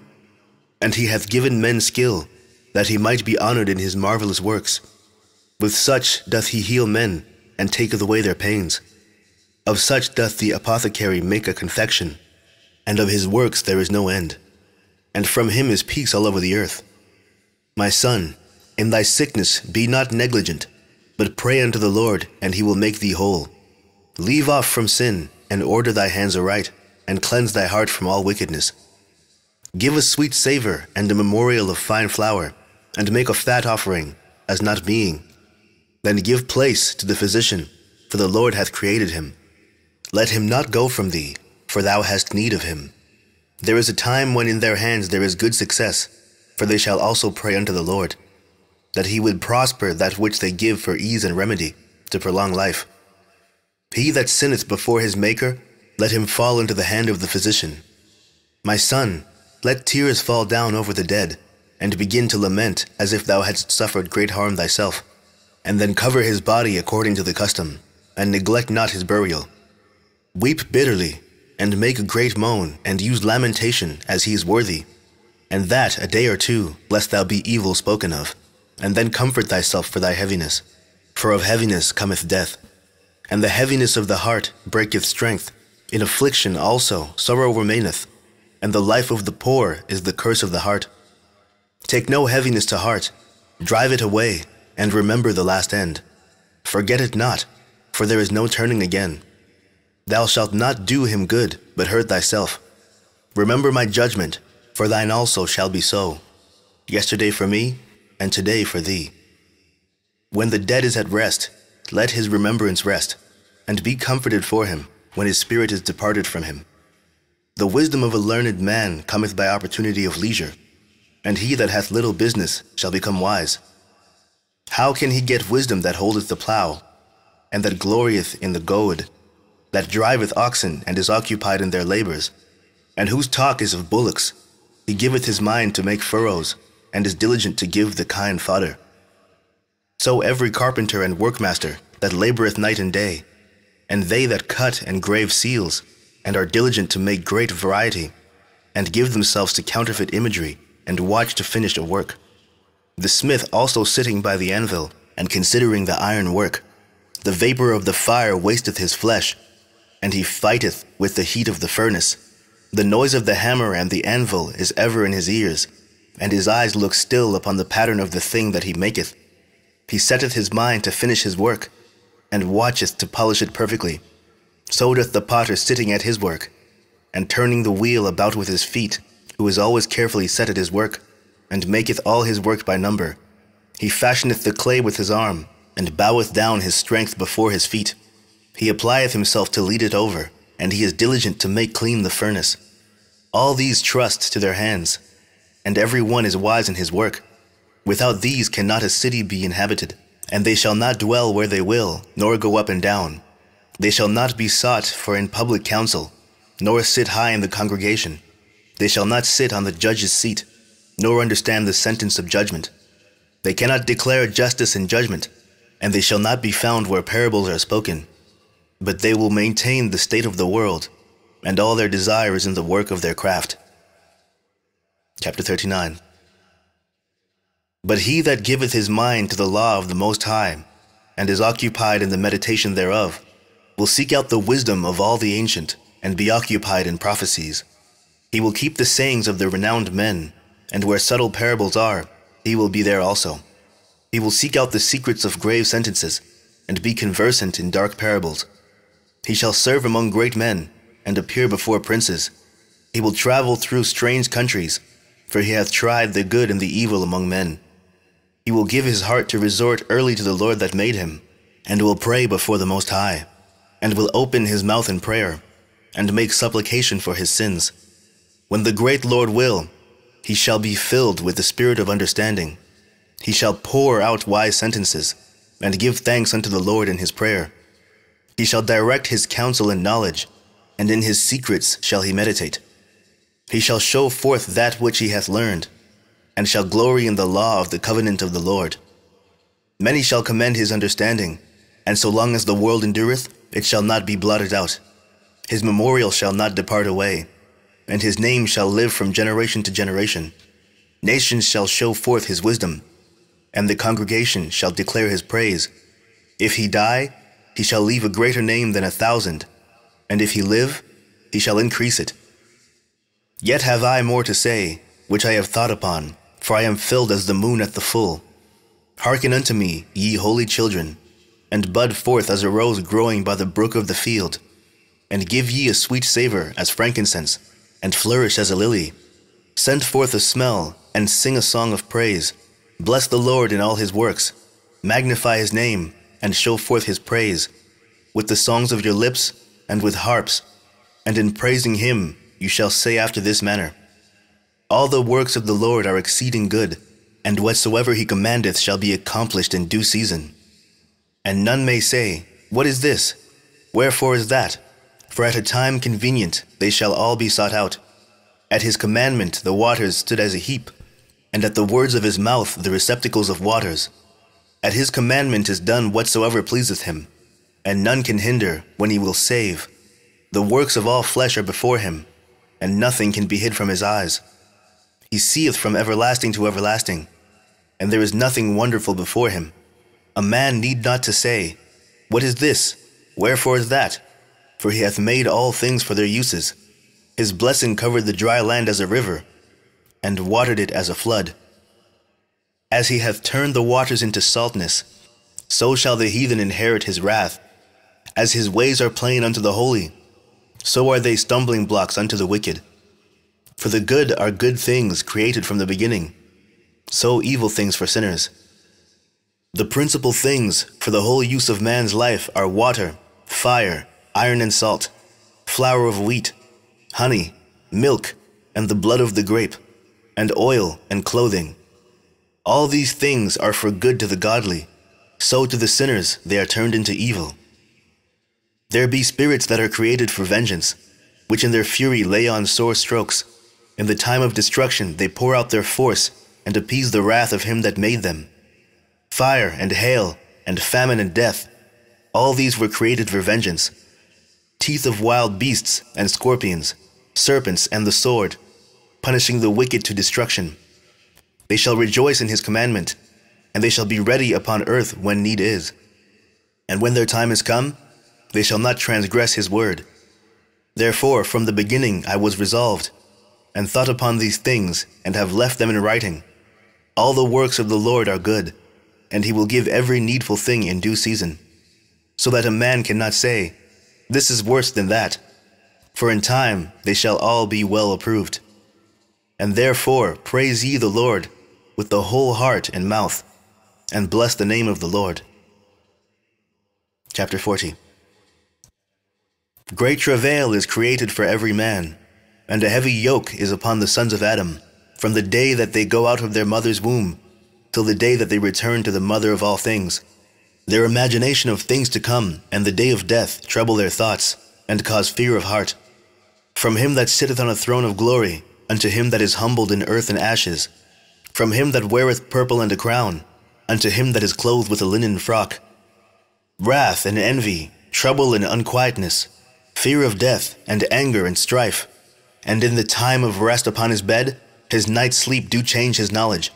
And he hath given men skill, that he might be honored in his marvelous works. With such doth he heal men, and taketh away their pains. Of such doth the apothecary make a confection, and of his works there is no end. And from him is peace all over the earth. My son, in thy sickness be not negligent, but pray unto the Lord, and he will make thee whole. Leave off from sin, and order thy hands aright, and cleanse thy heart from all wickedness. Give a sweet savor and a memorial of fine flour, and make a fat offering, as not being. Then give place to the physician, for the Lord hath created him. Let him not go from thee, for thou hast need of him. There is a time when in their hands there is good success, for they shall also pray unto the Lord, that he would prosper that which they give for ease and remedy, to prolong life. He that sinneth before his Maker, let him fall into the hand of the physician. My son, let tears fall down over the dead, and begin to lament as if thou hadst suffered great harm thyself, and then cover his body according to the custom, and neglect not his burial. Weep bitterly, and make a great moan, and use lamentation as he is worthy, and that a day or two, lest thou be evil spoken of, and then comfort thyself for thy heaviness. For of heaviness cometh death, and the heaviness of the heart breaketh strength. In affliction also sorrow remaineth, and the life of the poor is the curse of the heart. Take no heaviness to heart, drive it away, and remember the last end. Forget it not, for there is no turning again. Thou shalt not do him good, but hurt thyself. Remember my judgment, for thine also shall be so. Yesterday for me, and today for thee. When the dead is at rest, let his remembrance rest, and be comforted for him, when his spirit is departed from him. The wisdom of a learned man cometh by opportunity of leisure, and he that hath little business shall become wise. How can he get wisdom that holdeth the plough, and that glorieth in the goad, that driveth oxen and is occupied in their labors, and whose talk is of bullocks? He giveth his mind to make furrows, and is diligent to give the kine fodder. So every carpenter and workmaster that laboreth night and day, and they that cut and grave seals, and are diligent to make great variety, and give themselves to counterfeit imagery, and watch to finish a work. The smith also sitting by the anvil, and considering the iron work. The vapor of the fire wasteth his flesh, and he fighteth with the heat of the furnace. The noise of the hammer and the anvil is ever in his ears. and his eyes look still upon the pattern of the thing that he maketh. He setteth his mind to finish his work, and watcheth to polish it perfectly. So doth the potter sitting at his work, and turning the wheel about with his feet, who is always carefully set at his work, and maketh all his work by number. He fashioneth the clay with his arm, and boweth down his strength before his feet. He applieth himself to lead it over, and he is diligent to make clean the furnace. All these trust to their hands, and every one is wise in his work. Without these cannot a city be inhabited, and they shall not dwell where they will, nor go up and down. They shall not be sought for in public council, nor sit high in the congregation. They shall not sit on the judge's seat, nor understand the sentence of judgment. They cannot declare justice and judgment, and they shall not be found where parables are spoken. But they will maintain the state of the world, and all their desire is in the work of their craft. Chapter 39. But he that giveth his mind to the law of the Most High, and is occupied in the meditation thereof, will seek out the wisdom of all the ancient, and be occupied in prophecies. He will keep the sayings of the renowned men, and where subtle parables are, he will be there also. He will seek out the secrets of grave sentences, and be conversant in dark parables. He shall serve among great men, and appear before princes. He will travel through strange countries, for he hath tried the good and the evil among men. He will give his heart to resort early to the Lord that made him, and will pray before the Most High, and will open his mouth in prayer, and make supplication for his sins. When the great Lord will, he shall be filled with the spirit of understanding. He shall pour out wise sentences, and give thanks unto the Lord in his prayer. He shall direct his counsel in knowledge, and in his secrets shall he meditate. He shall show forth that which he hath learned, and shall glory in the law of the covenant of the Lord. Many shall commend his understanding, and so long as the world endureth, it shall not be blotted out. His memorial shall not depart away, and his name shall live from generation to generation. Nations shall show forth his wisdom, and the congregation shall declare his praise. If he die, he shall leave a greater name than 1,000, and if he live, he shall increase it. Yet have I more to say, which I have thought upon, for I am filled as the moon at the full. Hearken unto me, ye holy children, and bud forth as a rose growing by the brook of the field, and give ye a sweet savour as frankincense, and flourish as a lily. Send forth a smell, and sing a song of praise. Bless the Lord in all his works. Magnify his name, and show forth his praise, with the songs of your lips, and with harps. And in praising him you shall say after this manner, All the works of the Lord are exceeding good, and whatsoever he commandeth shall be accomplished in due season. And none may say, What is this? Wherefore is that? For at a time convenient they shall all be sought out. At his commandment the waters stood as a heap, and at the words of his mouth the receptacles of waters. At his commandment is done whatsoever pleaseth him, and none can hinder when he will save. The works of all flesh are before him, and nothing can be hid from his eyes. He seeth from everlasting to everlasting, and there is nothing wonderful before him. A man need not to say, What is this? Wherefore is that? For he hath made all things for their uses. His blessing covered the dry land as a river, and watered it as a flood. As he hath turned the waters into saltness, so shall the heathen inherit his wrath. As his ways are plain unto the holy, so are they stumbling blocks unto the wicked. For the good are good things created from the beginning, so evil things for sinners. The principal things for the whole use of man's life are water, fire, iron and salt, flour of wheat, honey, milk, and the blood of the grape, and oil and clothing. All these things are for good to the godly, so to the sinners they are turned into evil. There be spirits that are created for vengeance, which in their fury lay on sore strokes. In the time of destruction they pour out their force, and appease the wrath of him that made them. Fire and hail, and famine and death, all these were created for vengeance. Teeth of wild beasts and scorpions, serpents and the sword, punishing the wicked to destruction. They shall rejoice in his commandment, and they shall be ready upon earth when need is. And when their time is come, they shall not transgress his word. Therefore from the beginning I was resolved, and thought upon these things, and have left them in writing. All the works of the Lord are good, and he will give every needful thing in due season, so that a man cannot say, "This is worse than that," for in time they shall all be well approved. And therefore praise ye the Lord with the whole heart and mouth, and bless the name of the Lord. Chapter 40. Great travail is created for every man, and a heavy yoke is upon the sons of Adam, from the day that they go out of their mother's womb, till the day that they return to the mother of all things. Their imagination of things to come, and the day of death, trouble their thoughts, and cause fear of heart. From him that sitteth on a throne of glory, unto him that is humbled in earth and ashes, from him that weareth purple and a crown, unto him that is clothed with a linen frock. Wrath and envy, trouble and unquietness, fear of death, and anger and strife. And in the time of rest upon his bed, his night's sleep do change his knowledge.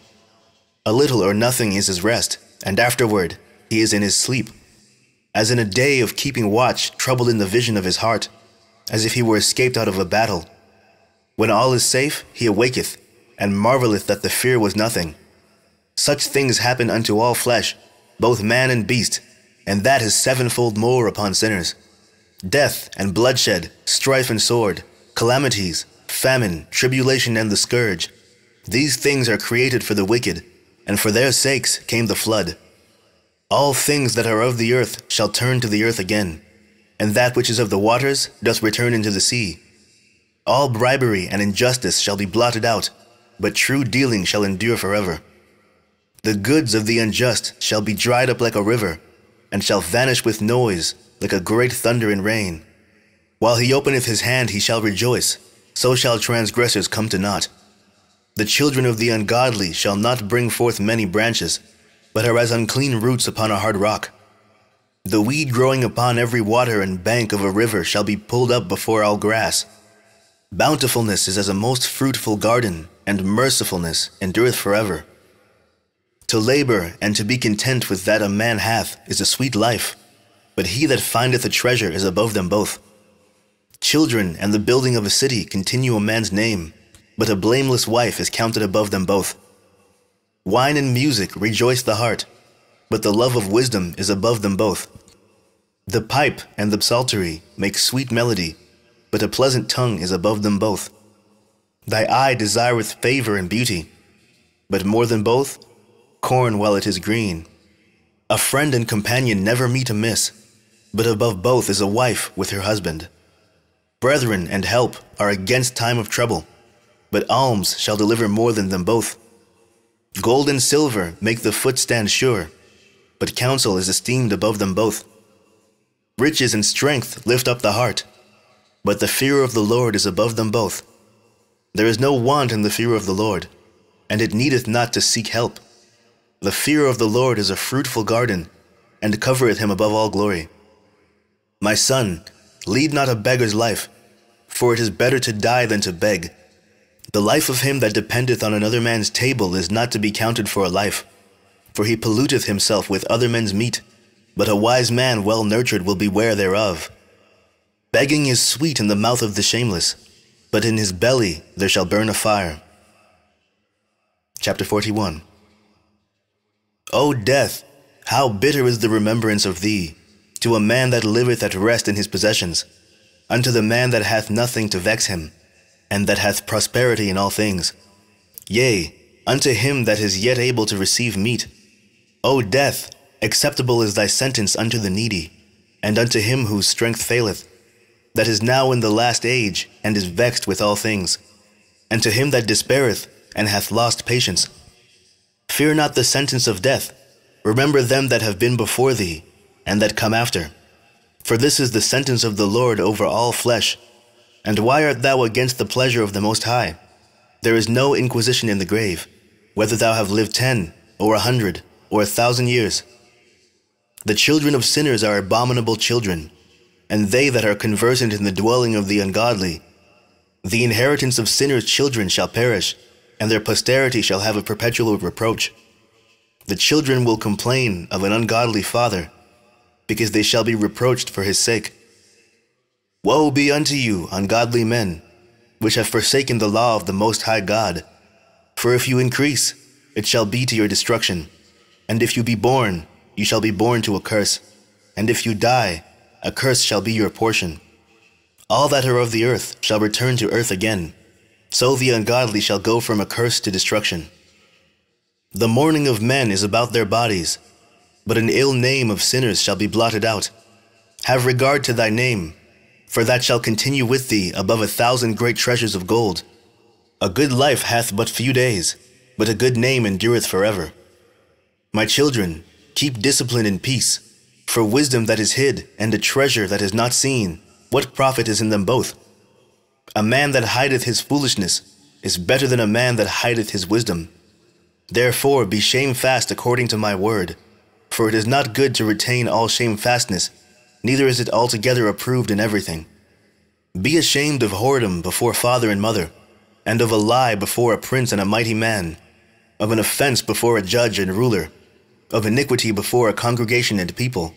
A little or nothing is his rest, and afterward he is in his sleep. As in a day of keeping watch, troubled in the vision of his heart, as if he were escaped out of a battle. When all is safe, he awaketh, and marveleth that the fear was nothing. Such things happen unto all flesh, both man and beast, and that is sevenfold more upon sinners. Death and bloodshed, strife and sword, calamities, famine, tribulation and the scourge. These things are created for the wicked, and for their sakes came the flood. All things that are of the earth shall turn to the earth again, and that which is of the waters doth return into the sea. All bribery and injustice shall be blotted out, but true dealing shall endure forever. The goods of the unjust shall be dried up like a river, and shall vanish with noise, like a great thunder and rain. While he openeth his hand he shall rejoice, so shall transgressors come to naught. The children of the ungodly shall not bring forth many branches, but are as unclean roots upon a hard rock. The weed growing upon every water and bank of a river shall be pulled up before all grass. Bountifulness is as a most fruitful garden, and mercifulness endureth forever. To labor and to be content with that a man hath is a sweet life, but he that findeth a treasure is above them both. Children and the building of a city continue a man's name, but a blameless wife is counted above them both. Wine and music rejoice the heart, but the love of wisdom is above them both. The pipe and the psaltery make sweet melody, but a pleasant tongue is above them both. Thy eye desireth favor and beauty, but more than both, corn while it is green. A friend and companion never meet amiss, but above both is a wife with her husband. Brethren and help are against time of trouble, but alms shall deliver more than them both. Gold and silver make the foot stand sure, but counsel is esteemed above them both. Riches and strength lift up the heart, but the fear of the Lord is above them both. There is no want in the fear of the Lord, and it needeth not to seek help. The fear of the Lord is a fruitful garden, and covereth him above all glory. My son, lead not a beggar's life, for it is better to die than to beg. The life of him that dependeth on another man's table is not to be counted for a life, for he polluteth himself with other men's meat, but a wise man well nurtured will beware thereof. Begging is sweet in the mouth of the shameless, but in his belly there shall burn a fire. Chapter 41. O death, how bitter is the remembrance of thee, to a man that liveth at rest in his possessions, unto the man that hath nothing to vex him, and that hath prosperity in all things. Yea, unto him that is yet able to receive meat. O death, acceptable is thy sentence unto the needy, and unto him whose strength faileth, that is now in the last age, and is vexed with all things, and to him that despaireth, and hath lost patience. Fear not the sentence of death. Remember them that have been before thee, and that come after. For this is the sentence of the Lord over all flesh. And why art thou against the pleasure of the Most High? There is no inquisition in the grave, whether thou have lived 10, or 100, or 1,000 years. The children of sinners are abominable children, and they that are conversant in the dwelling of the ungodly. The inheritance of sinners' children shall perish, and their posterity shall have a perpetual reproach. The children will complain of an ungodly father, because they shall be reproached for his sake. Woe be unto you, ungodly men! which have forsaken the law of the Most High God. For if you increase, it shall be to your destruction. And if you be born, you shall be born to a curse. And if you die, a curse shall be your portion. All that are of the earth shall return to earth again. So the ungodly shall go from a curse to destruction. The mourning of men is about their bodies, but an ill name of sinners shall be blotted out. Have regard to thy name, for that shall continue with thee above 1,000 great treasures of gold. A good life hath but few days, but a good name endureth forever. My children, keep discipline in peace, for wisdom that is hid and a treasure that is not seen, what profit is in them both? A man that hideth his foolishness is better than a man that hideth his wisdom. Therefore be shamefast according to my word, for it is not good to retain all shamefastness, neither is it altogether approved in everything. Be ashamed of whoredom before father and mother, and of a lie before a prince and a mighty man, of an offense before a judge and ruler, of iniquity before a congregation and people,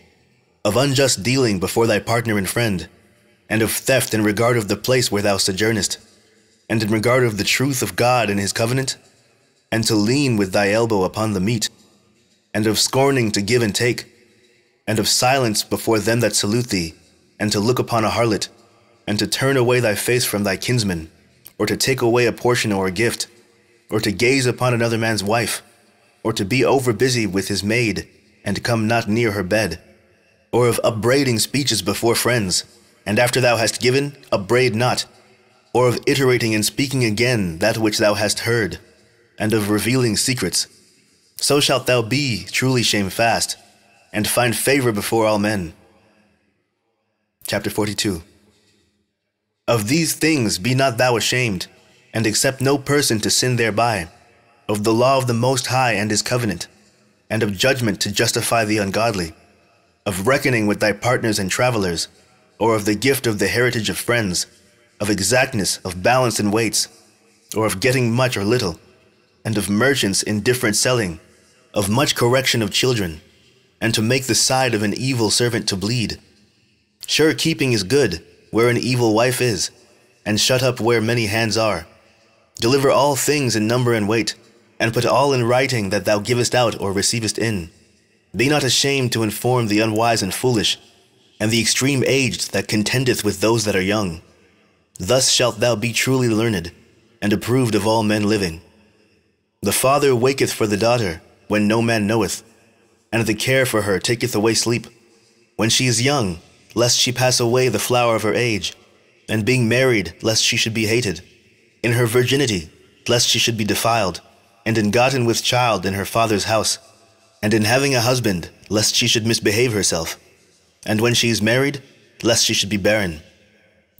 of unjust dealing before thy partner and friend, and of theft in regard of the place where thou sojournest, and in regard of the truth of God and his covenant, and to lean with thy elbow upon the meat, and of scorning to give and take, and of silence before them that salute thee, and to look upon a harlot, and to turn away thy face from thy kinsman, or to take away a portion or a gift, or to gaze upon another man's wife, or to be over-busy with his maid, and come not near her bed, or of upbraiding speeches before friends, and after thou hast given, upbraid not, or of iterating and speaking again that which thou hast heard, and of revealing secrets. So shalt thou be truly shamefast, and find favor before all men. Chapter 42. Of these things be not thou ashamed, and accept no person to sin thereby, of the law of the Most High and his covenant, and of judgment to justify the ungodly, of reckoning with thy partners and travelers, or of the gift of the heritage of friends, of exactness, of balance and weights, or of getting much or little, and of merchants indifferent selling, of much correction of children, and to make the side of an evil servant to bleed. Sure keeping is good, where an evil wife is, and shut up where many hands are. Deliver all things in number and weight, and put all in writing that thou givest out or receivest in. Be not ashamed to inform the unwise and foolish, and the extreme aged that contendeth with those that are young. Thus shalt thou be truly learned, and approved of all men living. The father waketh for the daughter, when no man knoweth, and the care for her taketh away sleep. When she is young, lest she pass away the flower of her age, and being married, lest she should be hated. In her virginity, lest she should be defiled, and engotten with child in her father's house, and in having a husband, lest she should misbehave herself. And when she is married, lest she should be barren.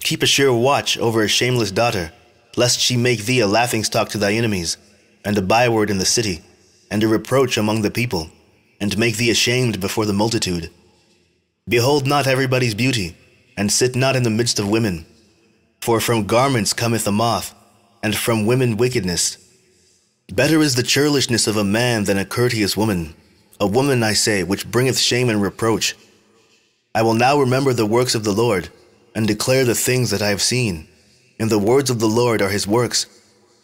Keep a sure watch over a shameless daughter, lest she make thee a laughingstock to thy enemies, and a byword in the city, and a reproach among the people, and make thee ashamed before the multitude. Behold not everybody's beauty, and sit not in the midst of women. For from garments cometh a moth, and from women wickedness. Better is the churlishness of a man than a courteous woman, a woman, I say, which bringeth shame and reproach. I will now remember the works of the Lord, and declare the things that I have seen. In the words of the Lord are his works.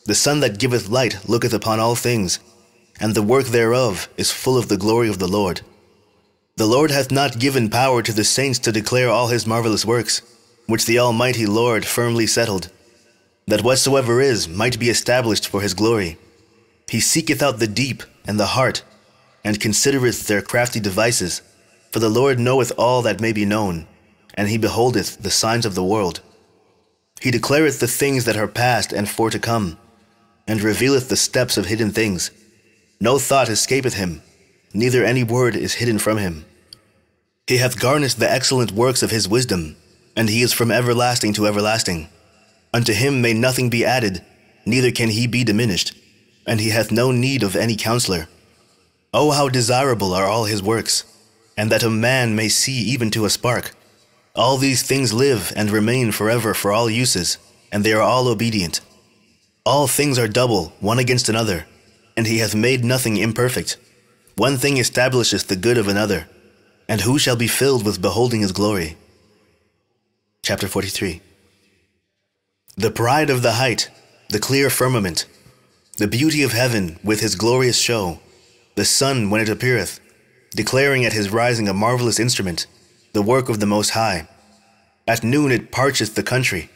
The sun that giveth light looketh upon all things, and the work thereof is full of the glory of the Lord. The Lord hath not given power to the saints to declare all his marvelous works, which the Almighty Lord firmly settled, that whatsoever is might be established for his glory. He seeketh out the deep and the heart, and considereth their crafty devices. For the Lord knoweth all that may be known, and he beholdeth the signs of the world. He declareth the things that are past and for to come, and revealeth the steps of hidden things. No thought escapeth him, neither any word is hidden from him. He hath garnished the excellent works of his wisdom, and he is from everlasting to everlasting. Unto him may nothing be added, neither can he be diminished, and he hath no need of any counselor. O how desirable are all his works, and that a man may see even to a spark. All these things live and remain forever for all uses, and they are all obedient. All things are double, one against another, and he hath made nothing imperfect. One thing establisheth the good of another, and who shall be filled with beholding his glory? Chapter 43. The pride of the height, the clear firmament, the beauty of heaven with his glorious show, the sun when it appeareth, declaring at his rising a marvelous instrument, the work of the Most High. At noon it parcheth the country,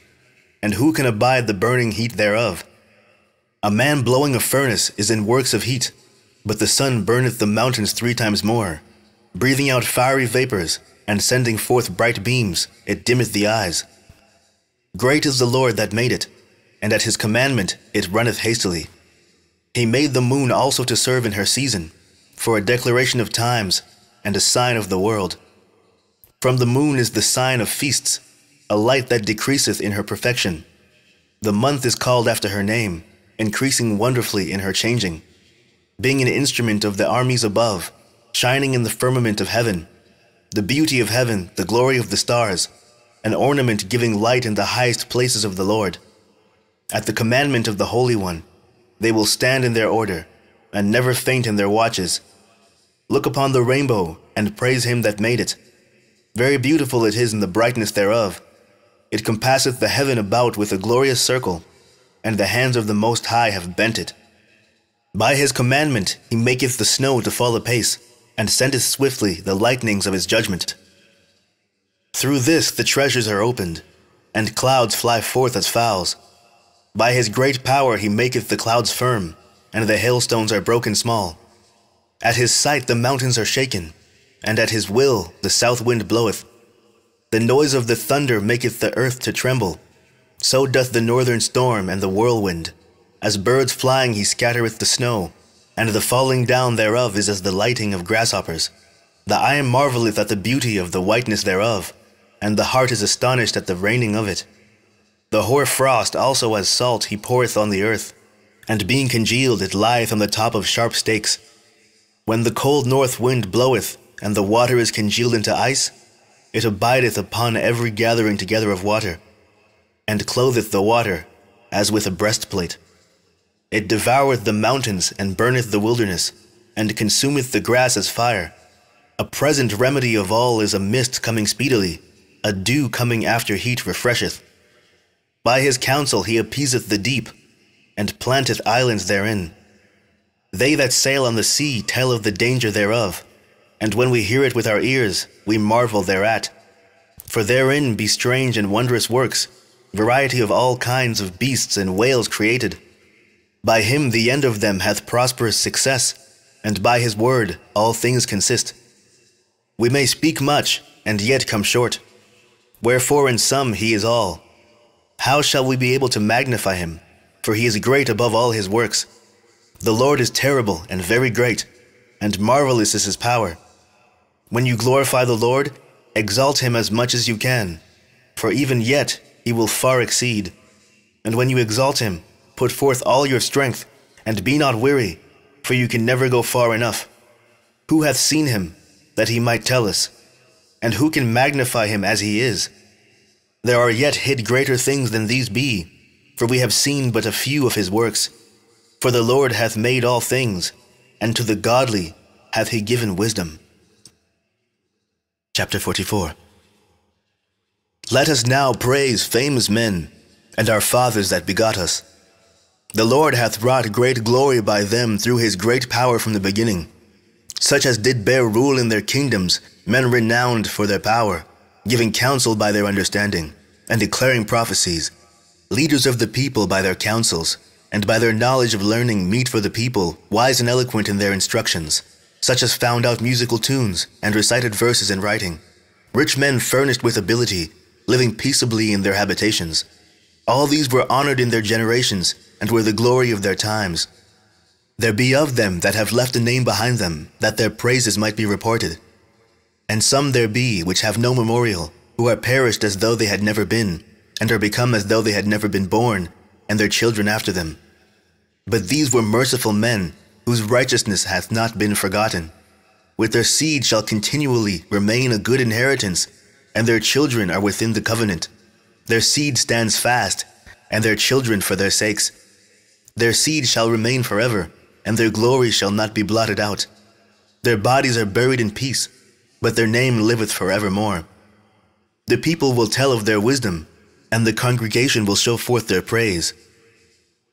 and who can abide the burning heat thereof? A man blowing a furnace is in works of heat, but the sun burneth the mountains 3 times more. Breathing out fiery vapors, and sending forth bright beams, it dimmeth the eyes. Great is the Lord that made it, and at his commandment it runneth hastily. He made the moon also to serve in her season, for a declaration of times, and a sign of the world. From the moon is the sign of feasts, a light that decreaseth in her perfection. The month is called after her name, increasing wonderfully in her changing, being an instrument of the armies above, shining in the firmament of heaven, the beauty of heaven, the glory of the stars, an ornament giving light in the highest places of the Lord. At the commandment of the Holy One, they will stand in their order, and never faint in their watches. Look upon the rainbow, and praise him that made it. Very beautiful it is in the brightness thereof. It compasseth the heaven about with a glorious circle, and the hands of the Most High have bent it. By his commandment he maketh the snow to fall apace, and sendeth swiftly the lightnings of his judgment. Through this the treasures are opened, and clouds fly forth as fowls. By his great power he maketh the clouds firm, and the hailstones are broken small. At his sight the mountains are shaken, and at his will the south wind bloweth. The noise of the thunder maketh the earth to tremble. So doth the northern storm and the whirlwind. As birds flying he scattereth the snow, and the falling down thereof is as the lighting of grasshoppers. The eye marvelleth at the beauty of the whiteness thereof, and the heart is astonished at the raining of it. The hoar frost also as salt he poureth on the earth, and being congealed it lieth on the top of sharp stakes. When the cold north wind bloweth, and the water is congealed into ice, it abideth upon every gathering together of water, and clotheth the water as with a breastplate. It devoureth the mountains, and burneth the wilderness, and consumeth the grass as fire. A present remedy of all is a mist coming speedily, a dew coming after heat refresheth. By his counsel he appeaseth the deep, and planteth islands therein. They that sail on the sea tell of the danger thereof, and when we hear it with our ears, we marvel thereat. For therein be strange and wondrous works, variety of all kinds of beasts and whales created. By him the end of them hath prosperous success, and by his word all things consist. We may speak much, and yet come short. Wherefore in sum he is all. How shall we be able to magnify him? For he is great above all his works. The Lord is terrible and very great, and marvelous is his power. When you glorify the Lord, exalt him as much as you can, for even yet he will far exceed. And when you exalt him, put forth all your strength, and be not weary, for you can never go far enough. Who hath seen him, that he might tell us? And who can magnify him as he is? There are yet hid greater things than these be, for we have seen but a few of his works. For the Lord hath made all things, and to the godly hath he given wisdom. Chapter 44. Let us now praise famous men, and our fathers that begot us. The Lord hath wrought great glory by them through his great power from the beginning. Such as did bear rule in their kingdoms, men renowned for their power, giving counsel by their understanding, and declaring prophecies. Leaders of the people by their counsels, and by their knowledge of learning meet for the people, wise and eloquent in their instructions. Such as found out musical tunes, and recited verses in writing. Rich men furnished with ability, living peaceably in their habitations. All these were honored in their generations, and were the glory of their times. There be of them that have left a name behind them, that their praises might be reported. And some there be which have no memorial, who are perished as though they had never been, and are become as though they had never been born, and their children after them. But these were merciful men, whose righteousness hath not been forgotten. With their seed shall continually remain a good inheritance, and their children are within the covenant. Their seed stands fast, and their children for their sakes. Their seed shall remain forever, and their glory shall not be blotted out. Their bodies are buried in peace, but their name liveth forevermore. The people will tell of their wisdom, and the congregation will show forth their praise.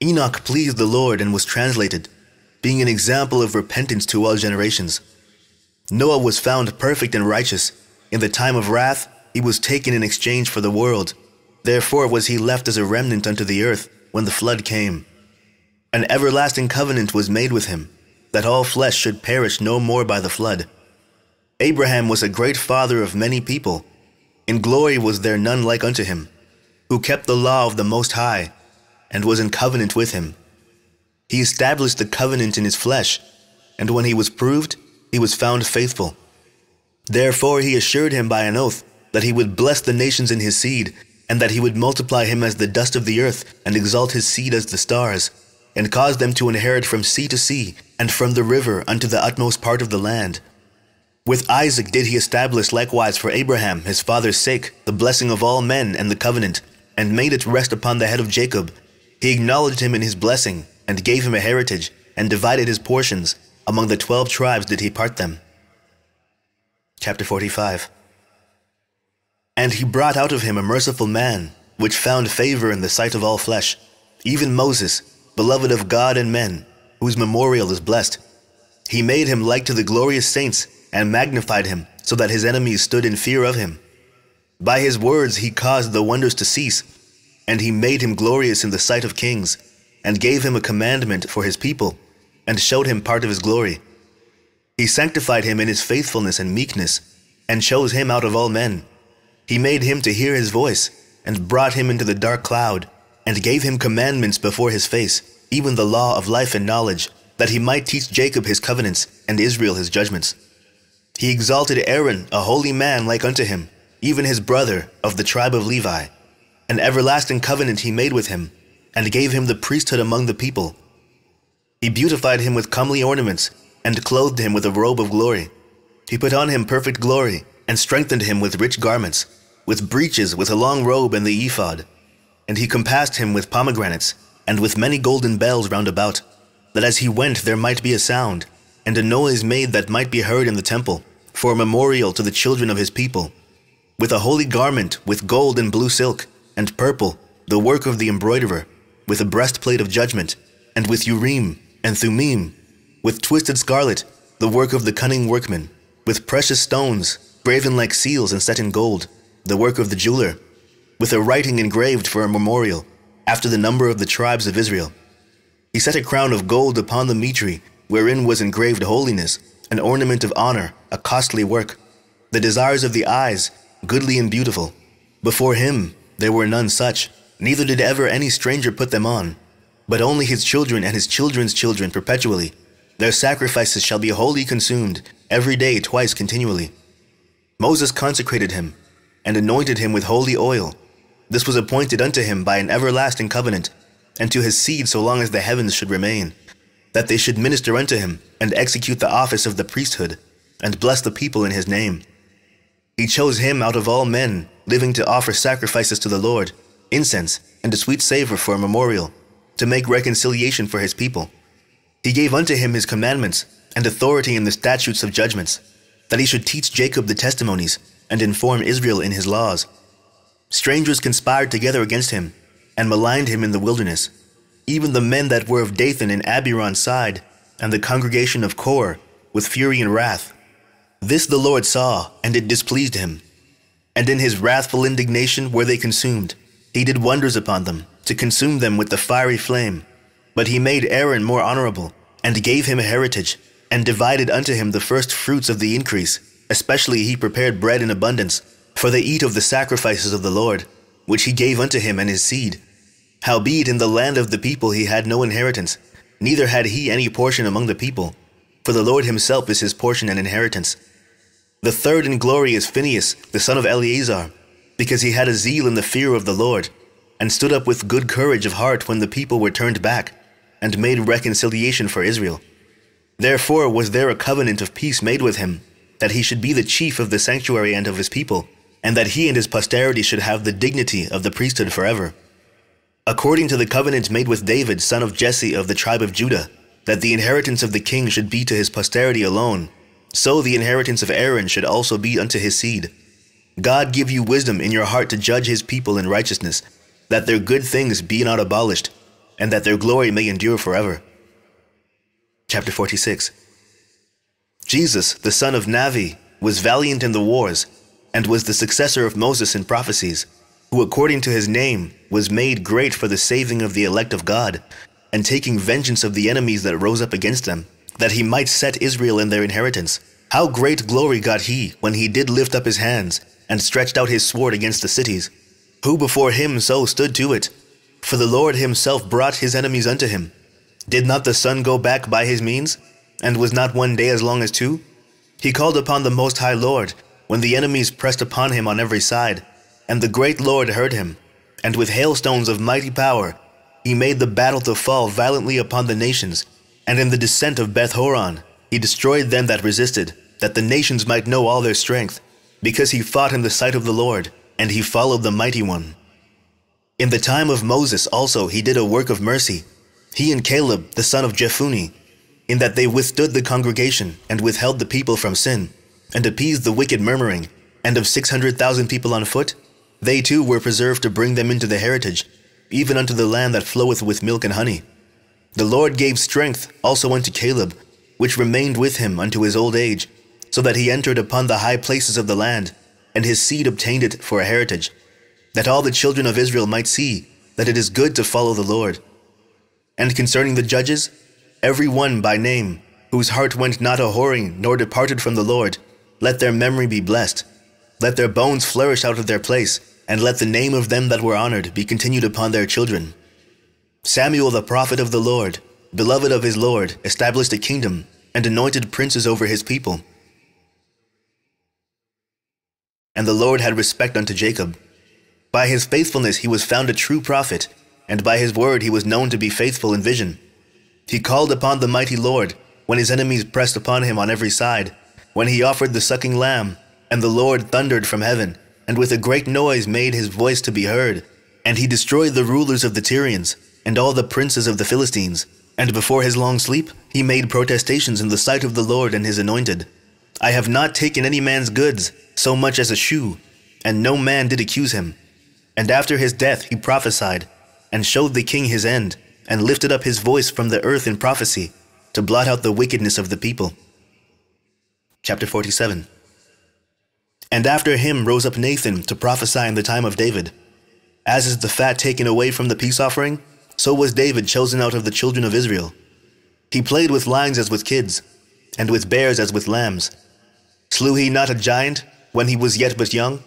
Enoch pleased the Lord and was translated, being an example of repentance to all generations. Noah was found perfect and righteous. In the time of wrath, he was taken in exchange for the world. Therefore was he left as a remnant unto the earth when the flood came. An everlasting covenant was made with him, that all flesh should perish no more by the flood. Abraham was a great father of many people. In glory was there none like unto him, who kept the law of the Most High, and was in covenant with him. He established the covenant in his flesh, and when he was proved, he was found faithful. Therefore he assured him by an oath that he would bless the nations in his seed, and that he would multiply him as the dust of the earth, and exalt his seed as the stars, and cause them to inherit from sea to sea, and from the river unto the utmost part of the land. With Isaac did he establish likewise for Abraham his father's sake the blessing of all men and the covenant, and made it rest upon the head of Jacob. He acknowledged him in his blessing, and gave him a heritage, and divided his portions. Among the 12 tribes did he part them. Chapter 45. And he brought out of him a merciful man, which found favor in the sight of all flesh, even Moses, beloved of God and men, whose memorial is blessed. He made him like to the glorious saints, and magnified him, so that his enemies stood in fear of him. By his words he caused the wonders to cease, and he made him glorious in the sight of kings, and gave him a commandment for his people, and showed him part of his glory. He sanctified him in his faithfulness and meekness, and chose him out of all men. He made him to hear his voice, and brought him into the dark cloud, and gave him commandments before his face, even the law of life and knowledge, that he might teach Jacob his covenants, and Israel his judgments. He exalted Aaron, a holy man like unto him, even his brother, of the tribe of Levi. An everlasting covenant he made with him, and gave him the priesthood among the people. He beautified him with comely ornaments, and clothed him with a robe of glory. He put on him perfect glory, and strengthened him with rich garments, with breeches, with a long robe and the ephod. And he compassed him with pomegranates, and with many golden bells round about, that as he went there might be a sound, and a noise made that might be heard in the temple, for a memorial to the children of his people. With a holy garment, with gold and blue silk, and purple, the work of the embroiderer, with a breastplate of judgment, and with Urim and Thummim, with twisted scarlet, the work of the cunning workman, with precious stones, graven like seals and set in gold, the work of the jeweler, with a writing engraved for a memorial, after the number of the tribes of Israel. He set a crown of gold upon the mitre, wherein was engraved holiness, an ornament of honor, a costly work, the desires of the eyes, goodly and beautiful. Before him there were none such, neither did ever any stranger put them on, but only his children and his children's children perpetually. Their sacrifices shall be wholly consumed, every day twice continually. Moses consecrated him, and anointed him with holy oil. This was appointed unto him by an everlasting covenant, and to his seed so long as the heavens should remain, that they should minister unto him, and execute the office of the priesthood, and bless the people in his name. He chose him out of all men living to offer sacrifices to the Lord, incense, and a sweet savor for a memorial, to make reconciliation for his people. He gave unto him his commandments, and authority in the statutes of judgments, that he should teach Jacob the testimonies, and inform Israel in his laws. Strangers conspired together against him, and maligned him in the wilderness, even the men that were of Dathan and Abiron's side, and the congregation of Kor, with fury and wrath. This the Lord saw, and it displeased him. And in his wrathful indignation were they consumed. He did wonders upon them, to consume them with the fiery flame. But he made Aaron more honorable, and gave him a heritage, and divided unto him the first fruits of the increase. Especially he prepared bread in abundance, for they eat of the sacrifices of the Lord, which he gave unto him and his seed. Howbeit in the land of the people he had no inheritance, neither had he any portion among the people, for the Lord himself is his portion and inheritance. The third in glory is Phinehas, the son of Eleazar, because he had a zeal in the fear of the Lord, and stood up with good courage of heart when the people were turned back, and made reconciliation for Israel. Therefore was there a covenant of peace made with him, that he should be the chief of the sanctuary and of his people, and that he and his posterity should have the dignity of the priesthood forever. According to the covenant made with David, son of Jesse of the tribe of Judah, that the inheritance of the king should be to his posterity alone, so the inheritance of Aaron should also be unto his seed. God give you wisdom in your heart to judge his people in righteousness, that their good things be not abolished, and that their glory may endure forever. Chapter 46. Jesus, the son of Navi, was valiant in the wars, and was the successor of Moses in prophecies, who according to his name was made great for the saving of the elect of God, and taking vengeance of the enemies that rose up against them, that he might set Israel in their inheritance. How great glory got he when he did lift up his hands, and stretched out his sword against the cities. Who before him so stood to it? For the Lord himself brought his enemies unto him. Did not the sun go back by his means? And was not one day as long as two? He called upon the Most High Lord, when the enemies pressed upon him on every side. And the great Lord heard him, and with hailstones of mighty power, he made the battle to fall violently upon the nations. And in the descent of Beth-horon, he destroyed them that resisted, that the nations might know all their strength, because he fought in the sight of the Lord, and he followed the mighty one. In the time of Moses also he did a work of mercy, he and Caleb the son of Jephunneh, in that they withstood the congregation, and withheld the people from sin, and appeased the wicked murmuring, and of 600,000 people on foot, they too were preserved to bring them into the heritage, even unto the land that floweth with milk and honey. The Lord gave strength also unto Caleb, which remained with him unto his old age, so that he entered upon the high places of the land, and his seed obtained it for a heritage, that all the children of Israel might see that it is good to follow the Lord. And concerning the judges, every one by name, whose heart went not a-whoring, nor departed from the Lord, let their memory be blessed. Let their bones flourish out of their place, and let the name of them that were honored be continued upon their children. Samuel the prophet of the Lord, beloved of his Lord, established a kingdom, and anointed princes over his people. And the Lord had respect unto Jacob. By his faithfulness he was found a true prophet, and by his word he was known to be faithful in vision. He called upon the mighty Lord, when his enemies pressed upon him on every side, when he offered the sucking lamb, and the Lord thundered from heaven, and with a great noise made his voice to be heard. And he destroyed the rulers of the Tyrians, and all the princes of the Philistines. And before his long sleep, he made protestations in the sight of the Lord and his anointed. I have not taken any man's goods, so much as a shoe, and no man did accuse him. And after his death he prophesied, and showed the king his end, and lifted up his voice from the earth in prophecy, to blot out the wickedness of the people. Chapter 47. And after him rose up Nathan to prophesy in the time of David. As is the fat taken away from the peace offering, so was David chosen out of the children of Israel. He played with lions as with kids, and with bears as with lambs. Slew he not a giant when he was yet but young?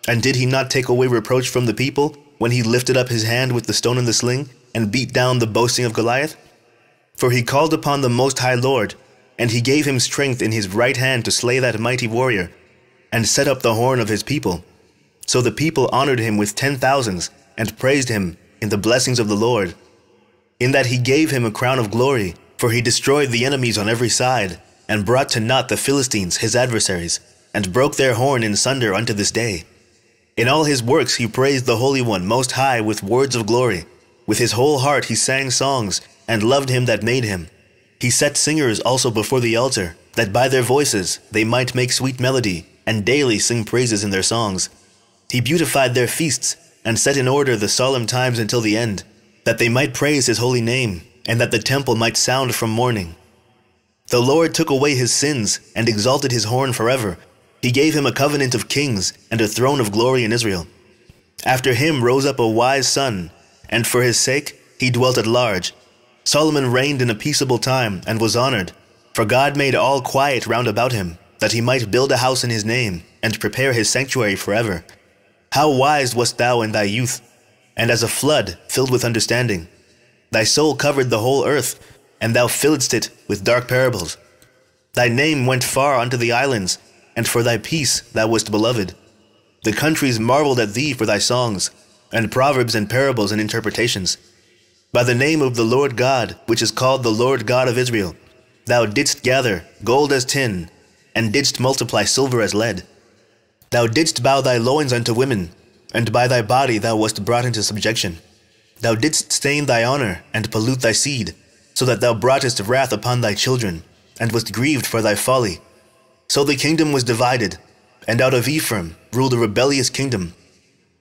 And did he not take away reproach from the people, when he lifted up his hand with the stone and the sling, and beat down the boasting of Goliath? For he called upon the Most High Lord, and he gave him strength in his right hand to slay that mighty warrior, and set up the horn of his people. So the people honored him with 10,000s, and praised him in the blessings of the Lord, in that he gave him a crown of glory, for he destroyed the enemies on every side, and brought to naught the Philistines his adversaries, and broke their horn in sunder unto this day. In all his works he praised the Holy One Most High with words of glory. With his whole heart he sang songs, and loved him that made him. He set singers also before the altar, that by their voices they might make sweet melody, and daily sing praises in their songs. He beautified their feasts, and set in order the solemn times until the end, that they might praise his holy name, and that the temple might sound from morning. The Lord took away his sins, and exalted his horn forever. He gave him a covenant of kings, and a throne of glory in Israel. After him rose up a wise son, and for his sake he dwelt at large. Solomon reigned in a peaceable time, and was honored. For God made all quiet round about him, that he might build a house in his name, and prepare his sanctuary forever. How wise wast thou in thy youth, and as a flood filled with understanding. Thy soul covered the whole earth, and thou filledst it with dark parables. Thy name went far unto the islands, and for thy peace thou wast beloved. The countries marveled at thee for thy songs, and proverbs and parables and interpretations. By the name of the Lord God, which is called the Lord God of Israel, thou didst gather gold as tin, and didst multiply silver as lead. Thou didst bow thy loins unto women, and by thy body thou wast brought into subjection. Thou didst stain thy honor, and pollute thy seed, so that thou broughtest wrath upon thy children, and wast grieved for thy folly. So the kingdom was divided, and out of Ephraim ruled a rebellious kingdom.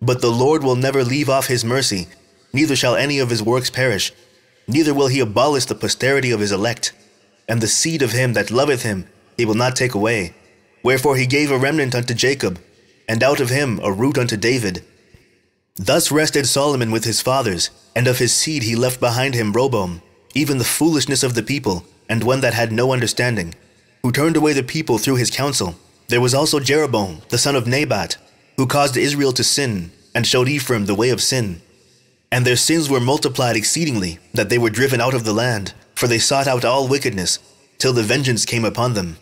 But the Lord will never leave off his mercy, neither shall any of his works perish, neither will he abolish the posterity of his elect. And the seed of him that loveth him he will not take away. Wherefore he gave a remnant unto Jacob, and out of him a root unto David. Thus rested Solomon with his fathers, and of his seed he left behind him Rehoboam, even the foolishness of the people, and one that had no understanding, who turned away the people through his counsel. There was also Jeroboam, the son of Nebat, who caused Israel to sin, and showed Ephraim the way of sin. And their sins were multiplied exceedingly, that they were driven out of the land, for they sought out all wickedness, till the vengeance came upon them.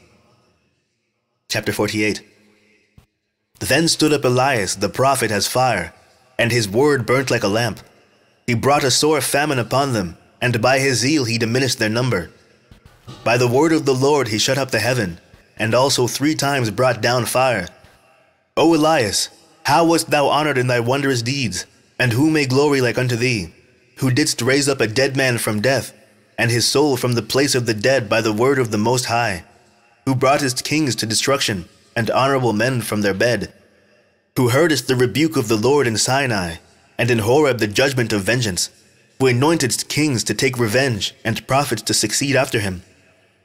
Chapter 48. Then stood up Elias the prophet as fire, and his word burnt like a lamp. He brought a sore famine upon them, and by his zeal he diminished their number. By the word of the Lord he shut up the heaven, and also 3 times brought down fire. O Elias, how wast thou honored in thy wondrous deeds, and who may glory like unto thee, who didst raise up a dead man from death, and his soul from the place of the dead by the word of the Most High, who broughtest kings to destruction, and honorable men from their bed, who heardest the rebuke of the Lord in Sinai, and in Horeb the judgment of vengeance, who anointedst kings to take revenge, and prophets to succeed after him,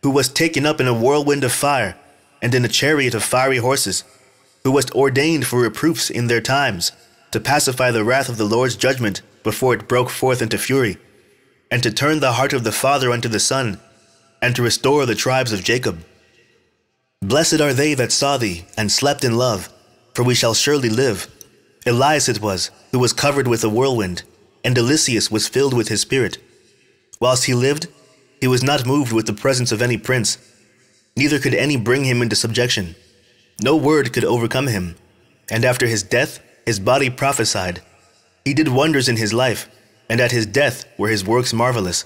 who wast taken up in a whirlwind of fire, and in a chariot of fiery horses, who wast ordained for reproofs in their times, to pacify the wrath of the Lord's judgment before it broke forth into fury, and to turn the heart of the father unto the son, and to restore the tribes of Jacob. Blessed are they that saw thee, and slept in love, for we shall surely live. Elias it was, who was covered with a whirlwind, and Eliseus was filled with his spirit. Whilst he lived, he was not moved with the presence of any prince, neither could any bring him into subjection. No word could overcome him, and after his death his body prophesied. He did wonders in his life, and at his death were his works marvelous.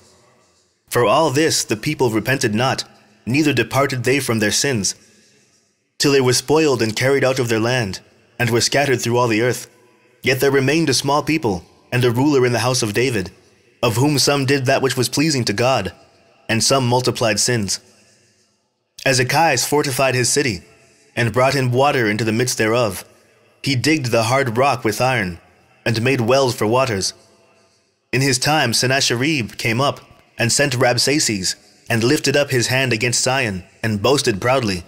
For all this the people repented not, neither departed they from their sins, till they were spoiled and carried out of their land, and were scattered through all the earth. Yet there remained a small people, and a ruler in the house of David, of whom some did that which was pleasing to God, and some multiplied sins. Ezekias fortified his city, and brought in water into the midst thereof. He digged the hard rock with iron, and made wells for waters. In his time Sennacherib came up, and sent Rabsaces, and lifted up his hand against Sion, and boasted proudly.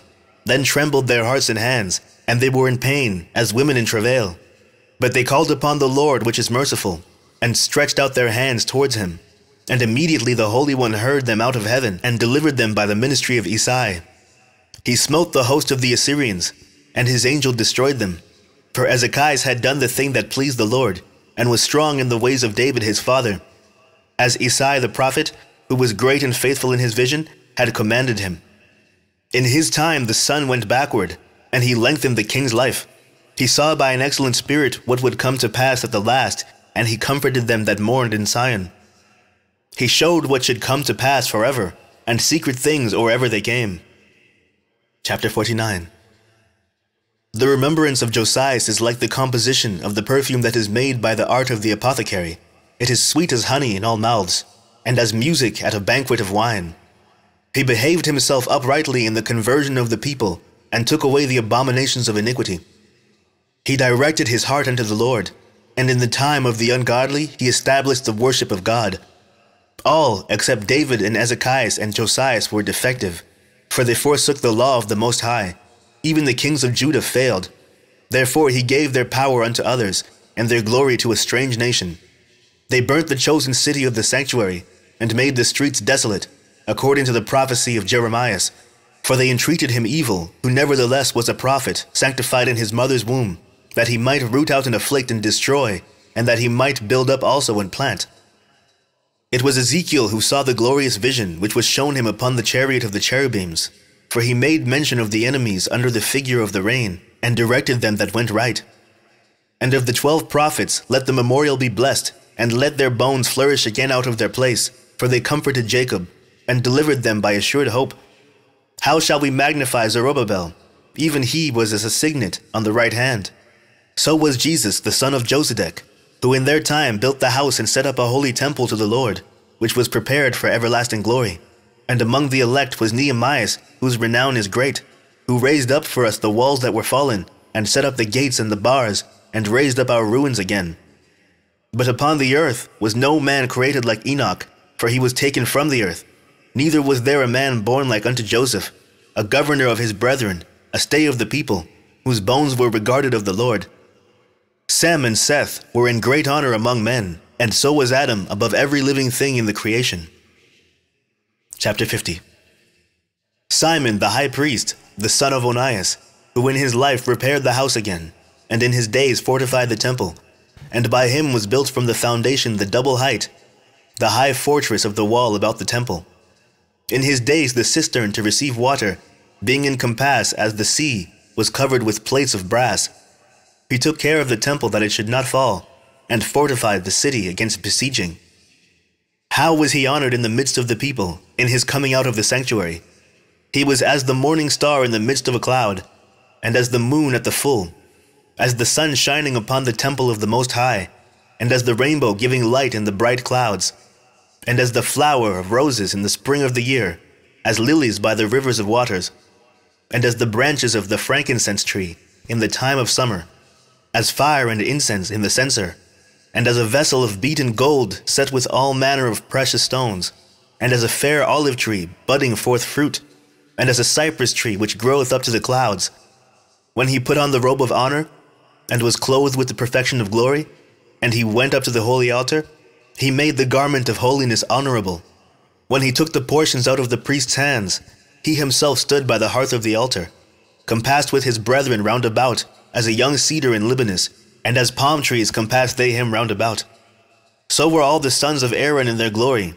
Then trembled their hearts and hands, and they were in pain, as women in travail. But they called upon the Lord, which is merciful, and stretched out their hands towards him. And immediately the Holy One heard them out of heaven, and delivered them by the ministry of Isai. He smote the host of the Assyrians, and his angel destroyed them. For Ezekias had done the thing that pleased the Lord, and was strong in the ways of David his father, as Isai the prophet, who was great and faithful in his vision, had commanded him. In his time the sun went backward, and he lengthened the king's life. He saw by an excellent spirit what would come to pass at the last, and he comforted them that mourned in Sion. He showed what should come to pass forever, and secret things or ever they came. Chapter 49. The remembrance of Josias is like the composition of the perfume that is made by the art of the apothecary. It is sweet as honey in all mouths, and as music at a banquet of wine. He behaved himself uprightly in the conversion of the people, and took away the abominations of iniquity. He directed his heart unto the Lord, and in the time of the ungodly he established the worship of God. All, except David and Ezekias and Josias, were defective, for they forsook the law of the Most High. Even the kings of Judah failed. Therefore he gave their power unto others, and their glory to a strange nation. They burnt the chosen city of the sanctuary, and made the streets desolate, according to the prophecy of Jeremiah. For they entreated him evil, who nevertheless was a prophet, sanctified in his mother's womb, that he might root out and afflict and destroy, and that he might build up also and plant. It was Ezekiel who saw the glorious vision which was shown him upon the chariot of the cherubims, for he made mention of the enemies under the figure of the rain, and directed them that went right. And of the 12 prophets let the memorial be blessed, and let their bones flourish again out of their place, for they comforted Jacob, and delivered them by assured hope. How shall we magnify Zerubbabel? Even he was as a signet on the right hand. So was Jesus the son of Josedech, who in their time built the house and set up a holy temple to the Lord, which was prepared for everlasting glory. And among the elect was Nehemiah, whose renown is great, who raised up for us the walls that were fallen, and set up the gates and the bars, and raised up our ruins again. But upon the earth was no man created like Enoch, for he was taken from the earth. Neither was there a man born like unto Joseph, a governor of his brethren, a stay of the people, whose bones were regarded of the Lord. Sem and Seth were in great honor among men, and so was Adam above every living thing in the creation. Chapter 50. Simon the high priest, the son of Onias, who in his life repaired the house again, and in his days fortified the temple, and by him was built from the foundation the double height, the high fortress of the wall about the temple. In his days the cistern to receive water, being in compass as the sea, was covered with plates of brass. He took care of the temple that it should not fall, and fortified the city against besieging. How was he honored in the midst of the people, in his coming out of the sanctuary? He was as the morning star in the midst of a cloud, and as the moon at the full, as the sun shining upon the temple of the Most High, and as the rainbow giving light in the bright clouds, and as the flower of roses in the spring of the year, as lilies by the rivers of waters, and as the branches of the frankincense tree in the time of summer, as fire and incense in the censer, and as a vessel of beaten gold set with all manner of precious stones, and as a fair olive tree budding forth fruit, and as a cypress tree which groweth up to the clouds. When he put on the robe of honor, and was clothed with the perfection of glory, and he went up to the holy altar, he made the garment of holiness honorable. When he took the portions out of the priest's hands, he himself stood by the hearth of the altar, compassed with his brethren round about, as a young cedar in Libanus, and as palm trees compassed they him round about. So were all the sons of Aaron in their glory,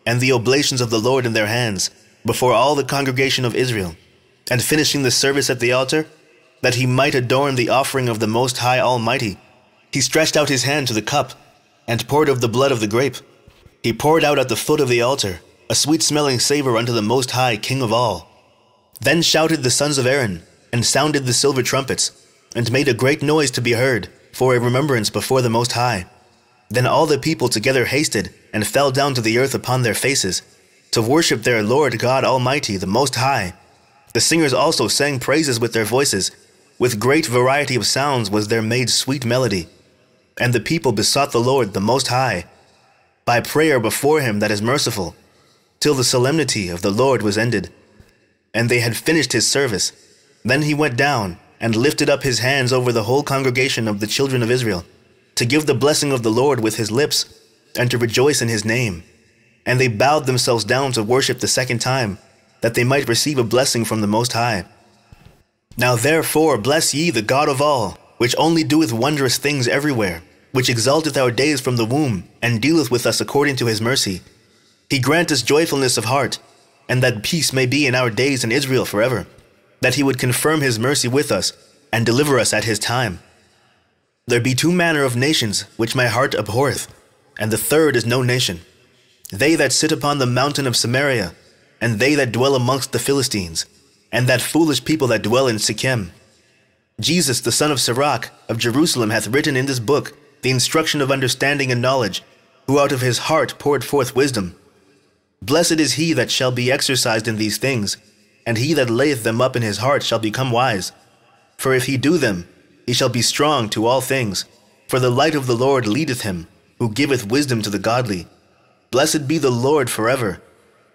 and the oblations of the Lord in their hands, before all the congregation of Israel. And finishing the service at the altar, that he might adorn the offering of the Most High Almighty, he stretched out his hand to the cup, and poured of the blood of the grape. He poured out at the foot of the altar a sweet-smelling savor unto the Most High King of all. Then shouted the sons of Aaron, and sounded the silver trumpets, and made a great noise to be heard, for a remembrance before the Most High. Then all the people together hasted, and fell down to the earth upon their faces, to worship their Lord God Almighty, the Most High. The singers also sang praises with their voices. With great variety of sounds was there made sweet melody. And the people besought the Lord, the Most High, by prayer before him that is merciful, till the solemnity of the Lord was ended. And they had finished his service. Then he went down, and lifted up his hands over the whole congregation of the children of Israel, to give the blessing of the Lord with his lips, and to rejoice in his name. And they bowed themselves down to worship the second time, that they might receive a blessing from the Most High. Now therefore bless ye the God of all, which only doeth wondrous things everywhere, which exalteth our days from the womb, and dealeth with us according to his mercy. He grant us joyfulness of heart, and that peace may be in our days in Israel forever, that he would confirm his mercy with us, and deliver us at his time. There be two manner of nations which my heart abhorreth, and the third is no nation. They that sit upon the mountain of Samaria, and they that dwell amongst the Philistines, and that foolish people that dwell in Shechem. Jesus the son of Sirach of Jerusalem hath written in this book the instruction of understanding and knowledge, who out of his heart poured forth wisdom. Blessed is he that shall be exercised in these things, and he that layeth them up in his heart shall become wise. For if he do them, he shall be strong to all things. For the light of the Lord leadeth him, who giveth wisdom to the godly. Blessed be the Lord forever.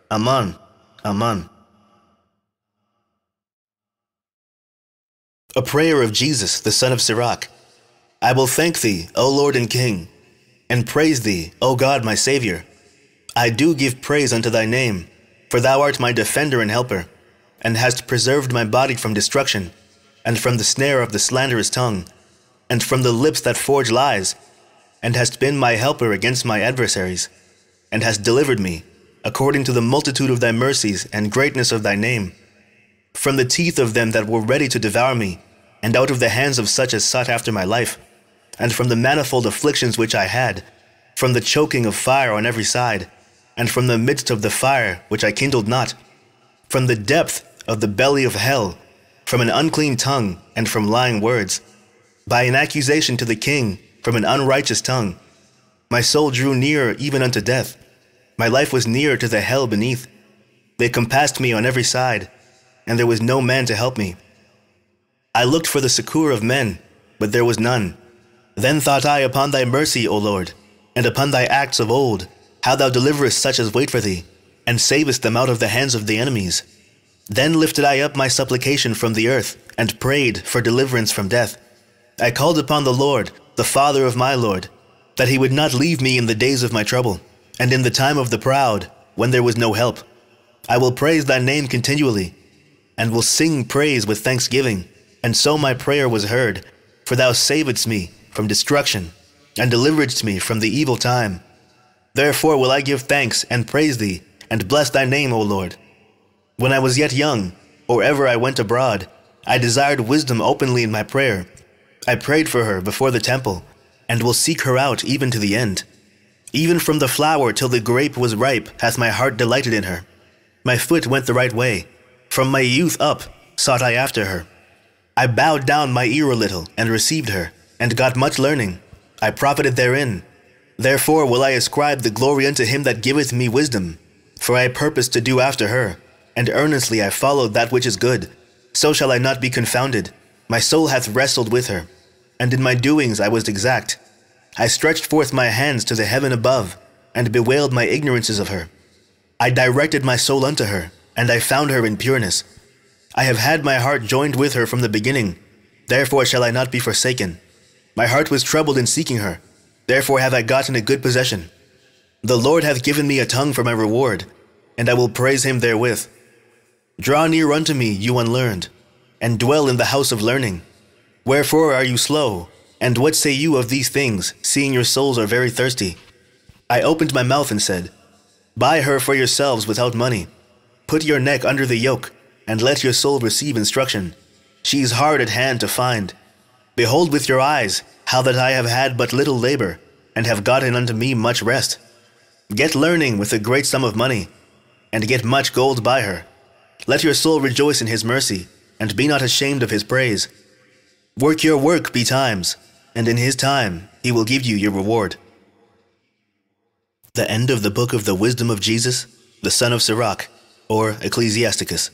Amen. Amen. A prayer of Jesus, the son of Sirach. I will thank thee, O Lord and King, and praise thee, O God my Saviour. I do give praise unto thy name, for thou art my defender and helper, and hast preserved my body from destruction, and from the snare of the slanderous tongue, and from the lips that forge lies, and hast been my helper against my adversaries, and hast delivered me, according to the multitude of thy mercies and greatness of thy name, from the teeth of them that were ready to devour me, and out of the hands of such as sought after my life, and from the manifold afflictions which I had, from the choking of fire on every side, and from the midst of the fire which I kindled not, from the depth of the belly of hell, from an unclean tongue, and from lying words, by an accusation to the king, from an unrighteous tongue. My soul drew near even unto death. My life was near to the hell beneath. They compassed me on every side, and there was no man to help me. I looked for the succour of men, but there was none. Then thought I upon thy mercy, O Lord, and upon thy acts of old, how thou deliverest such as wait for thee, and savest them out of the hands of the enemies. Then lifted I up my supplication from the earth, and prayed for deliverance from death. I called upon the Lord, the Father of my Lord, that he would not leave me in the days of my trouble, and in the time of the proud, when there was no help. I will praise thy name continually, and will sing praise with thanksgiving. And so my prayer was heard, for thou savedst me from destruction, and deliveredst me from the evil time. Therefore will I give thanks and praise thee, and bless thy name, O Lord. When I was yet young, or ever I went abroad, I desired wisdom openly in my prayer. I prayed for her before the temple, and will seek her out even to the end. Even from the flower till the grape was ripe hath my heart delighted in her. My foot went the right way. From my youth up sought I after her. I bowed down my ear a little, and received her, and got much learning. I profited therein. Therefore will I ascribe the glory unto him that giveth me wisdom. For I purposed to do after her, and earnestly I followed that which is good. So shall I not be confounded. My soul hath wrestled with her, and in my doings I was exact. I stretched forth my hands to the heaven above, and bewailed my ignorances of her. I directed my soul unto her, and I found her in pureness. I have had my heart joined with her from the beginning, therefore shall I not be forsaken. My heart was troubled in seeking her, therefore have I gotten a good possession. The Lord hath given me a tongue for my reward, and I will praise him therewith. Draw near unto me, you unlearned, and dwell in the house of learning. Wherefore are you slow? And what say you of these things, seeing your souls are very thirsty? I opened my mouth and said, Buy her for yourselves without money. Put your neck under the yoke, and let your soul receive instruction. She is hard at hand to find. Behold with your eyes how that I have had but little labor, and have gotten unto me much rest. Get learning with a great sum of money, and get much gold by her. Let your soul rejoice in his mercy, and be not ashamed of his praise. Work your work betimes, and in his time he will give you your reward. The end of the book of the wisdom of Jesus, the son of Sirach, or Ecclesiasticus.